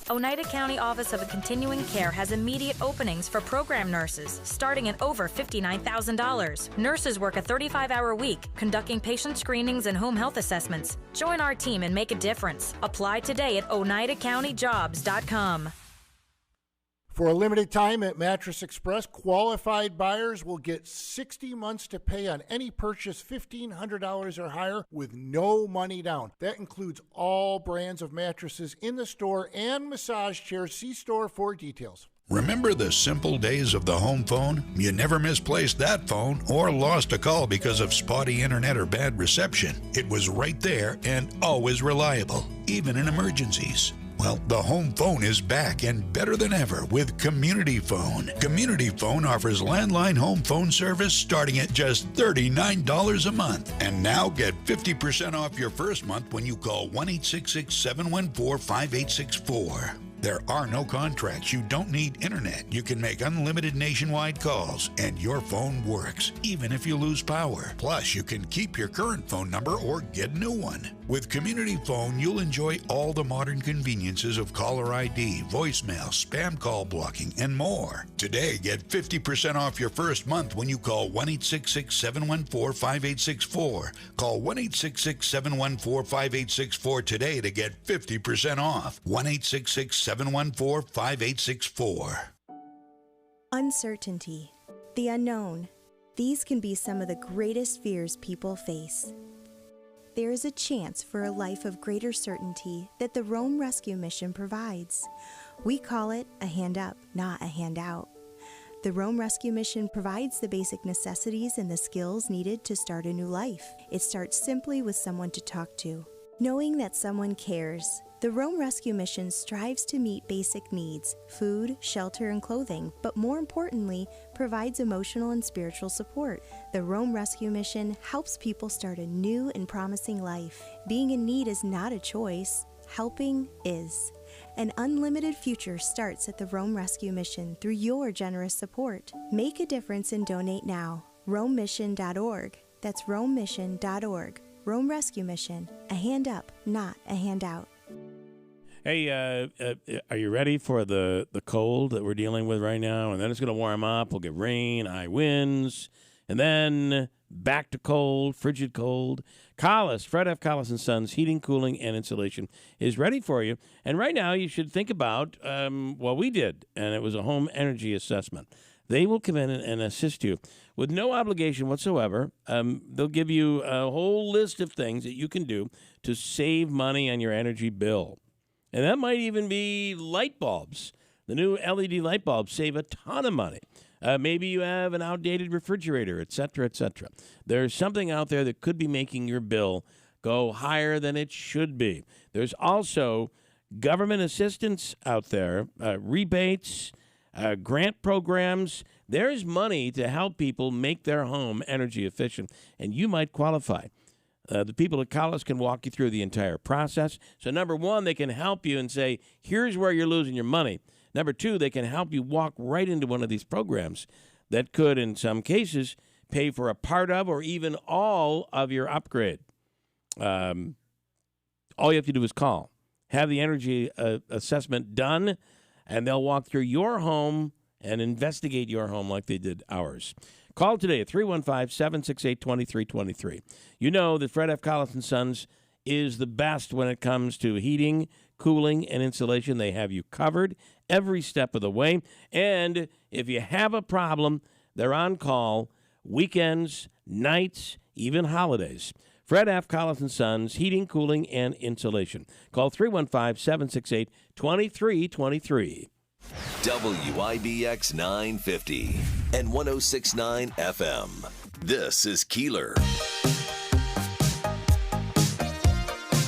Oneida County Office of Continuing Care has immediate openings for program nurses, starting at over $59,000. Nurses work a 35-hour week, conducting patient screenings and home health assessments. Join our team and make a difference. Apply today at OneidaCountyJobs.com.
For a limited time at Mattress Express, qualified buyers will get 60 months to pay on any purchase $1,500 or higher with no money down. That includes all brands of mattresses in the store and massage chairs. See store for details.
Remember the simple days of the home phone? You never misplaced that phone or lost a call because of spotty internet or bad reception. It was right there and always reliable, even in emergencies. Well, the home phone is back and better than ever with Community Phone. Community Phone offers landline home phone service starting at just $39 a month. And now get 50% off your first month when you call 1-866-714-5864. There are no contracts. You don't need internet. You can make unlimited nationwide calls, and your phone works, even if you lose power. Plus, you can keep your current phone number or get a new one. With Community Phone, you'll enjoy all the modern conveniences of caller ID, voicemail, spam call blocking, and more. Today, get 50% off your first month when you call 1-866-714-5864. Call 1-866-714-5864 today to get 50% off. 1-866-714-5864.
Uncertainty, the unknown. These can be some of the greatest fears people face. There is a chance for a life of greater certainty that the Rome Rescue Mission provides. We call it a hand up, not a handout. The Rome Rescue Mission provides the basic necessities and the skills needed to start a new life. It starts simply with someone to talk to. Knowing that someone cares, the Rome Rescue Mission strives to meet basic needs, food, shelter, and clothing, but more importantly, provides emotional and spiritual support. The Rome Rescue Mission helps people start a new and promising life. Being in need is not a choice. Helping is. An unlimited future starts at the Rome Rescue Mission through your generous support. Make a difference and donate now. RomeMission.org. That's RomeMission.org. Rome Rescue Mission. A hand up, not a handout.
Hey, are you ready for the cold that we're dealing with right now? And then it's going to warm up. We'll get rain, high winds, and then back to cold, frigid cold. Collis, Fred F. Collis & Sons, Heating, Cooling, and Insulation is ready for you. And right now you should think about what we did, and it was a home energy assessment. They will come in and assist you with no obligation whatsoever. They'll give you a whole list of things that you can do to save money on your energy bill. And that might even be light bulbs. The new LED light bulbs save a ton of money. Maybe you have an outdated refrigerator, et cetera, et cetera. There's something out there that could be making your bill go higher than it should be. There's also government assistance out there, rebates, grant programs. There's money to help people make their home energy efficient, and you might qualify. The people at Collis can walk you through the entire process. So, number one, they can help you and say, here's where you're losing your money. Number two, they can help you walk right into one of these programs that could, in some cases, pay for a part of or even all of your upgrade. All you have to do is call. Have the energy assessment done, and they'll walk through your home and investigate your home like they did ours. Call today at 315-768-2323. You know that Fred F. Collis & Sons is the best when it comes to heating, cooling, and insulation. They have you covered every step of the way. And if you have a problem, they're on call weekends, nights, even holidays. Fred F. Collis & Sons, Heating, Cooling, and Insulation. Call 315-768-2323.
WIBX 950 and 106.9 FM. This is Keeler.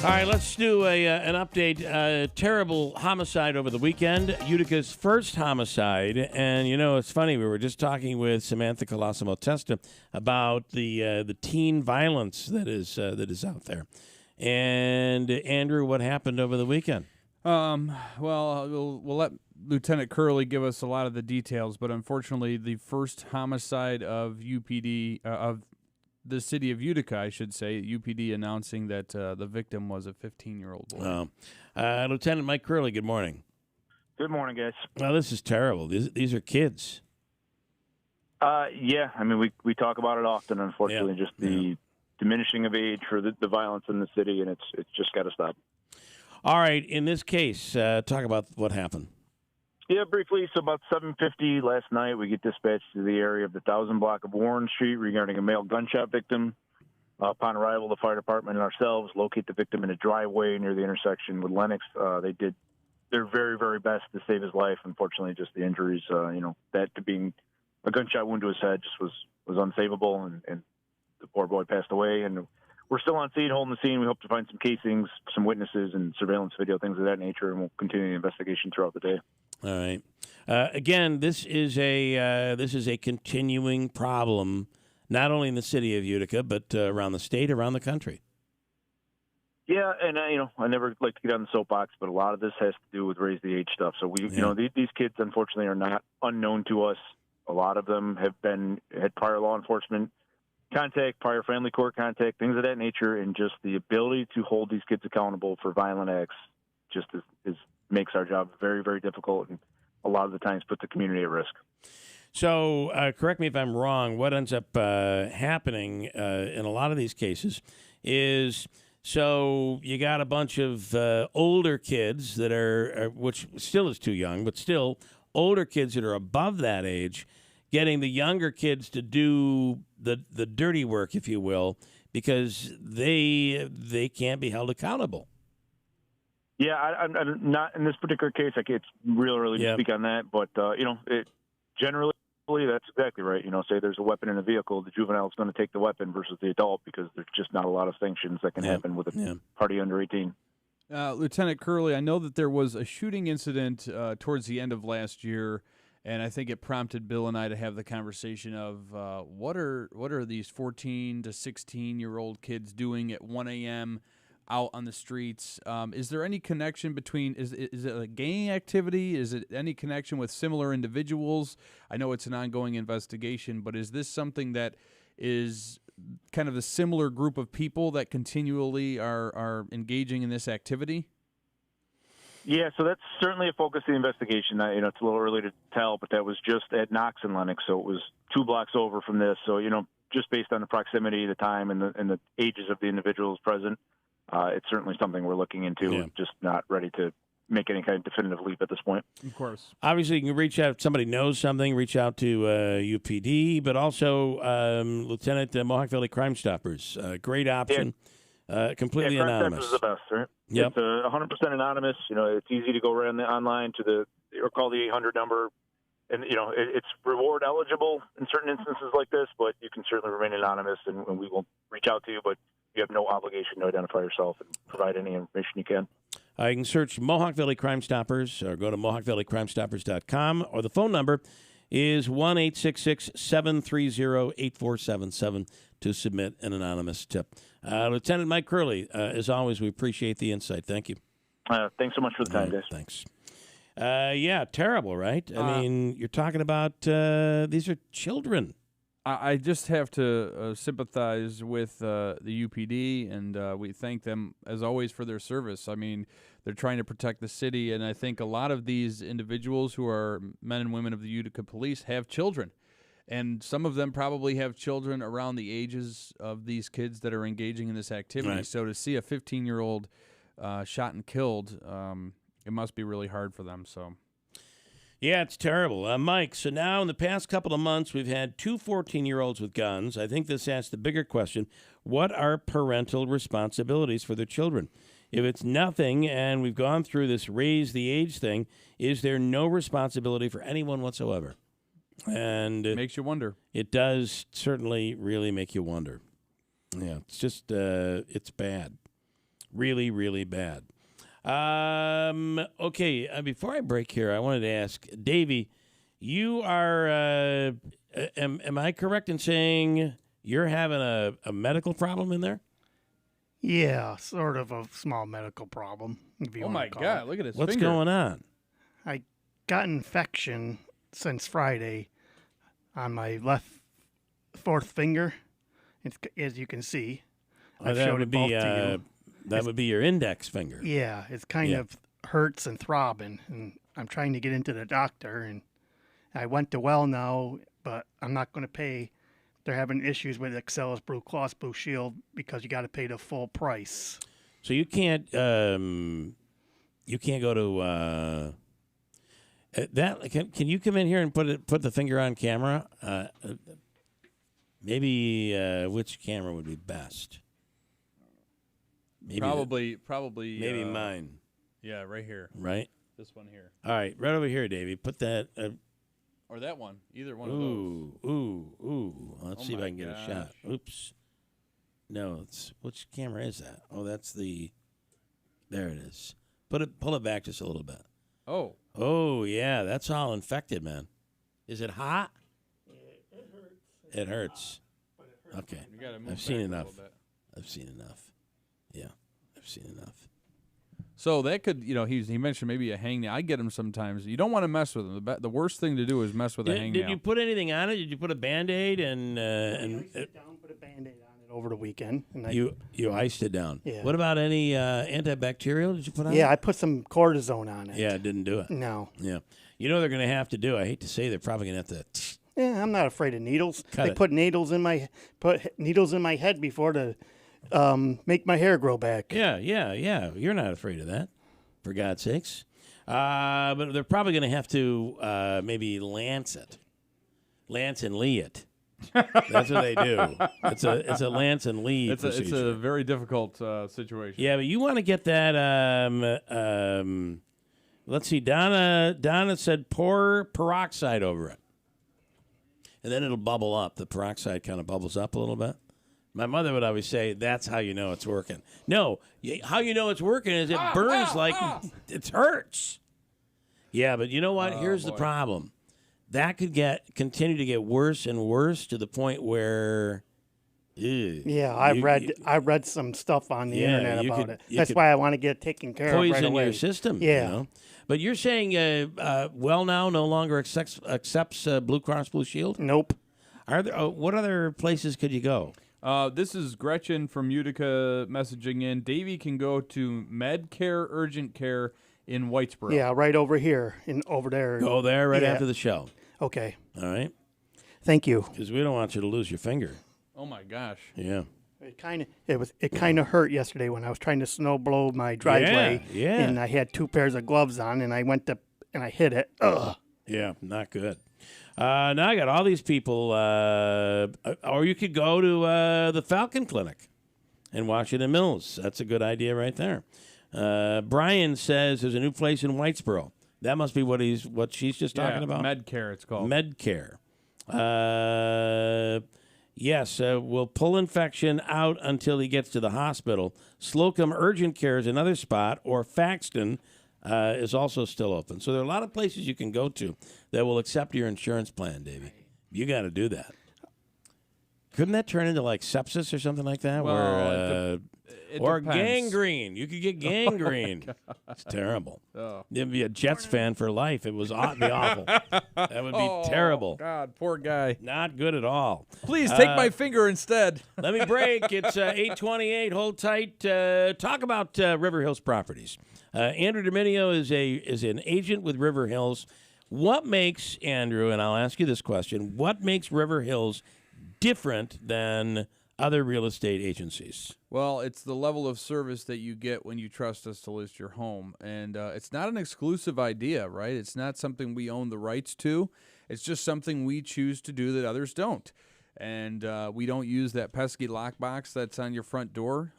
All right, let's do an update. Terrible homicide over the weekend. Utica's first homicide. And, you know, it's funny. We were just talking with Samantha Colosimo Testa about the teen violence that is out there. And, Andrew, what happened over the weekend?
We'll let Lieutenant Curley give us a lot of the details, but unfortunately, the first homicide of UPD of the city of Utica, I should say, UPD announcing that the victim was a 15-year-old boy.
Lieutenant Mike Curley, good morning.
Good morning, guys.
Well, this is terrible. These are kids.
Yeah, I mean, we talk about it often, unfortunately, just the diminishing of age for the violence in the city, and it's just got to stop.
All right, in this case, talk about what happened.
Yeah, briefly. So about 7:50 last night, we get dispatched to the area of the 1000 block of Warren Street regarding a male gunshot victim. Upon arrival, the fire department and ourselves locate the victim in a driveway near the intersection with Lennox. They did their very, very best to save his life. Unfortunately, just the injuries, that to being a gunshot wound to his head just was unsavable, and the poor boy passed away. And we're still on scene, holding the scene. We hope to find some casings, some witnesses, and surveillance video, things of that nature, and we'll continue the investigation throughout the day.
All right. Again, this is a continuing problem, not only in the city of Utica, but around the state, around the country.
Yeah, and I never like to get on the soapbox, but a lot of this has to do with raise the age stuff. So these kids unfortunately are not unknown to us. A lot of them had prior law enforcement contact, prior family court contact, things of that nature, and just the ability to hold these kids accountable for violent acts just makes our job very, very difficult, and a lot of the times puts the community at risk.
So, correct me if I'm wrong, what ends up happening in a lot of these cases is, so you got a bunch of older kids that are, which still is too young, but still older kids that are above that age, getting the younger kids to do the dirty work, if you will, because they can't be held accountable.
Yeah, I'm not in this particular case. It's real early to speak on that, but generally that's exactly right. Say there's a weapon in a vehicle, the juvenile is going to take the weapon versus the adult because there's just not a lot of sanctions that can happen with a party under 18.
Lieutenant Curley, I know that there was a shooting incident towards the end of last year, and I think it prompted Bill and I to have the conversation of what are these 14 to 16-year-old kids doing at 1 a.m. out on the streets? Is there any connection between, is it a gang activity? Is it any connection with similar individuals? I know it's an ongoing investigation, but is this something that is kind of a similar group of people that continually are engaging in this activity?
Yeah, so that's certainly a focus of the investigation. It's a little early to tell, but that was just at Knox and Lennox, so it was 2 blocks over from this. So, just based on the proximity, the time, and the ages of the individuals present, it's certainly something we're looking into, just not ready to make any kind of definitive leap at this point.
Of course.
Obviously, you can reach out if somebody knows something, reach out to UPD, but also Lieutenant Mohawk Valley Crime Stoppers. Great option. Completely
Crime
anonymous.
Stoppers is the best, right?
Yep.
It's 100% anonymous. It's easy to go around online or call the 800 number. And, it's reward eligible in certain instances like this, but you can certainly remain anonymous, and we will reach out to you, but you have no obligation to identify yourself and provide any information you can.
You can search Mohawk Valley Crime Stoppers or go to MohawkValleyCrimeStoppers.com, or the phone number is 1-866-730-8477 to submit an anonymous tip. Lieutenant Mike Curley, as always, we appreciate the insight. Thank you.
Thanks so much for the time, guys.
Thanks. Terrible, right? I mean, you're talking about these are children.
I just have to sympathize with the UPD, and we thank them, as always, for their service. I mean, they're trying to protect the city, and I think a lot of these individuals who are men and women of the Utica Police have children, and some of them probably have children around the ages of these kids that are engaging in this activity.
Right.
So to see a 15-year-old shot and killed, it must be really hard for them. So.
Yeah, it's terrible. Mike, so now in the past couple of months, we've had 2 14-year-olds with guns. I think this asks the bigger question, what are parental responsibilities for their children? If it's nothing, and we've gone through this raise the age thing, is there no responsibility for anyone whatsoever? And
it makes you wonder.
It does certainly really make you wonder. Yeah, it's just, it's bad. Really, really bad. Okay, before I break here, I wanted to ask, Davey, you are, am I correct in saying you're having a medical problem in there?
Yeah, sort of a small medical problem.
Oh, my God, look at his finger.
What's going on?
I got infection since Friday on my left fourth finger, as you can see. I've showed it both to you.
That would be your index finger.
Yeah, it's kind of hurts and throbbing, and I'm trying to get into the doctor, and I went to Well now, but I'm not going to pay. They're having issues with Excellus Blue Cross Blue Shield because you got to pay the full price.
So you can't go to that. Can you come in here and put the finger on camera? Maybe which camera would be best? Maybe
Probably
mine.
Yeah, right here.
Right?
This one here.
All right, right over here, Davey. Put that.
Or that one. Either one of those.
Ooh. Let's see if I can get
gosh.
a shot. Oops. No, which camera is that? Oh, that's the. There it is. Pull it back just a little bit.
Oh.
Oh, yeah, that's all infected, man. Is it hot? It hurts. Okay.
You gotta move
I've seen
back a
enough.
little bit.
I've seen enough. Yeah, I've seen enough.
So that could, he mentioned maybe a hangnail. I get them sometimes. You don't want to mess with them. The worst thing to do is mess with a hangnail.
Did you put anything on it? Did you put a Band-Aid and
Sit down, put a Band-Aid on it over the weekend. And
you iced it down?
Yeah.
What about any antibacterial? Did you put on it?
Yeah, I put some cortisone on it.
Yeah, it didn't do it.
No.
Yeah. You know they're going to have to do. I hate to say they're probably going to have to.
Yeah, I'm not afraid of needles.
Cut
they
it.
put needles in my head before to make my hair grow back.
Yeah. You're not afraid of that, for God's sakes. But they're probably going to have to maybe lance and Lee it. That's what they do. It's a lance and Lee procedure.
It's a very difficult situation.
Yeah, but you want to get that. Let's see. Donna said pour peroxide over it, and then it'll bubble up. The peroxide kind of bubbles up a little bit. My mother would always say, that's how you know it's working. No, how you know it's working is it burns like it hurts. Yeah, but you know what? Here's the problem. That could continue to get worse and worse to the point where...
Yeah, I read some stuff on the internet about it. That's why I want to get it taken care of right away.
Poison your system.
Yeah.
You know? But you're saying Well now no longer accepts Blue Cross Blue Shield?
Nope.
Are there? What other places could you go?
This is Gretchen from Utica messaging in. Davey can go to Medcare Urgent Care in Whitesboro.
Yeah, right over here and over there.
Go there right after the show.
Okay.
All right.
Thank you.
Because we don't want you to lose your finger.
Oh my gosh.
Yeah.
It kind of hurt yesterday when I was trying to snow blow my driveway.
Yeah.
And I had 2 pairs of gloves on, and I went to and I hit it. Ugh.
Yeah, not good. Now I got all these people, or you could go to the Falcon Clinic in Washington Mills. That's a good idea right there. Brian says there's a new place in Whitesboro. That must be what she's just talking about.
Medcare, it's called.
Medcare. Yes, we'll pull infection out until he gets to the hospital. Slocum Urgent Care is another spot, or Faxton is also still open. So there are a lot of places you can go to that will accept your insurance plan, Davey. You got to do that. Couldn't that turn into like sepsis or something like that?
Well,
or
depends.
gangrene. You could get gangrene. It's terrible.
Oh.
You'd be a Jets fan for life. It would be awful. That would be terrible.
God, poor guy.
Not good at all.
Please take my finger instead.
Let me break. It's 8:28. Hold tight. Talk about River Hills Properties. Andrew Dominio is an agent with River Hills. What makes, Andrew, and I'll ask you this question, what makes River Hills different than other real estate agencies?
Well, it's the level of service that you get when you trust us to list your home. And it's not an exclusive idea, right? It's not something we own the rights to. It's just something we choose to do that others don't. And we don't use that pesky lockbox that's on your front door.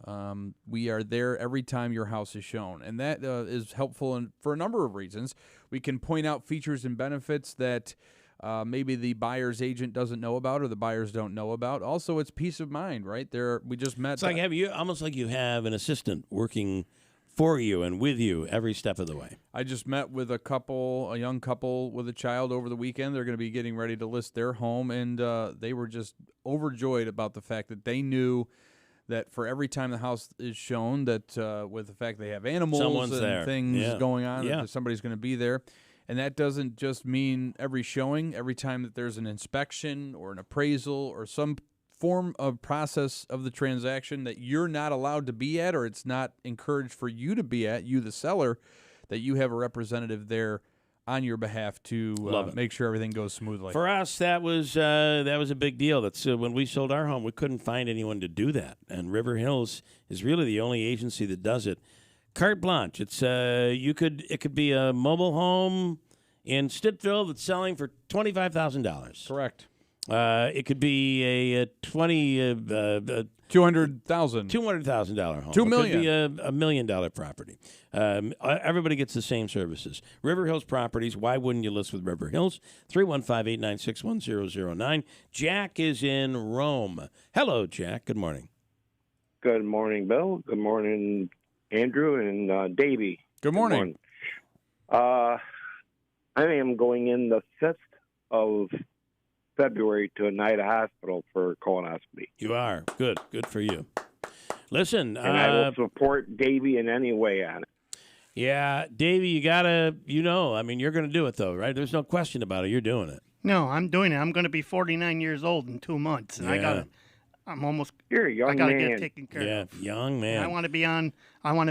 We are there every time your house is shown. And that is helpful for a number of reasons. We can point out features and benefits that maybe the buyer's agent doesn't know about or the buyers don't know about. Also, it's peace of mind, right? We just met.
It's like almost like you have an assistant working for you and with you every step of the way.
I just met with a young couple with a child over the weekend. They're going to be getting ready to list their home, and they were just overjoyed about the fact that they knew that for every time the house is shown, that with the fact they have animals things going on, that somebody's going to be there. And that doesn't just mean every showing, every time that there's an inspection or an appraisal or some form of process of the transaction that you're not allowed to be at, or it's not encouraged for you to be at, you the seller, that you have a representative there on your behalf to
Love it.
make sure everything goes smoothly.
For us, that was a big deal. That's when we sold our home, we couldn't find anyone to do that, and River Hills is really the only agency that does it. Carte blanche. It's it could be a mobile home in Stittsville that's selling for $25,000.
Correct.
It could be a
$200,000
home.
$2 million.
It could be a $1 million property. Everybody gets the same services. River Hills Properties. Why wouldn't you list with River Hills? 315-896-1009. Jack is in Rome. Hello, Jack. Good morning.
Good morning, Bill. Good morning, Andrew and Davey.
Good morning.
I am going in the 5th of February to a night of hospital for colonoscopy.
You are. Good. Good for you. Listen.
And I will support Davey in any way on it.
Yeah, Davey, you got to, I mean, you're going to do it, though, right? There's no question about it. You're doing it.
No, I'm doing it. I'm going to be 49 years old in 2 months, and I'm almost.
You're a young
I gotta
man.
get taken care of.
Yeah, young man.
And I want to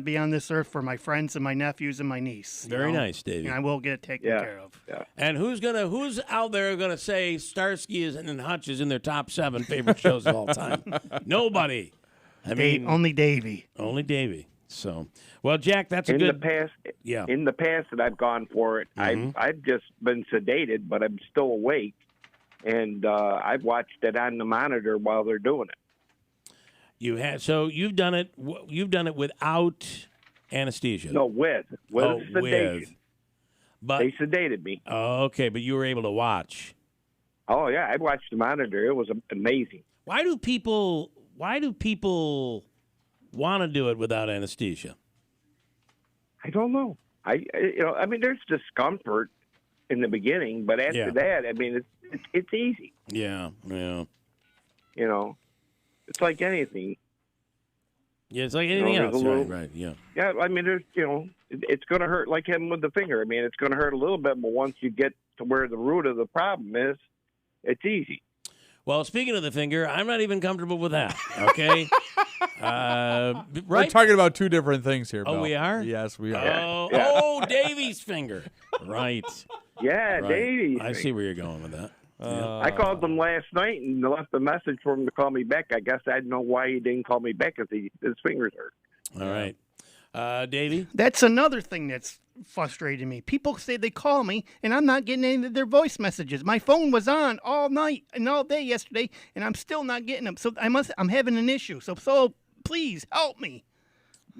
be on this earth for my friends and my nephews and my niece.
Very nice, Davey.
And I will get taken care of.
Yeah.
And who's out there gonna say Starsky and Hutch is in their top 7 favorite shows of all time? Nobody.
Only Davey.
Only Davey. So, well, Jack, that's
in
a good.
the past.
Yeah.
In the past that I've gone for it, I've just been sedated, but I'm still awake, and I've watched it on the monitor while they're doing it.
You've done it. You've done it without anesthesia.
No, with sedation.
But
they sedated me.
Oh, okay, but you were able to watch.
Oh yeah, I watched the monitor. It was amazing.
Why do people want to do it without anesthesia?
I don't know. I mean, there's discomfort in the beginning, but after that, I mean, it's easy.
Yeah.
It's like anything.
Yeah, it's like anything else. Right. Yeah.
Yeah, I mean, there's, it's going to hurt like him with the finger. I mean, it's going to hurt a little bit, but once you get to where the root of the problem is, it's easy.
Well, speaking of the finger, I'm not even comfortable with that. Okay. Right?
We're talking about two different things here, Bill.
Oh, we are?
Yes, we are.
Oh, Davey's finger. Right.
Yeah,
right.
Davies.
I see where you're going with that.
I called them last night and left a message for him to call me back. I guess I didn't know why he didn't call me back because his fingers hurt.
All right. Davey?
That's another thing that's frustrating me. People say they call me, and I'm not getting any of their voice messages. My phone was on all night and all day yesterday, and I'm still not getting them. So I'm having an issue. So please help me.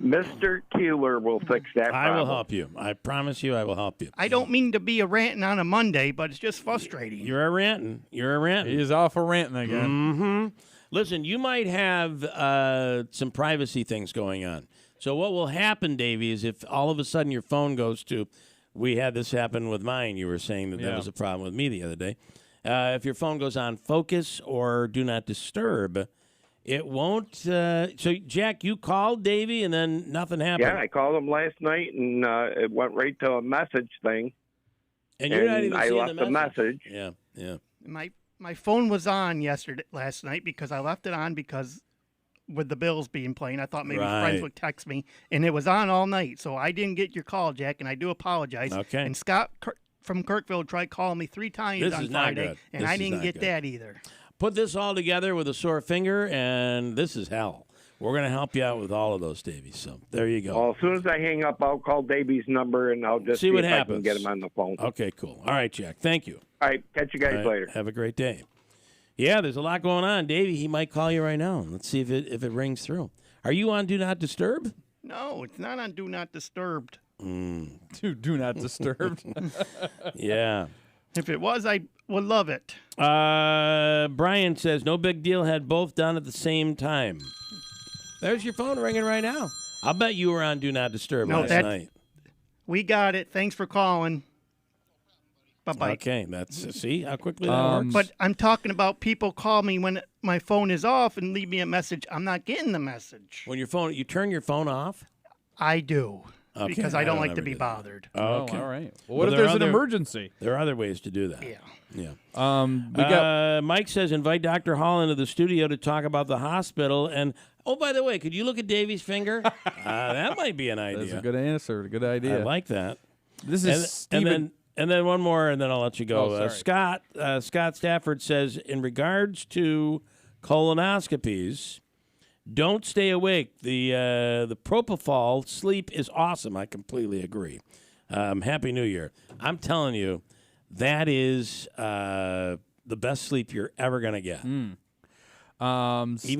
Mr. Keeler will fix that problem.
I will help you. I promise you I will help you.
I don't mean to be a ranting on a Monday, but it's just frustrating.
You're a ranting.
He is off a ranting again.
Mm-hmm. Listen, you might have some privacy things going on. So what will happen, Davey, is if all of a sudden your phone goes to, we had this happen with mine. You were saying that was a problem with me the other day. If your phone goes on focus or do not disturb, it won't. So, Jack, you called Davey and then nothing happened.
Yeah, I called him last night and it went right to a message thing.
And you're not even
I
seeing
left
the
a message.
Yeah.
My phone was on last night because I left it on because with the Bills being playing, I thought maybe friends would text me, and it was on all night. So I didn't get your call, Jack, and I do apologize.
Okay.
And Scott from Kirkville tried calling me 3 times on Friday, and I didn't get that either.
Put this all together with a sore finger, and this is hell. We're going to help you out with all of those, Davey. So there you go.
Well, as soon as I hang up, I'll call Davey's number, and I'll just
see what
if
happens.
I can get him on the phone.
Okay, cool. All right, Jack. Thank you.
All right. Catch you guys later.
Have a great day. Yeah, there's a lot going on. Davey, he might call you right now. Let's see if it rings through. Are you on Do Not Disturb?
No, it's not on Do Not Disturbed.
Do Not Disturbed?
Yeah.
If it was, I would love it.
Brian says, no big deal, had both done at the same time. There's your phone ringing right now. I'll bet you were on Do Not Disturb last night.
We got it. Thanks for calling. Bye-bye.
Okay, see how quickly that works?
But I'm talking about people call me when my phone is off and leave me a message. I'm not getting the message.
When you turn your phone off?
I do.
Okay,
because I don't like to be bothered.
Okay.
All right. Well, what if there's an emergency?
There are other ways to do that.
Yeah.
We got
Mike says, invite Dr. Hall into the studio to talk about the hospital. And, oh, by the way, could you look at Davey's finger? That might be an idea.
That's a good answer. Good idea.
I like that.
This is Stephen.
And then one more, and then I'll let you go.
Oh, sorry.
Scott Stafford says, in regards to colonoscopies, don't stay awake. The propofol sleep is awesome. I completely agree. Happy New Year. I'm telling you, that is the best sleep you're ever going to get. Even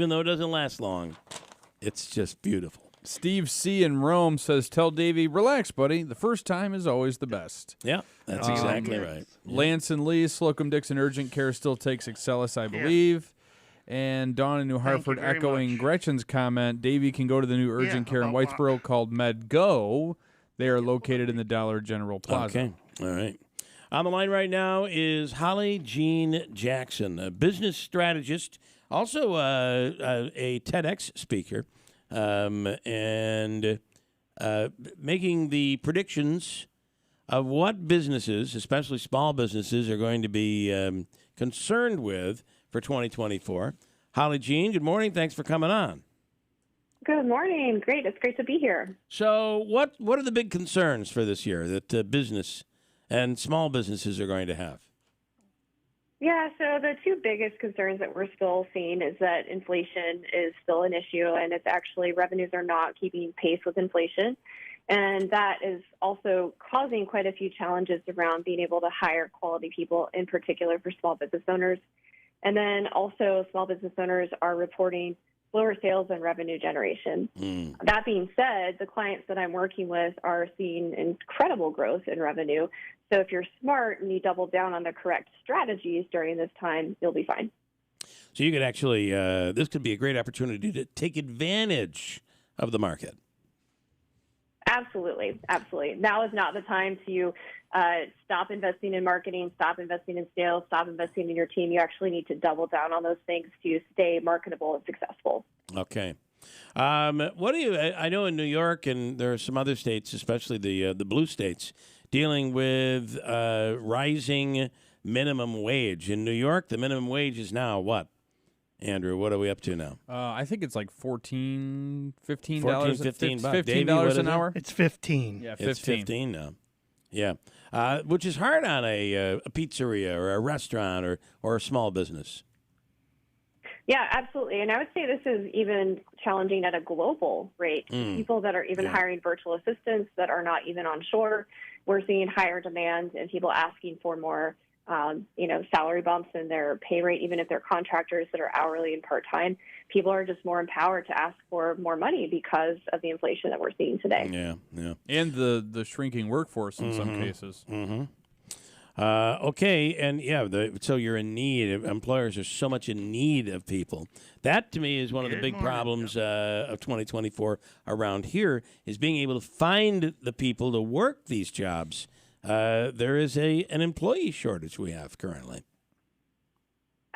though it doesn't last long, it's just beautiful.
Steve C. in Rome says, tell Davey, relax, buddy. The first time is always the best.
Yeah, that's exactly right.
Lance and Lee, Slocum Dixon Urgent Care still takes Excellus, I believe. And Dawn in New Hartford echoing Gretchen's comment, Davey can go to the new urgent care in Whitesboro called MedGo. They are located in the Dollar General Plaza.
Okay, all right. On the line right now is Holly Jean Jackson, a business strategist, also a TEDx speaker, and making the predictions of what businesses, especially small businesses, are going to be concerned with for 2024. Holly Jean, good morning. Thanks for coming on.
Good morning. Great. It's great to be here.
So what are the big concerns for this year that business and small businesses are going to have?
Yeah, so the two biggest concerns that we're still seeing is that inflation is still an issue, and it's actually revenues are not keeping pace with inflation. And that is also causing quite a few challenges around being able to hire quality people, in particular for small business owners. And then also small business owners are reporting lower sales and revenue generation. That being said, the clients that I'm working with are seeing incredible growth in revenue. So if you're smart and you double down on the correct strategies during this time, you'll be fine.
So you could actually, this could be a great opportunity to take advantage of the market.
Absolutely. Absolutely. Now is not the time to stop investing in marketing, stop investing in sales, stop investing in your team. You actually need to double down on those things to stay marketable and successful.
Okay. What do you, I know in New York and there are some other states, especially the blue states, dealing with rising minimum wage. In New York, the minimum wage is now what? Andrew, what are we up to now?
I think it's like $15
$15 bucks.
$15 an hour.
It's 15.
Yeah,
It's 15 now. Yeah, which is hard on a pizzeria or a restaurant or a small business.
Yeah, absolutely. And I would say this is even challenging at a global rate. People that are even hiring virtual assistants that are not even on shore, we're seeing higher demand and people asking for more salary bumps in their pay rate, even if they're contractors that are hourly and part-time. People are just more empowered to ask for more money because of the inflation that we're seeing today.
Yeah.
And the shrinking workforce in some cases.
Okay, and so you're in need. Employers are so much in need of people. That, to me, is one of the big problems of 2024 around here, is being able to find the people to work these jobs. There is an employee shortage we have currently.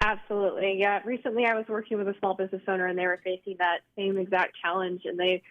Absolutely. Yeah. Recently, I was working with a small business owner, and they were facing that same exact challenge. And we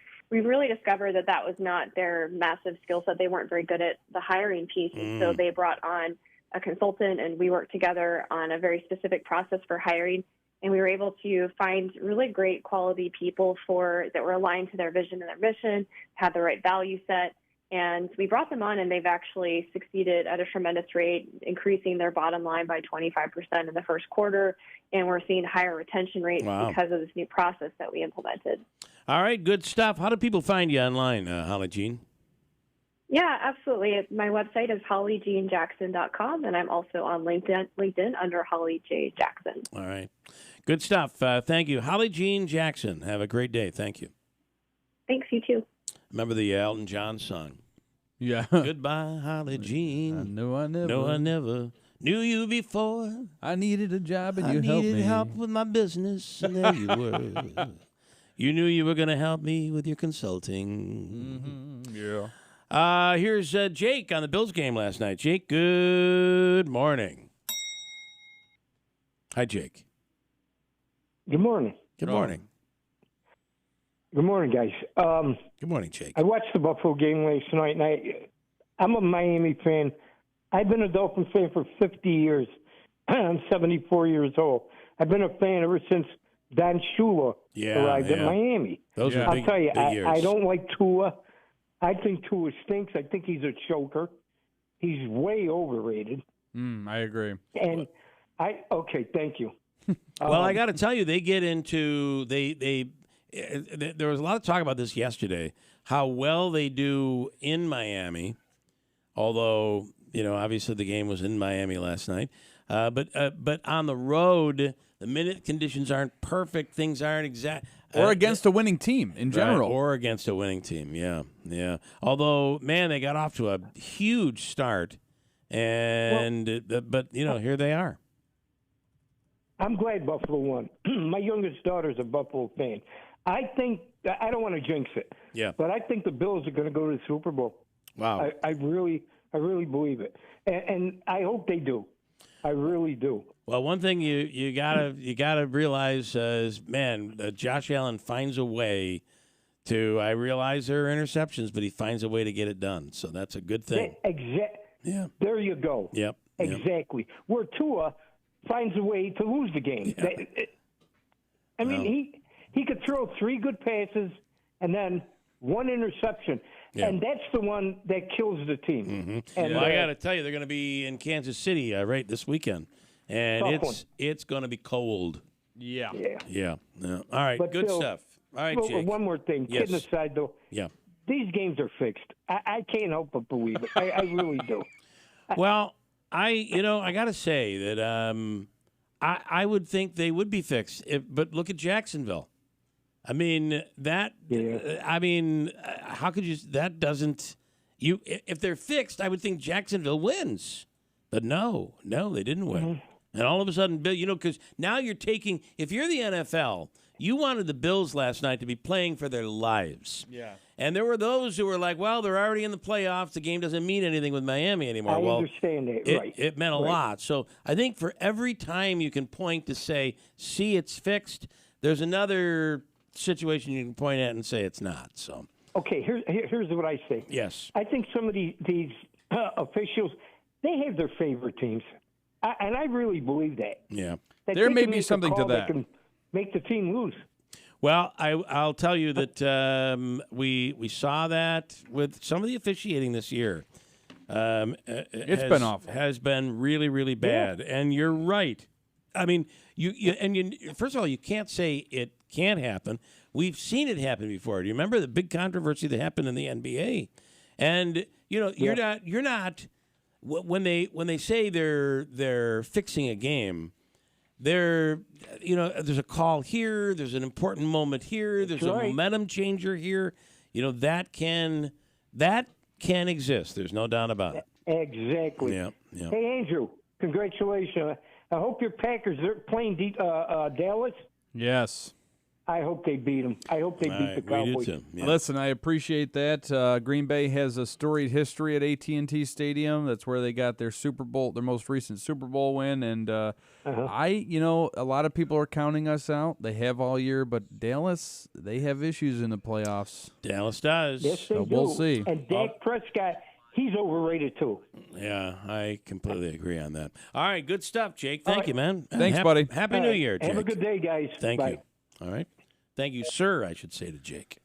really discovered that was not their massive skill set. They weren't very good at the hiring piece. And so they brought on a consultant, and we worked together on a very specific process for hiring. And we were able to find really great quality people that were aligned to their vision and their mission, had the right value set. And we brought them on, and they've actually succeeded at a tremendous rate, increasing their bottom line by 25% in the first quarter. And we're seeing higher retention rates because of this new process that we implemented.
All right, good stuff. How do people find you online, Holly Jean?
Yeah, absolutely. My website is hollyjeanjackson.com, and I'm also on LinkedIn under Holly J. Jackson.
All right. Good stuff. Thank you. Holly Jean Jackson. Have a great day. Thank you.
Thanks, you too.
Remember the Elton John song?
Yeah.
Goodbye, Holly Jean.
I
never knew you before.
I needed a job and
I
you helped me.
needed help with my business, and there you were. You knew you were going to help me with your consulting.
Yeah.
Here's Jake on the Bills game last night. Jake, good morning. Hi, Jake.
Good morning.
Good morning.
Good morning, guys.
Good morning, Jake.
I watched the Buffalo game last night, and I'm a Miami fan. I've been a Dolphins fan for 50 years. I'm 74 years old. I've been a fan ever since Don Shula arrived at Miami.
Those are
I'll
big,
tell you,
big years.
I don't like Tua. I think Tua stinks. I think he's a choker. He's way overrated.
I agree.
And okay, thank you.
Well, I got to tell you, they get into there was a lot of talk about this yesterday, how well they do in Miami, although, obviously the game was in Miami last night. But on the road, the minute conditions aren't perfect, things aren't exact.
Or against a winning team in general.
Right, or against a winning team, yeah. Although, man, they got off to a huge start, and but here they are.
I'm glad Buffalo won. My youngest daughter's a Buffalo fan. I think I don't want to jinx it.
Yeah.
But I think the Bills are going to go to the Super Bowl.
Wow.
I really believe it, and I hope they do. I really do.
Well, one thing you gotta realize is, man, Josh Allen finds a way to. I realize there are interceptions, but he finds a way to get it done. So that's a good thing.
Yeah. There you go.
Yep.
Exactly. Where Tua finds a way to lose the game. I mean, he could throw 3 good passes and then 1 interception. Yeah. And that's the one that kills the team.
Mm-hmm.
And
well, I got to tell you, they're going to be in Kansas City right this weekend, and it's going to be cold.
Yeah.
All right,
but
good
Bill,
stuff. All right, Jake.
One more thing.
Yes.
Kidding aside, though.
Yeah.
These games are fixed. I can't help but believe it. I really do.
Well, I got to say that I would think they would be fixed, but look at Jacksonville. I mean that. Yeah. I mean, how could you? That doesn't. If they're fixed, I would think Jacksonville wins, but no, they didn't win. Mm-hmm. And all of a sudden, Bill, because now you're taking. If you're the NFL, you wanted the Bills last night to be playing for their lives.
Yeah.
And there were those who were like, well, they're already in the playoffs. The game doesn't mean anything with Miami anymore.
I understand that, right.
It meant a lot. So I think for every time you can point to say, see, it's fixed, there's another situation you can point at and say it's not. So
okay, here's what I say.
Yes.
I think some of these officials, they have their favorite teams. And I really believe that.
Yeah.
That
there may be something to that.
Can make the team lose.
Well, I'll tell you that we saw that with some of the officiating this year.
It's been awful.
Has been really, really bad. Yeah. And you're right. I mean, you first of all, you can't say it can't happen. We've seen it happen before. Do you remember the big controversy that happened in the NBA? And you're not when they say they're fixing a game. There's a call here. There's an important moment here. There's a momentum changer here. That can exist. There's no doubt about it.
Exactly.
Yeah.
Hey, Andrew, congratulations. I hope your Packers are playing Dallas.
Yes.
I hope they beat them. I hope they beat the Cowboys.
We do too. Yeah.
Listen, I appreciate that. Green Bay has a storied history at AT&T Stadium. That's where they got their their most recent Super Bowl win. And a lot of people are counting us out. They have all year, but Dallas, they have issues in the playoffs.
Dallas does.
Yes, they do.
We'll see.
And Dak Prescott, he's overrated too.
Yeah, I completely agree on that. All right, good stuff, Jake. Thank you, man.
Thanks, buddy.
Happy New Year, Jake.
Have a good day, guys.
Thank
Bye.
you. All right. Thank you, sir, I should say to Jake.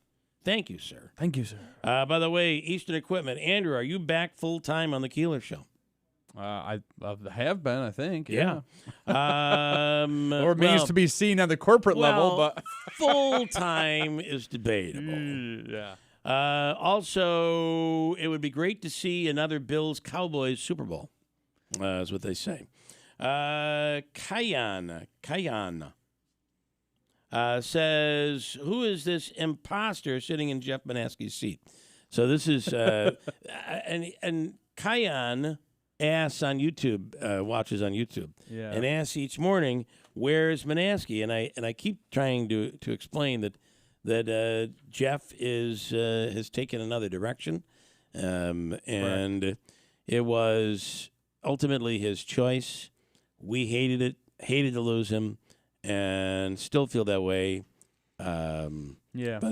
Thank you, sir.
Thank you, sir.
By the way, Eastern Equipment. Andrew, are you back full-time on the Keeler Show?
I have been, I think.
Yeah.
Or it means to be seen on the corporate level, but
full-time is debatable.
Yeah.
Also, it would be great to see another Bills-Cowboys Super Bowl, is what they say. Kayan says, who is this imposter sitting in Jeff Manaski's seat? So this is, and Kayan asks on YouTube, watches on YouTube, and asks each morning, where's Manaski? And I keep trying to explain that Jeff has taken another direction, and it was ultimately his choice. We hated to lose him, and still feel that way. But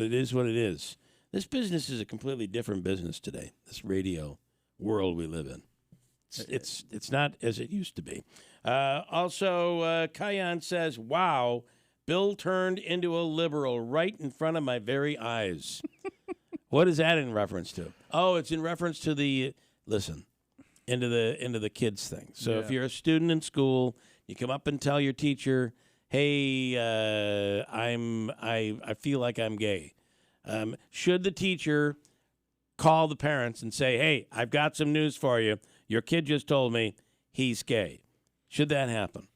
it is what it is. This business is a completely different business today. This radio world we live in. It's not as it used to be. Also, Kayan says, wow, Bill turned into a liberal right in front of my very eyes. What is that in reference to? Oh, it's in reference to listen, into the kids thing. So if
Yeah.
you're a student in school, you come up and tell your teacher, "Hey, I feel like I'm gay." Should the teacher call the parents and say, "Hey, I've got some news for you. Your kid just told me he's gay"? Should that happen?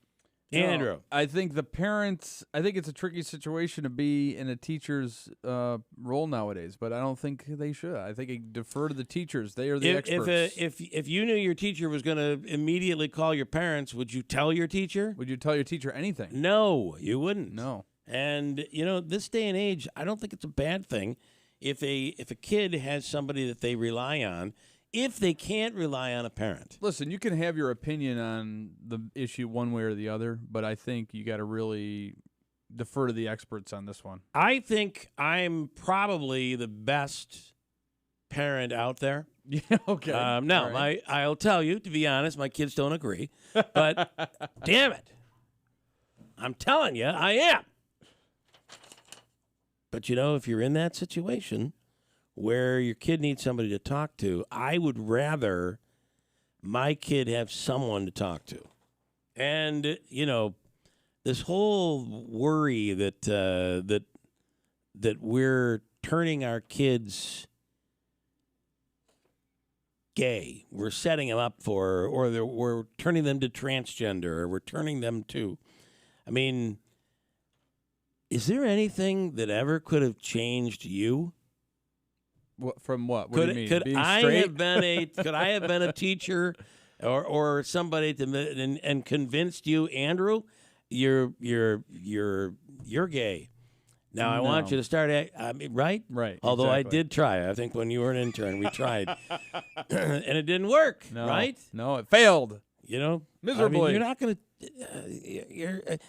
Andrew.
I think the parents. I think it's a tricky situation to be in a teacher's role nowadays, but I don't think they should. I think you defer to the teachers. They are the experts.
If you knew your teacher was going to immediately call your parents, would you tell your teacher?
Would you tell your teacher anything?
No, you wouldn't.
No.
And this day and age, I don't think it's a bad thing if a kid has somebody that they rely on. If they can't rely on a parent.
Listen, you can have your opinion on the issue one way or the other, but I think you got to really defer to the experts on this one.
I think I'm probably the best parent out there.
Yeah, okay.
No,
All right.
I'll tell you, to be honest, my kids don't agree. But damn it, I'm telling you, I am. But if you're in that situation where your kid needs somebody to talk to, I would rather my kid have someone to talk to. And, this whole worry that we're turning our kids gay, we're setting them up for, or we're turning them to transgender, or we're turning them to, is there anything that ever could have changed you?
From what? What
Could,
do you mean?
could
Being
I
straight?
have been could I have been a teacher or somebody and convinced you, Andrew, you're gay? Now I want you to start right?
Right.
Although I
exactly.
did try. I think when you were an intern, we tried, and it didn't work.
No,
right?
No, it failed. Miserably.
You're not going to.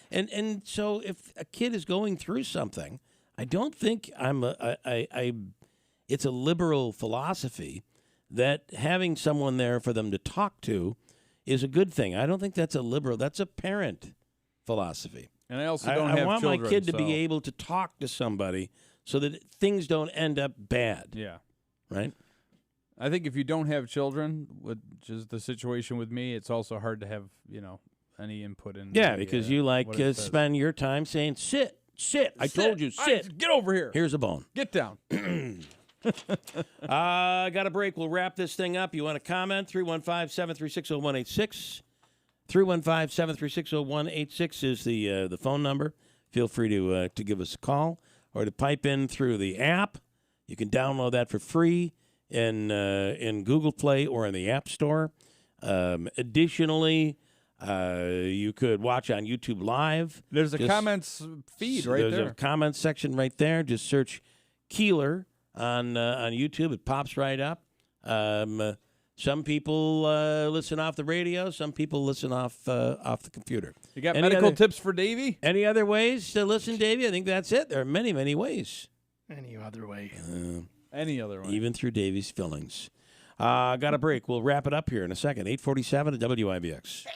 And so if a kid is going through something, I don't think it's a liberal philosophy that having someone there for them to talk to is a good thing. I don't think that's that's a parent philosophy.
And I also don't have
I want
children,
my kid to
so-
be able to talk to somebody so that things don't end up bad.
Yeah.
Right?
I think if you don't have children, which is the situation with me, it's also hard to have, any input in.
Yeah,
the,
because you
what it says.
spend your time saying, sit. I told you, sit.
Get over here.
Here's a bone.
Get down.
Got a break. We'll wrap this thing up. You want to comment? 315-736-0186. 315-736-0186 is the phone number. Feel free to give us a call or to pipe in through the app. You can download that for free in Google Play or in the App Store. Additionally, you could watch on YouTube Live.
There's a comments feed right there.
There's a comments section right there. Just search Keeler on YouTube. It pops right up. Some people listen off the radio. Some people listen off the computer.
You got medical tips for Davey?
Any other ways to listen, Davey? I think that's it. There are many, many ways.
Any other way.
Any other way.
Even through Davey's fillings. Got a break. We'll wrap it up here in a second. 8:47 at WIBX.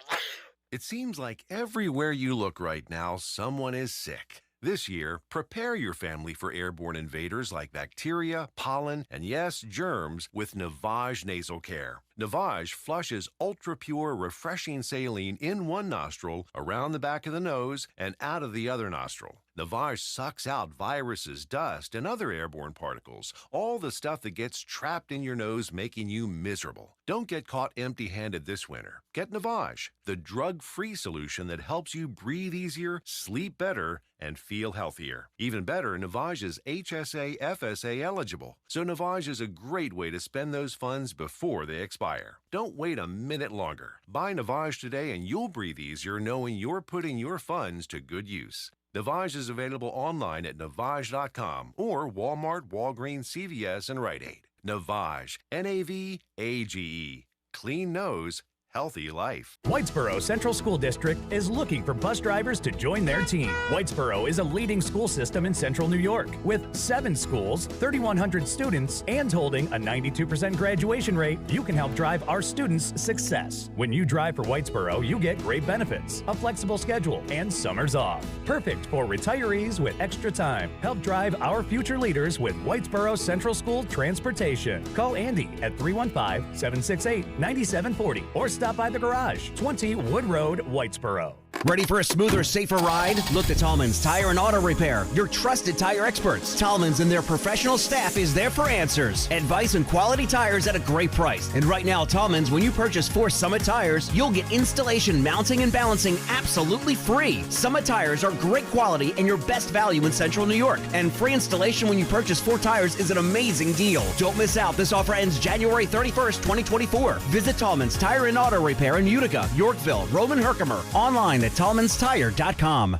It seems like everywhere you look right now, someone is sick. This year, prepare your family for airborne invaders like bacteria, pollen, and yes, germs with Navage Nasal Care. Navage flushes ultra-pure, refreshing saline in one nostril, around the back of the nose, and out of the other nostril. Navage sucks out viruses, dust, and other airborne particles, all the stuff that gets trapped in your nose, making you miserable. Don't get caught empty-handed this winter. Get Navage, the drug-free solution that helps you breathe easier, sleep better, and feel healthier. Even better, Navage is HSA, FSA eligible, so Navage is a great way to spend those funds before they expire. Don't wait a minute longer. Buy Navage today and you'll breathe easier knowing you're putting your funds to good use. Navage is available online at Navage.com or Walmart, Walgreens, CVS, and Rite Aid. Navage, Navage. Clean nose, healthy life.
Whitesboro Central School District is looking for bus drivers to join their team. Whitesboro is a leading school system in central New York with 7 schools, 3,100 students, and holding a 92% graduation rate. You can help drive our students' success. When you drive for Whitesboro, you get great benefits, a flexible schedule, and summers off. Perfect for retirees with extra time. Help drive our future leaders with Whitesboro Central School Transportation. Call Andy at 315-768-9740 or stop by the garage, 20 Wood Road, Whitesboro.
Ready for a smoother, safer ride? Look to Tallman's Tire and Auto Repair, your trusted tire experts. Tallman's and their professional staff is there for answers, advice, and quality tires at a great price. And right now, Tallman's, when you purchase 4 Summit tires, you'll get installation, mounting, and balancing absolutely free. Summit tires are great quality and your best value in central New York. And free installation when you purchase 4 tires is an amazing deal. Don't miss out. This offer ends January 31st, 2024. Visit Tallman's Tire and Auto Repair in Utica, Yorkville, Roman Herkimer, online at Tallman'sTire.com.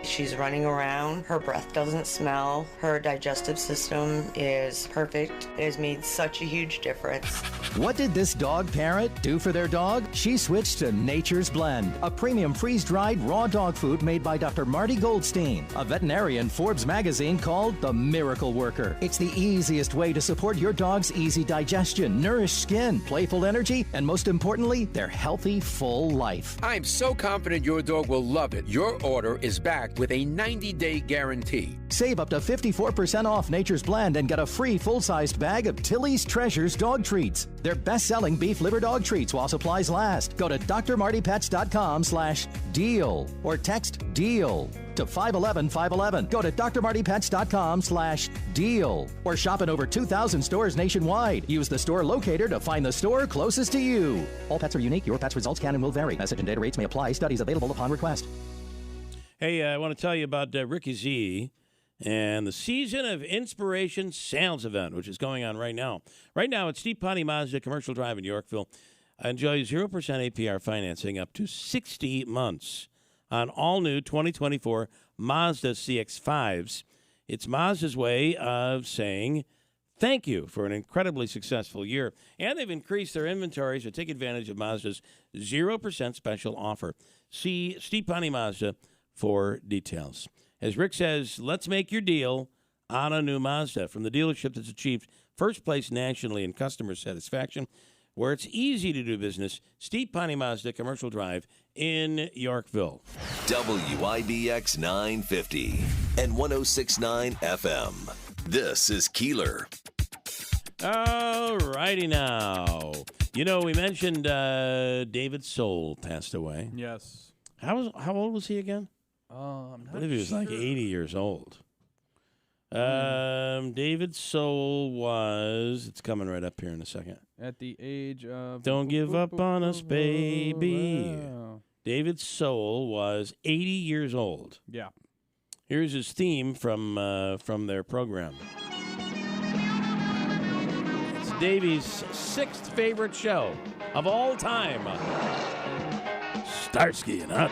She's running around. Her breath doesn't smell. Her digestive system is perfect. It has made such a huge difference.
What did this dog parent do for their dog? She switched to Nature's Blend, a premium freeze-dried raw dog food made by Dr. Marty Goldstein, a veterinarian Forbes magazine called the Miracle Worker. It's the easiest way to support your dog's easy digestion, nourished skin, playful energy, and most importantly, their healthy, full life.
I'm so confident your dog will love it. Your order is backed with a 90-day guarantee.
Save up to 54% off Nature's Blend and get a free full-sized bag of Tilly's Treasures dog treats. They're best-selling beef liver dog treats while supplies last. Go to drmartypets.com/deal or text DEAL to 511-511. Go to drmartypets.com/deal or shop in over 2,000 stores nationwide. Use the store locator to find the store closest to you. All pets are unique. Your pet's results can and will vary. Message and data rates may apply. Studies available upon request.
Hey, I want to tell you about Ricky Z and the Season of Inspiration Sales event, which is going on right now. Right now, it's Steve Ponte Mazda Commercial Drive in Yorkville. Enjoy 0% APR financing up to 60 months on all new 2024 Mazda CX-5s. It's Mazda's way of saying thank you for an incredibly successful year. And they've increased their inventory, so take advantage of Mazda's 0% special offer. See Steve Ponte Mazda for details. As Rick says, let's make your deal on a new Mazda from the dealership that's achieved first place nationally in customer satisfaction, where it's easy to do business. Steve Ponte Mazda Commercial Drive in Yorkville.
WIBX 950 and 106.9 FM. This is Keeler.
All righty now. You know, we mentioned David Soul passed away.
Yes.
How old was he again?
I'm not
I believe he was like 80 years old. David Soul was, it's coming right up here in a second.
At the age of...
Don't give up on us, baby. Wow. David Soul was 80 years old.
Yeah.
Here's his theme from their program. It's Davy's 6th favorite show of all time. Starsky and Hutch.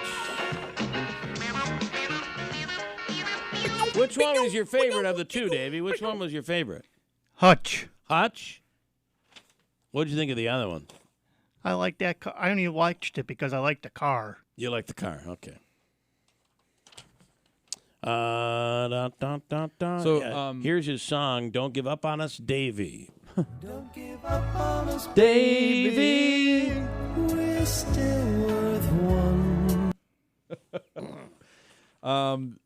Which one was your favorite of the two, Davey? Which one was your favorite?
Hutch.
Hutch? What did you think of the other one?
I like that car. I only watched it because I like the car.
You like the car, okay.
So,
here's his song, Don't Give Up on Us, Davey.
Don't give up on us,
Davey.
We're still worth one.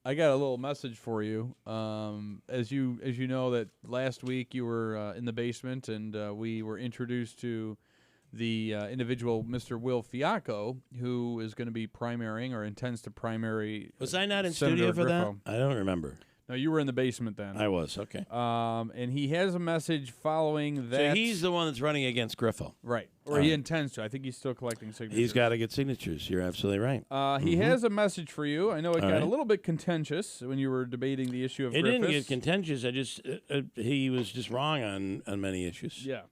I got a little message for you. As you know, that last week you were in the basement, and we were introduced to the individual, Mr. Will Fiacco, who is going to be primarying or intends to primary.
Was I not in
Senator
studio for
Griffo.
that? I don't remember.
No, you were in the basement then.
I was, okay.
And he has a message following that.
So he's the one that's running against Griffo.
Right. Or he intends to. I think he's still collecting signatures.
He's got to get signatures. You're absolutely right.
He has a message for you. I know it got a little bit contentious when you were debating the issue of
It
Griffiths.
didn't get contentious. I just he was just wrong on many issues.
Yeah.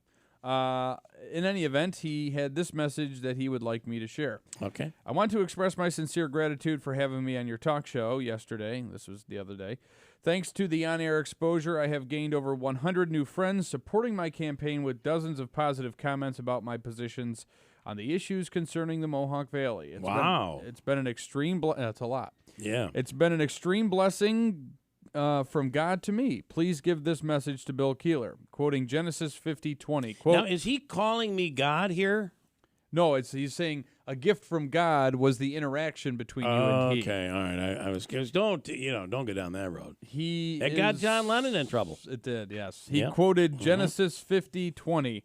In any event, he had this message that he would like me to share.
Okay.
I want to express my sincere gratitude for having me on your talk show yesterday. This was the other day. Thanks to the on-air exposure, I have gained over 100 new friends supporting my campaign with dozens of positive comments about my positions on the issues concerning the Mohawk Valley. It's been an extreme that's a lot.
Yeah.
It's been an extreme blessing from God to me. Please give this message to Bill Keeler, quoting Genesis 50:20. Quote,
now, is he calling me God here?
No, he's saying a gift from God was the interaction between you and he.
Okay, all right. I was because don't go down that road.
It
got John Lennon in trouble.
It did, yes. He quoted Genesis 50:20.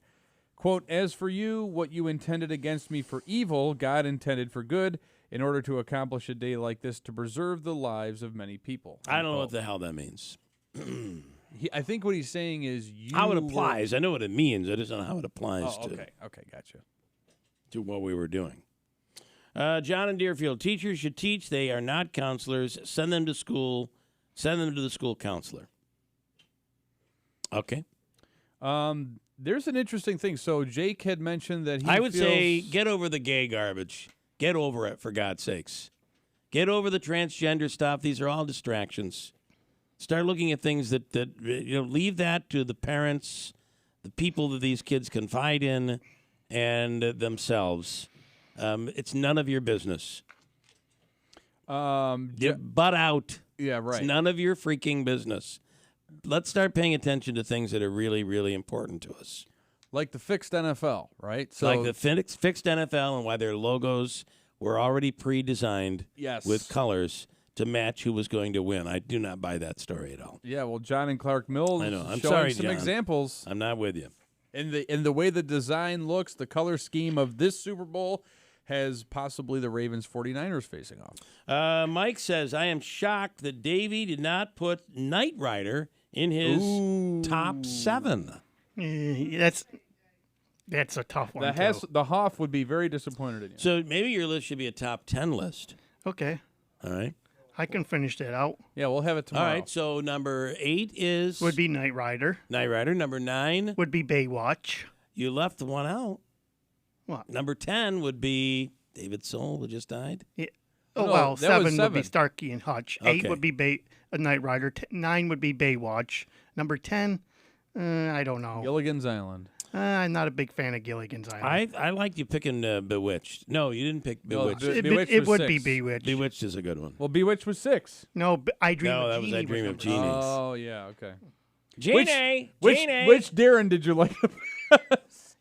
Quote, as for you, what you intended against me for evil, God intended for good, in order to accomplish a day like this to preserve the lives of many people.
I don't know what the hell that means.
I think what he's saying is
how it applies. I know what it means. I just don't know how it applies to.
Okay, gotcha.
To what we were doing. John in Deerfield, teachers should teach. They are not counselors. Send them to school. Send them to the school counselor. Okay.
There's an interesting thing. So Jake had mentioned that
I would say get over the gay garbage. Get over it, for God's sakes. Get over the transgender stuff. These are all distractions. Start looking at things that leave that to the parents, the people that these kids confide in, and themselves. It's none of your business. Get butt out.
Yeah, right.
It's none of your freaking business. Let's start paying attention to things that are really, really important to us.
Like the fixed NFL, right? So
like the fixed NFL and why their logos were already pre-designed with colors to match who was going to win. I do not buy that story at all.
Yeah, well, John and Clark Mills
I know. I'm
showing
sorry,
some
John.
examples.
I'm not with you.
In the way the design looks, the color scheme of this Super Bowl has possibly the Ravens 49ers facing off.
Mike says, I am shocked that Davey did not put Knight Rider in his top 7.
That's a tough one.
The Hoff would be very disappointed in you.
So maybe your list should be a top 10 list.
Okay.
All right.
I can finish that out.
Yeah, we'll have it tomorrow.
All right, so number 8
would be Knight Rider.
Knight Rider. Number 9
would be Baywatch.
You left the one out.
What?
Number 10 would be David Soul, who just died.
Yeah. Oh, well, 7 would be Starkey and Hutch. 8 would be Knight Rider. 9 would be Baywatch. Number 10, I don't know.
Gilligan's Island.
I'm not a big fan of Gilligan's Island.
I liked you picking Bewitched. No, you didn't pick Bewitched.
It would be Bewitched.
Bewitched is a good one.
Well, Bewitched was 6.
No, I Dream of
that
Jeannie
was I Dream of Jeannie.
Oh, yeah, okay.
Jeannie!
Which Darren did you like?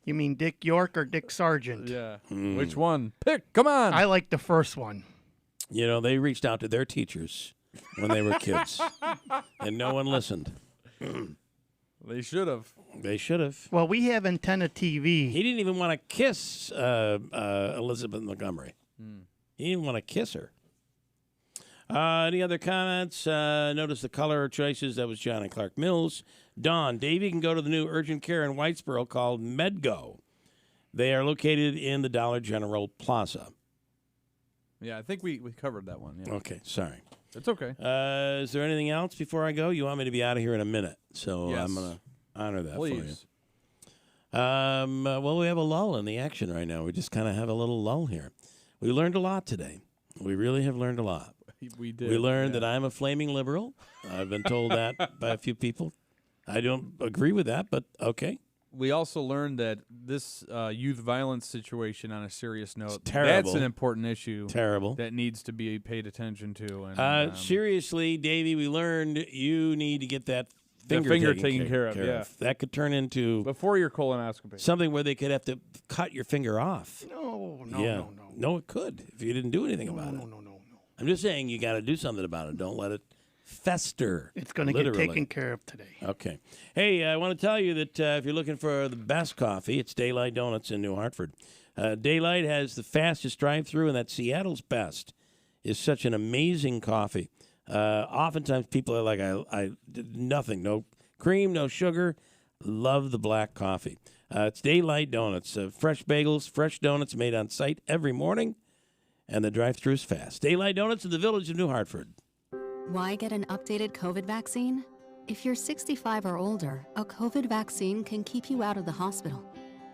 You mean Dick York or Dick Sargent?
Yeah. Which one? Pick. Come on.
I like the first one.
You know, they reached out to their teachers when they were kids, and no one listened.
They should have.
They should have.
Well, we have Antenna TV.
He didn't even want to kiss Elizabeth Montgomery. He didn't want to kiss her. Any other comments? Notice the color choices. That was John and Clark Mills. Dawn, Davey can go to the new urgent care in Whitesboro called Medgo. They are located in the Dollar General Plaza.
Yeah, I think we covered that one. Yeah.
Okay, sorry.
It's okay.
Is there anything else before I go? You want me to be out of here in a minute, so
Yes.
I'm going to honor that
Please.
for you. Well, we have a lull in the action right now. We just kind of have a little lull here. We learned a lot today. We really have learned a lot.
We did.
We learned that I'm a flaming liberal. I've been told that by a few people. I don't agree with that, but okay.
We also learned that this youth violence situation, on a serious note,
terrible.
That's an important issue.
Terrible.
That needs to be paid attention to. And,
seriously, Davey, we learned you need to get that finger
taken care of. Yeah.
That could turn into
before your colonoscopy.
Something where they could have to cut your finger off.
No.
No, it could if you didn't do anything about it.
No.
I'm just saying you got to do something about it. Don't let it fester.
It's going to get taken care of today.
Okay. Hey, I want to tell you that if you're looking for the best coffee, it's Daylight Donuts in New Hartford. Daylight has the fastest drive-through, and that's Seattle's best. Is such an amazing coffee. Oftentimes people are like, I did nothing, no cream, no sugar. Love the black coffee. It's Daylight Donuts. Fresh bagels, fresh donuts made on site every morning, and the drive-thru is fast. Daylight Donuts in the Village of New Hartford.
Why get an updated COVID vaccine? If you're 65 or older, a COVID vaccine can keep you out of the hospital.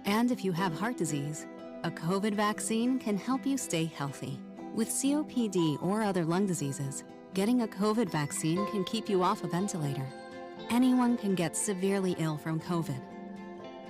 And if you have heart disease, a COVID vaccine can help you stay healthy. With COPD or other lung diseases, getting a COVID vaccine can keep you off a ventilator. Anyone can get severely ill from COVID.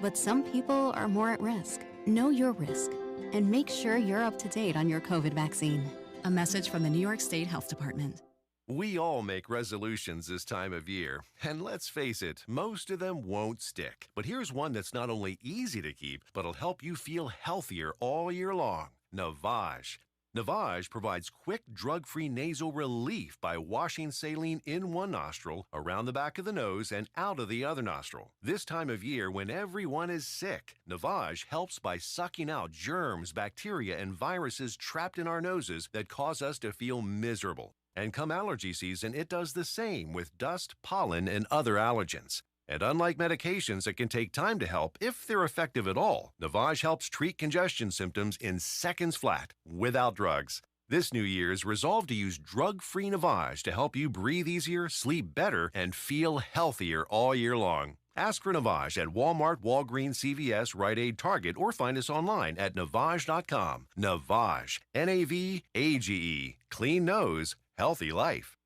But some people are more at risk. Know your risk. and make sure you're up to date on your COVID vaccine. A message from the New York State Health Department.
We all make resolutions this time of year, and let's face it, most of them won't stick. But here's one that's not only easy to keep, but will help you feel healthier all year long. Navage. Navage provides quick, drug-free nasal relief by washing saline in one nostril, around the back of the nose, and out of the other nostril. This time of year, when everyone is sick, Navage helps by sucking out germs, bacteria, and viruses trapped in our noses that cause us to feel miserable. And come allergy season, it does the same with dust, pollen, and other allergens. And unlike medications that can take time to help, if they're effective at all, Navage helps treat congestion symptoms in seconds flat, without drugs. This New Year's, resolve to use drug-free Navage to help you breathe easier, sleep better, and feel healthier all year long. Ask for Navage at Walmart, Walgreens, CVS, Rite Aid, Target, or find us online at Navage.com. Navage. Navage. Clean nose, healthy life.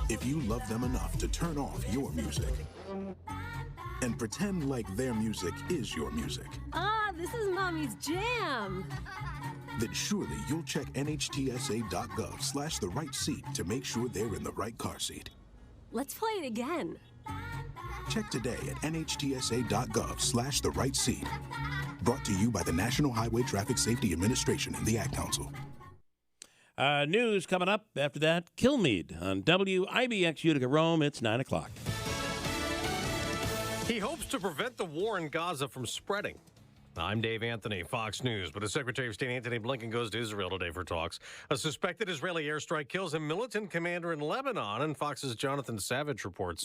If you love them enough to turn off your music and pretend like their music is your music,
This is Mommy's jam.
then surely you'll check nhtsa.gov/the right seat to make sure they're in the right car seat.
Let's play it again.
Check today at nhtsa.gov/the right seat. Brought to you by the National Highway Traffic Safety Administration and the Ad Council.
News coming up after that. Kilmeade on WIBX Utica Rome. It's 9 o'clock.
He hopes to prevent the war in Gaza from spreading. I'm Dave Anthony, Fox News. But as Secretary of State Antony Blinken goes to Israel today for talks, a suspected Israeli airstrike kills a militant commander in Lebanon, and Fox's Jonathan Savage reports.